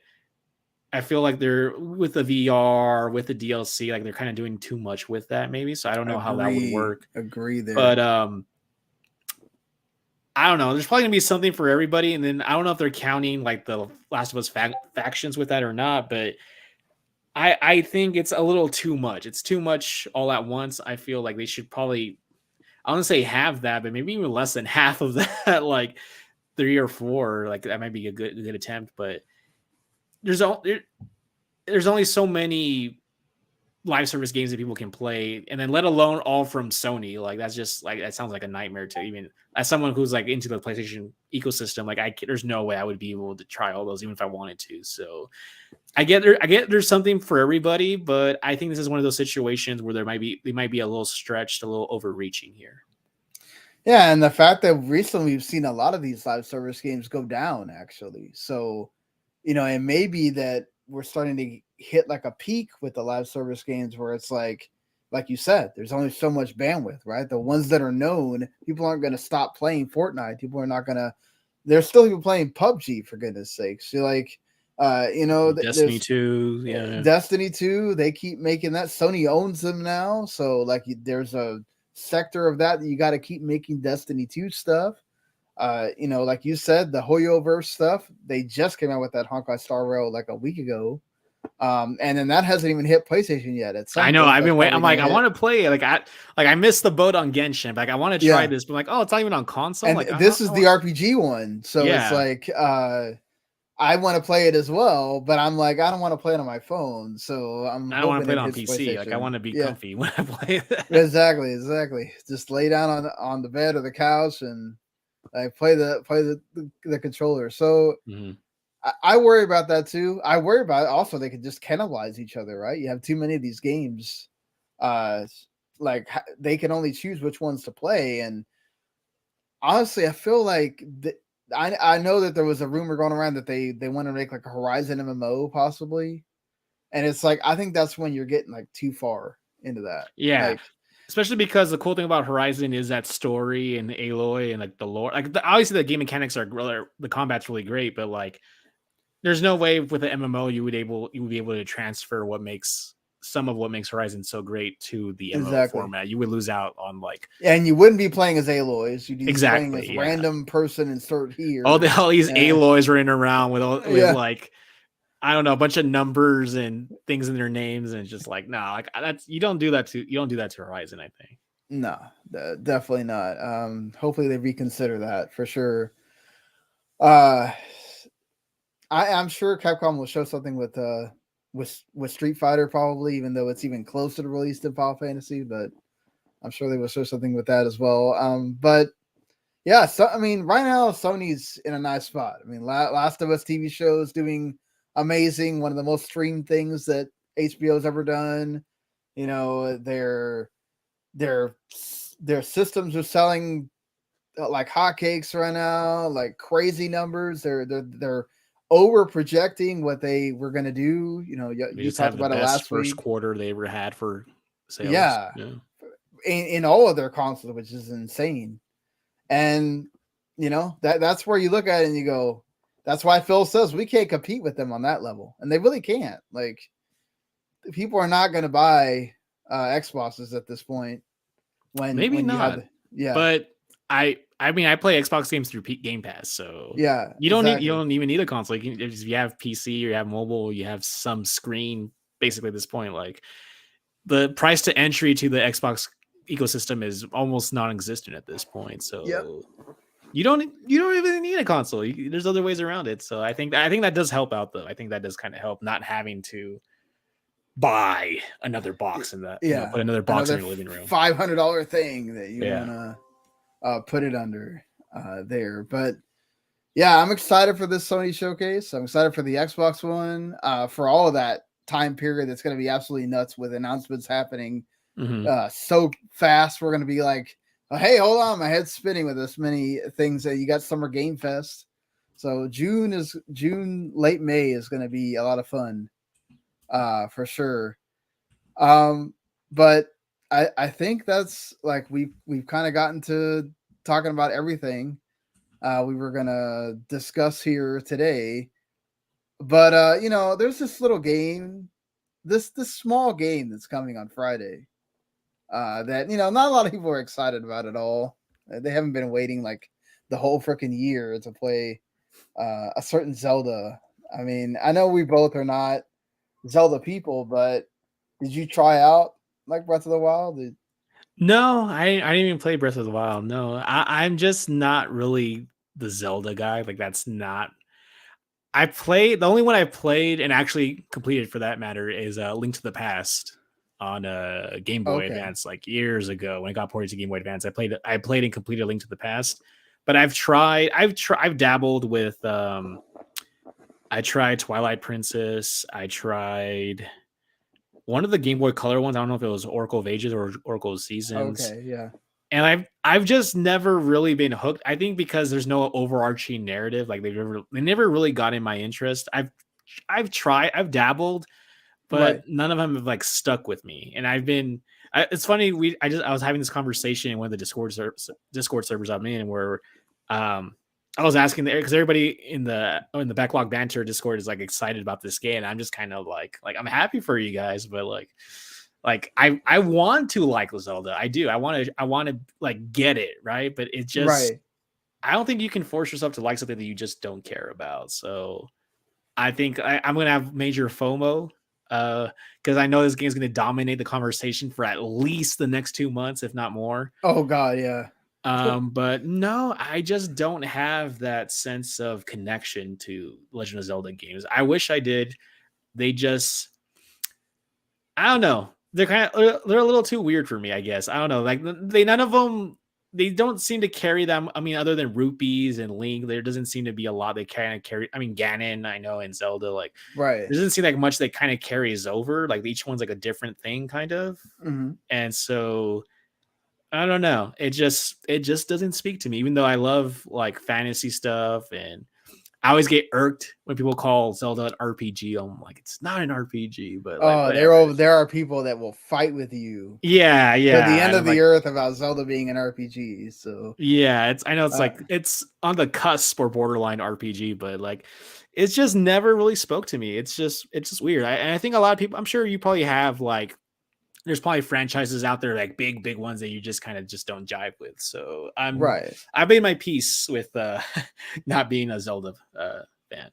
I feel like they're with the VR, with the DLC, like they're kind of doing too much with that maybe. So I don't know how that would work. Agree there. But I don't know. There's probably gonna be something for everybody. And then I don't know if they're counting like the Last of Us factions with that or not, but I think it's a little too much. It's too much all at once. I feel like they should probably, I don't say have that, but maybe even less than half of that, like 3 or 4. Like that might be a good attempt, but there's only so many live service games that people can play, and then let alone all from Sony. Like that's just like that sounds like a nightmare to even as someone who's like into the PlayStation ecosystem. Like there's no way I would be able to try all those even if I wanted to. So I get there's something for everybody, but I think this is one of those situations where they might be a little stretched, a little overreaching here. Yeah, and the fact that recently we've seen a lot of these live service games go down actually. So, it may be that we're starting to hit like a peak with the live service games where it's like you said, there's only so much bandwidth, right? The ones that are known, people aren't going to stop playing Fortnite. People are not going to, there's still people playing PUBG for goodness sakes. So like, Destiny 2, yeah. Destiny 2, they keep making that. Sony owns them now. So like there's a sector of that you got to keep making Destiny 2 stuff. Like you said, the Hoyoverse stuff, they just came out with that Honkai Star Rail like a week ago. And then that hasn't even hit PlayStation yet. I know. I've been waiting. I'm like, I want to play it. I missed the boat on Genshin. Like, I want to try this, but like, oh, it's not even on console. And like, this is the RPG one, so it's like, I want to play it as well, but I'm like, I don't want to play it on my phone, so I don't want to play it on PC. Like, I want to be comfy when I play it. Exactly. Just lay down on the bed or the couch and play the controller. So. Mm-hmm. I worry about that too. I worry about also they could just cannibalize each other, right? You have too many of these games. Like they can only choose which ones to play. And honestly, I feel like I know that there was a rumor going around that they want to make like a Horizon MMO possibly. And it's like, I think that's when you're getting like too far into that. Yeah. Like, Especially because the cool thing about Horizon is that story and Aloy and like the lore. Like obviously the game mechanics the combat's really great, but like there's no way with the MMO you would be able to transfer some of what makes Horizon so great to the MMO format. You would lose out on like, and you wouldn't be playing as Aloys. You'd be playing as yeah. random person insert here. All these Aloys running around with like, I don't know, a bunch of numbers and things in their names, and just like, no, like you don't do that to Horizon, I think. No, definitely not. Hopefully they reconsider that for sure. I'm sure Capcom will show something with Street Fighter, probably, even though it's even closer to release than Final Fantasy, but I'm sure they will show something with that as well. But yeah, so I mean, right now Sony's in a nice spot. I mean, Last of Us TV show is doing amazing, one of the most streamed things that HBO's ever done. You know, their systems are selling like hotcakes right now, like crazy numbers. They're over projecting what they were going to do. You know, you talked about it last first week. Quarter they ever had for sales. Yeah. In all of their consoles, which is insane. And you know, that's where you look at it and you go, that's why Phil says we can't compete with them on that level, and they really can't. Like, people are not going to buy Xboxes at this point. When not, but I mean, I play Xbox games through Game Pass, so yeah, you don't even need a console. If you have PC or you have mobile, you have some screen. Basically, at this point, like the price to entry to the Xbox ecosystem is almost non-existent at this point. So you don't even need a console. There's other ways around it. So I think that does help out, though. I think that does kind of help not having to buy another box in that. Put another box in your living room. $500 thing that you want to put it under there. But yeah, I'm excited for this Sony showcase. I'm excited for the Xbox One, for all of that time period. That's going to be absolutely nuts with announcements happening so fast. We're going to be like, oh, hey, hold on, my head's spinning with this many things. That you got Summer Game Fest, so June, late May is going to be a lot of fun, for sure. But I think that's like we've kind of gotten to talking about everything we were going to discuss here today. But you know, there's this little game, this small game that's coming on Friday. That, you know, not a lot of people are excited about at all. They haven't been waiting like the whole freaking year to play a certain Zelda. I mean, I know we both are not Zelda people, but did you try out like Breath of the Wild? No, I didn't even play Breath of the Wild. No, I'm just not really the Zelda guy. Like, that's not. The only one I played and actually completed, for that matter, is Link to the Past on Game Boy Advance, like years ago when it got ported to Game Boy Advance. I played and completed Link to the Past, but I've dabbled with I tried Twilight Princess. I tried one of the Game Boy Color ones. I don't know if it was Oracle of Ages or Oracle of Seasons. Okay, yeah. And I've just never really been hooked. I think because there's no overarching narrative. Like they never really got in my interest. I've dabbled, but none of them have like stuck with me. And it's funny. I was having this conversation in one of the Discord servers I'm in, where I was asking there because everybody in the Backlog Banter Discord is like excited about this game, and I'm just kind of like I'm happy for you guys, but like I want to like Zelda. I do. I want to like get it right, but it just I don't think you can force yourself to like something that you just don't care about. So I think I'm gonna have major FOMO because I know this game is gonna dominate the conversation for at least the next 2 months, if not more. Oh God, yeah. But no, I just don't have that sense of connection to Legend of Zelda games. I wish I did. I don't know. They're a little too weird for me, I guess. I don't know. Like none of them, they don't seem to carry them. I mean, other than Rupees and Link, there doesn't seem to be a lot they kind of carry. I mean, Ganon, I know, and Zelda, like, there doesn't seem like much that kind of carries over. Like each one's like a different thing, kind of. Mm-hmm. And so I don't know. It just doesn't speak to me, even though I love like fantasy stuff, and I always get irked when people call Zelda an RPG. I'm like, it's not an RPG, but like, there are people that will fight with you. Yeah. To the end and of the earth about Zelda being an RPG. So yeah, I know it's like it's on the cusp or borderline RPG, but like it's just never really spoke to me. It's just weird. And I think a lot of people, I'm sure you probably have like, there's probably franchises out there like big ones that you just kind of just don't jive with. So I made my peace with not being a Zelda fan.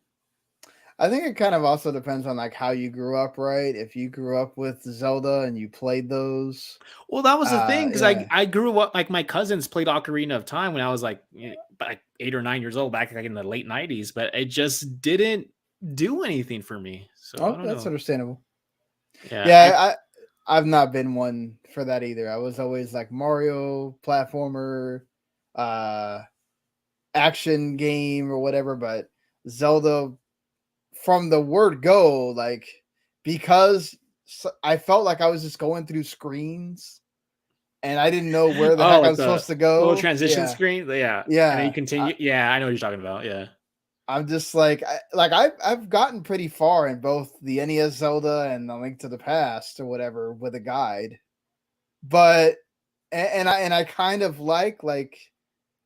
I think it kind of also depends on like how you grew up, right? If you grew up with Zelda and you played those. Well, that was the thing, because I grew up, like my cousins played Ocarina of Time when I was like 8 or 9 years old, back like in the late 90s, but it just didn't do anything for me. So I don't that's know. Understandable. Yeah, I've not been one for that either. I was always like Mario platformer, action game or whatever, but Zelda from the word go, like, because I felt like I was just going through screens and I didn't know where the heck I was supposed to go. Little transition screen. Yeah. And then you continue. I know what you're talking about. Yeah. I'm just like I've gotten pretty far in both the NES Zelda and the Link to the Past or whatever with a guide, but and I kind of like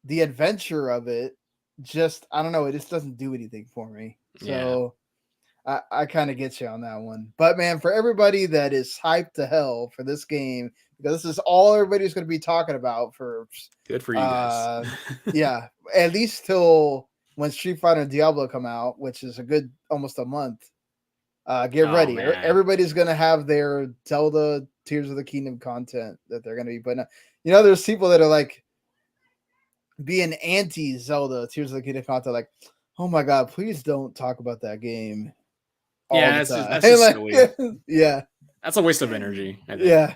the adventure of it. Just I don't know, it just doesn't do anything for me. So I kind of get you on that one. But man, for everybody that is hyped to hell for this game, because this is all everybody's going to be talking about for good for you guys. Yeah, at least till when Street Fighter and Diablo come out, which is a good almost a month. Get ready. Man. Everybody's going to have their Zelda Tears of the Kingdom content that they're going to be putting out. You know, there's people that are like being anti-Zelda Tears of the Kingdom content, like, oh my god, please don't talk about that game. That's just like, so weird. Yeah. That's a waste of energy, I think. Yeah.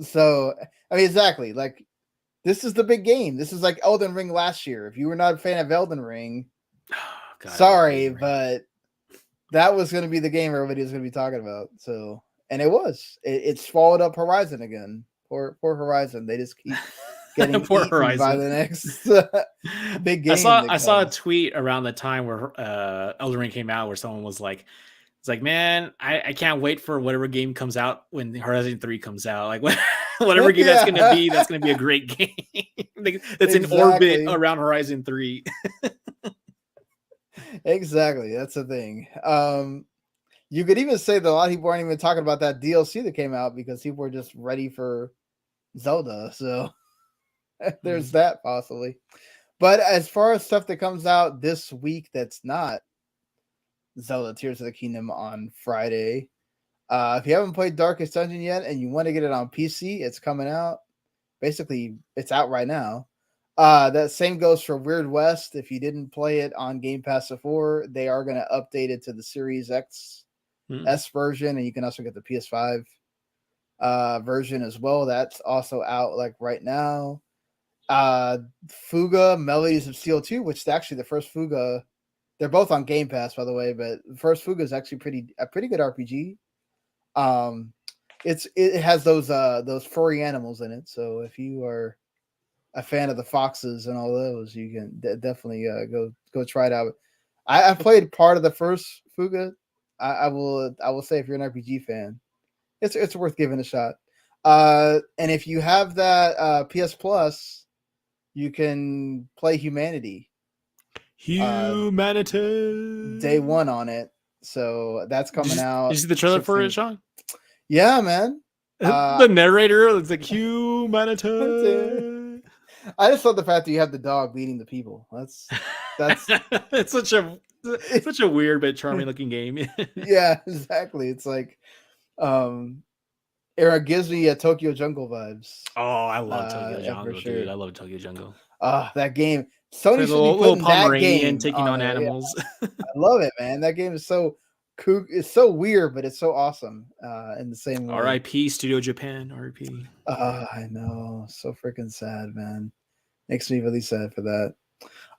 So, I mean, exactly. Like, this is the big game. This is like Elden Ring last year. If you were not a fan of Elden Ring, sorry, but that was going to be the game everybody was going to be talking about. So, and it was. It swallowed up Horizon again. Poor Horizon. They just keep getting eaten by the next big game. I saw a tweet around the time where Elden Ring came out where someone was like, it's like, man, I can't wait for whatever game comes out when Horizon 3 comes out. Like whatever game that's going to be a great game that's in orbit around Horizon 3. Exactly. That's the thing. You could even say that a lot of people aren't even talking about that DLC that came out because people were just ready for Zelda. So there's that possibly. But as far as stuff that comes out this week that's not Zelda Tears of the Kingdom on Friday, if you haven't played Darkest Dungeon yet and you want to get it on PC, it's coming out. Basically, it's out right now. That same goes for Weird West. If you didn't play it on Game Pass before, they are going to update it to the Series X S version, and you can also get the PS5 version as well. That's also out like right now. Fuga Melodies of Steel 2, which is actually the first Fuga. They're both on Game Pass, by the way, but the first Fuga is actually a pretty good RPG. It has those furry animals in it, so if you are a fan of the foxes and all those, you can definitely go try it out. I played part of the first Fuga. I will say if you're an RPG fan, it's worth giving a shot. And if you have that PS Plus, you can play Humanity. Day 1 on it. So that's coming out. Did you see the trailer for it, Sean? Yeah, man. The narrator looks like Humanity. I just love the fact that you have the dog leading the people. That's it's such a weird but charming looking game. Yeah, exactly. It's like it gives me Tokyo Jungle vibes. Oh, I love Tokyo Jungle, dude. I love Tokyo Jungle. That game. Sony should be little Pomeranian taking on animals. I love it, man. That game is so cool. It's so weird, but it's so awesome. In the same way. R.I.P. Studio Japan. R.I.P. I know. So freaking sad, man. Makes me really sad for that.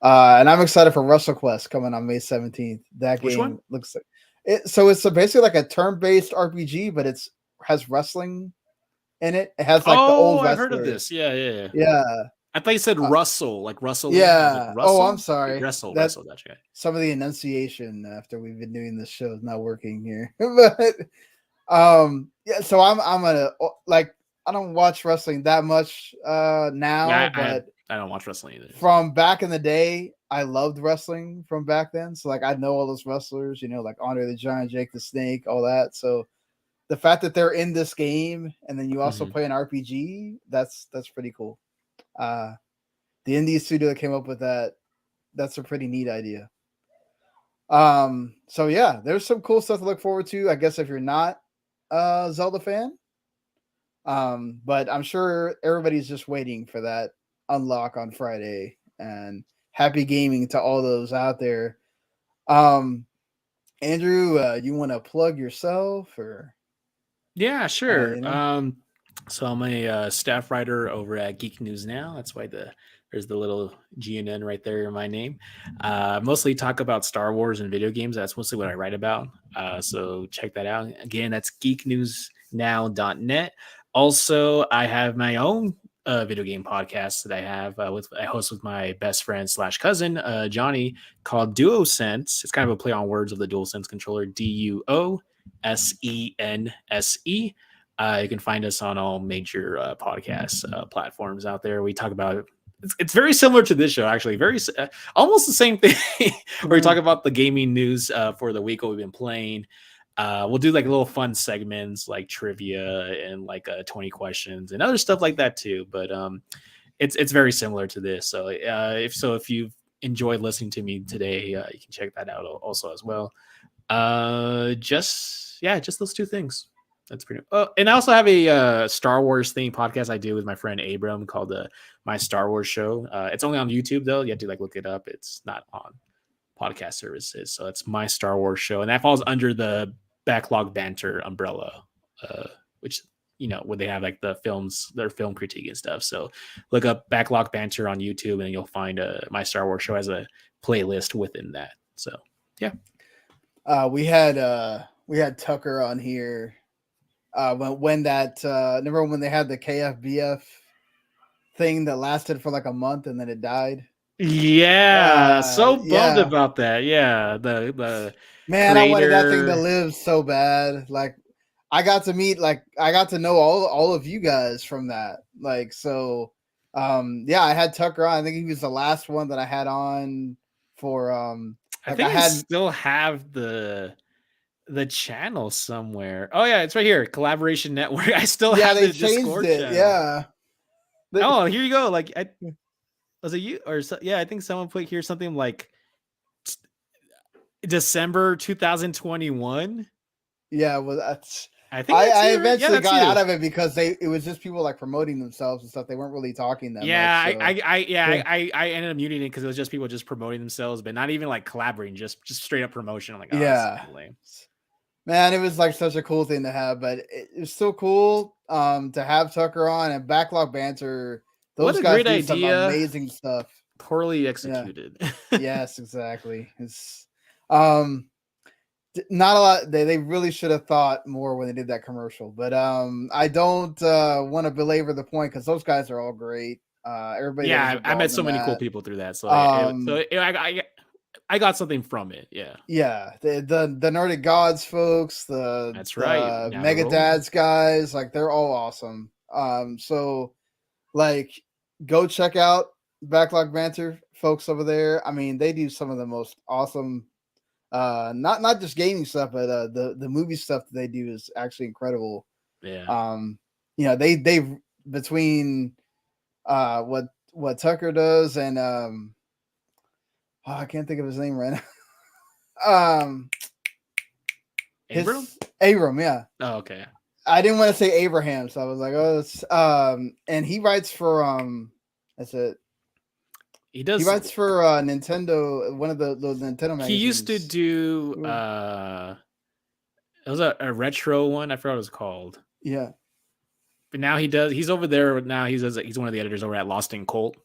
And I'm excited for WrestleQuest coming on May 17th. That game looks like it. So it's basically like a turn-based RPG, but has wrestling in it. It has like the old wrestlers. I've heard of this. Yeah. Yeah. I thought you said Russell, like Russell. Yeah. Like, Russell? Oh, I'm sorry. Like Russell. Gotcha. Some of the enunciation after we've been doing this show is not working here. But yeah, so I'm gonna like, I don't watch wrestling that much now, Yeah, but I don't watch wrestling either. from back in the day, I loved wrestling from back then. So like, I know all those wrestlers, you know, like Andre the Giant, Jake the Snake, all that. So the fact that they're in this game and then you also play an RPG, that's pretty cool. The indie studio that came up with that's a pretty neat idea. So yeah, there's some cool stuff to look forward to, I guess, if you're not a Zelda fan. But I'm sure everybody's just waiting for that unlock on Friday, and happy gaming to all those out there. Andrew, you want to plug yourself or? Yeah, sure. You know? So I'm a staff writer over at Geek News Now. That's why there's the little GNN right there in my name. Mostly talk about Star Wars and video games. That's mostly what I write about. So check that out. Again, that's geeknewsnow.net. Also, I have my own video game podcast that I host with my best friend / cousin, Johnny, called Duosense. It's kind of a play on words of the DualSense controller, DuoSense. You can find us on all major podcast platforms out there. We talk about it's very similar to this show, actually. Very almost the same thing. Where we talk about the gaming news for the week, what we've been playing. We'll do like little fun segments like trivia and like 20 questions and other stuff like that too. But it's very similar to this. So if you've enjoyed listening to me today, you can check that out also as well. Just those two things. That's pretty. Oh, and I also have a Star Wars themed podcast I do with my friend Abram called My Star Wars Show. It's only on YouTube though. You have to like look it up. It's not on podcast services. So it's My Star Wars Show, and that falls under the Backlog Banter umbrella, which, you know, where they have like their film critique and stuff. So look up Backlog Banter on YouTube and you'll find My Star Wars Show as a playlist within that. So yeah. We had Tucker on here when that remember when they had the KFBF thing that lasted for like a month and then it died. Yeah, so bummed about that. Yeah, the man, creator... I wanted that thing to live so bad. Like, I got to know all of you guys from that. Like, so yeah, I had Tucker on. I think he was the last one that I had on for I think I still have the channel somewhere. Oh yeah, it's right here. Collaboration Network. I still have the Discord channel. Yeah. Oh, here you go. Like, was it you or yeah? I think someone put here something like December 2021. Yeah, well, that's. I think I eventually got out of it because it was just people like promoting themselves and stuff. They weren't really talking that much. I ended up muting it because it was just people just promoting themselves, but not even like collaborating, just straight up promotion. I'm like, oh, yeah, man, it was like such a cool thing to have, but it's still cool to have Tucker on and Backlog Banter. Those guys do some amazing stuff. Poorly executed. Yeah. Yes, exactly. It's not a lot. They really should have thought more when they did that commercial, but I don't want to belabor the point because those guys are all great. Everybody. Yeah, I met so many cool people through that. So, I got something from it. Yeah. Yeah. The Nordic Gods folks, that's right. Mega Dads guys, like they're all awesome. So like go check out Backlog Banter folks over there. I mean, they do some of the most awesome not just gaming stuff, but the movie stuff that they do is actually incredible. Yeah. You know, they between what Tucker does and I can't think of his name right now. Abram, yeah. Oh, okay. I didn't want to say Abraham, so I was like, oh, it's and he writes for that's it. He writes for Nintendo, one of the Nintendo magazines. He used to do it was a retro one. I forgot what it was called. Yeah. But now he's over there now. He's one of the editors over at Lost in Cult.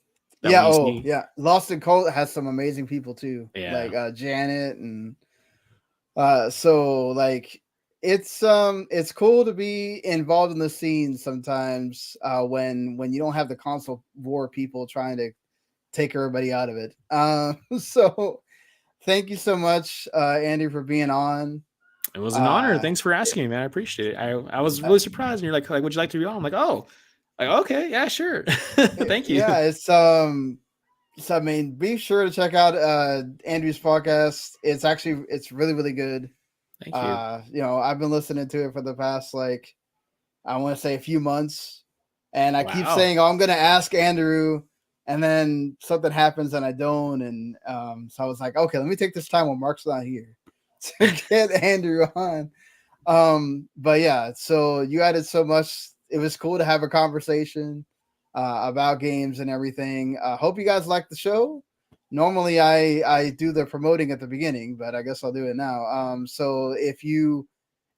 Yeah. Lost in Cult has some amazing people too. Yeah. Like Janet and so like it's cool to be involved in the scene sometimes when you don't have the console war people trying to take everybody out of it. So thank you so much, Andy, for being on. It was an honor. Thanks for asking me, man. I appreciate it. I was really surprised. And you're like, would you like to be on? I'm like, oh, like, okay, yeah, sure. Thank you. Yeah, it's so I mean, be sure to check out Andrew's podcast. It's really, really good. Thank you. I've been listening to it for the past I want to say a few months, and I keep saying, "Oh, I'm going to ask Andrew," and then something happens and I don't, and so I was like, "Okay, let me take this time when Mark's not here to get Andrew on." But yeah, so you added so much. It was cool to have a conversation about games and everything. Hope you guys like the show. Normally I do the promoting at the beginning, but I guess I'll do it now. So if you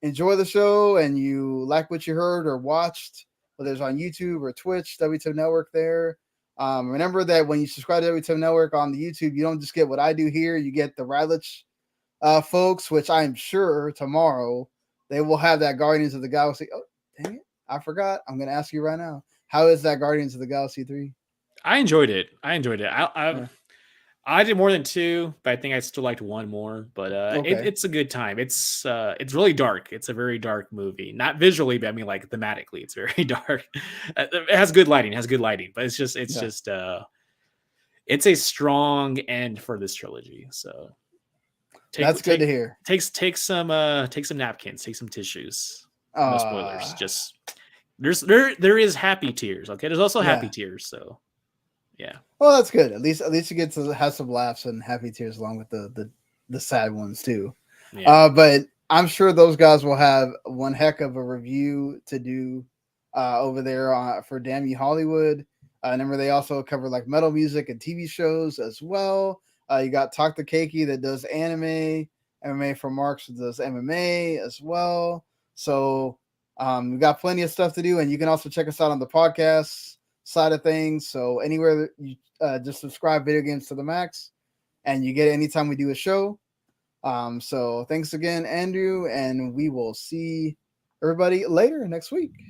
enjoy the show and you like what you heard or watched, whether it's on YouTube or Twitch, WTO Network there, remember that when you subscribe to WTO Network on the YouTube, you don't just get what I do here, you get the Radlich folks, which I'm sure tomorrow they will have that Guardians of the Galaxy. Oh, dang it. I forgot. I'm going to ask you right now. How is that Guardians of the Galaxy 3? I enjoyed it. I did more than 2, but I think I still liked 1 more. But it's a good time. It's really dark. It's a very dark movie. Not visually, but I mean like thematically, it's very dark. It has good lighting. But it's just it's a strong end for this trilogy. So that's good to hear. Take some napkins, take some tissues. No spoilers. Just there is happy tears. Okay, there's also happy tears. So. Yeah. Well, that's good. At least you get to have some laughs and happy tears along with the sad ones too. Yeah. But I'm sure those guys will have one heck of a review to do over there for Damn You Hollywood. Remember they also cover like metal music and TV shows as well. You got Talk to Keiki that does anime, MMA from Marks that does MMA as well. So we got plenty of stuff to do, and you can also check us out on the podcast side of things. So anywhere you just subscribe Video Games to the Max and you get it anytime we do a show. So thanks again, Andrew, and we will see everybody later next week.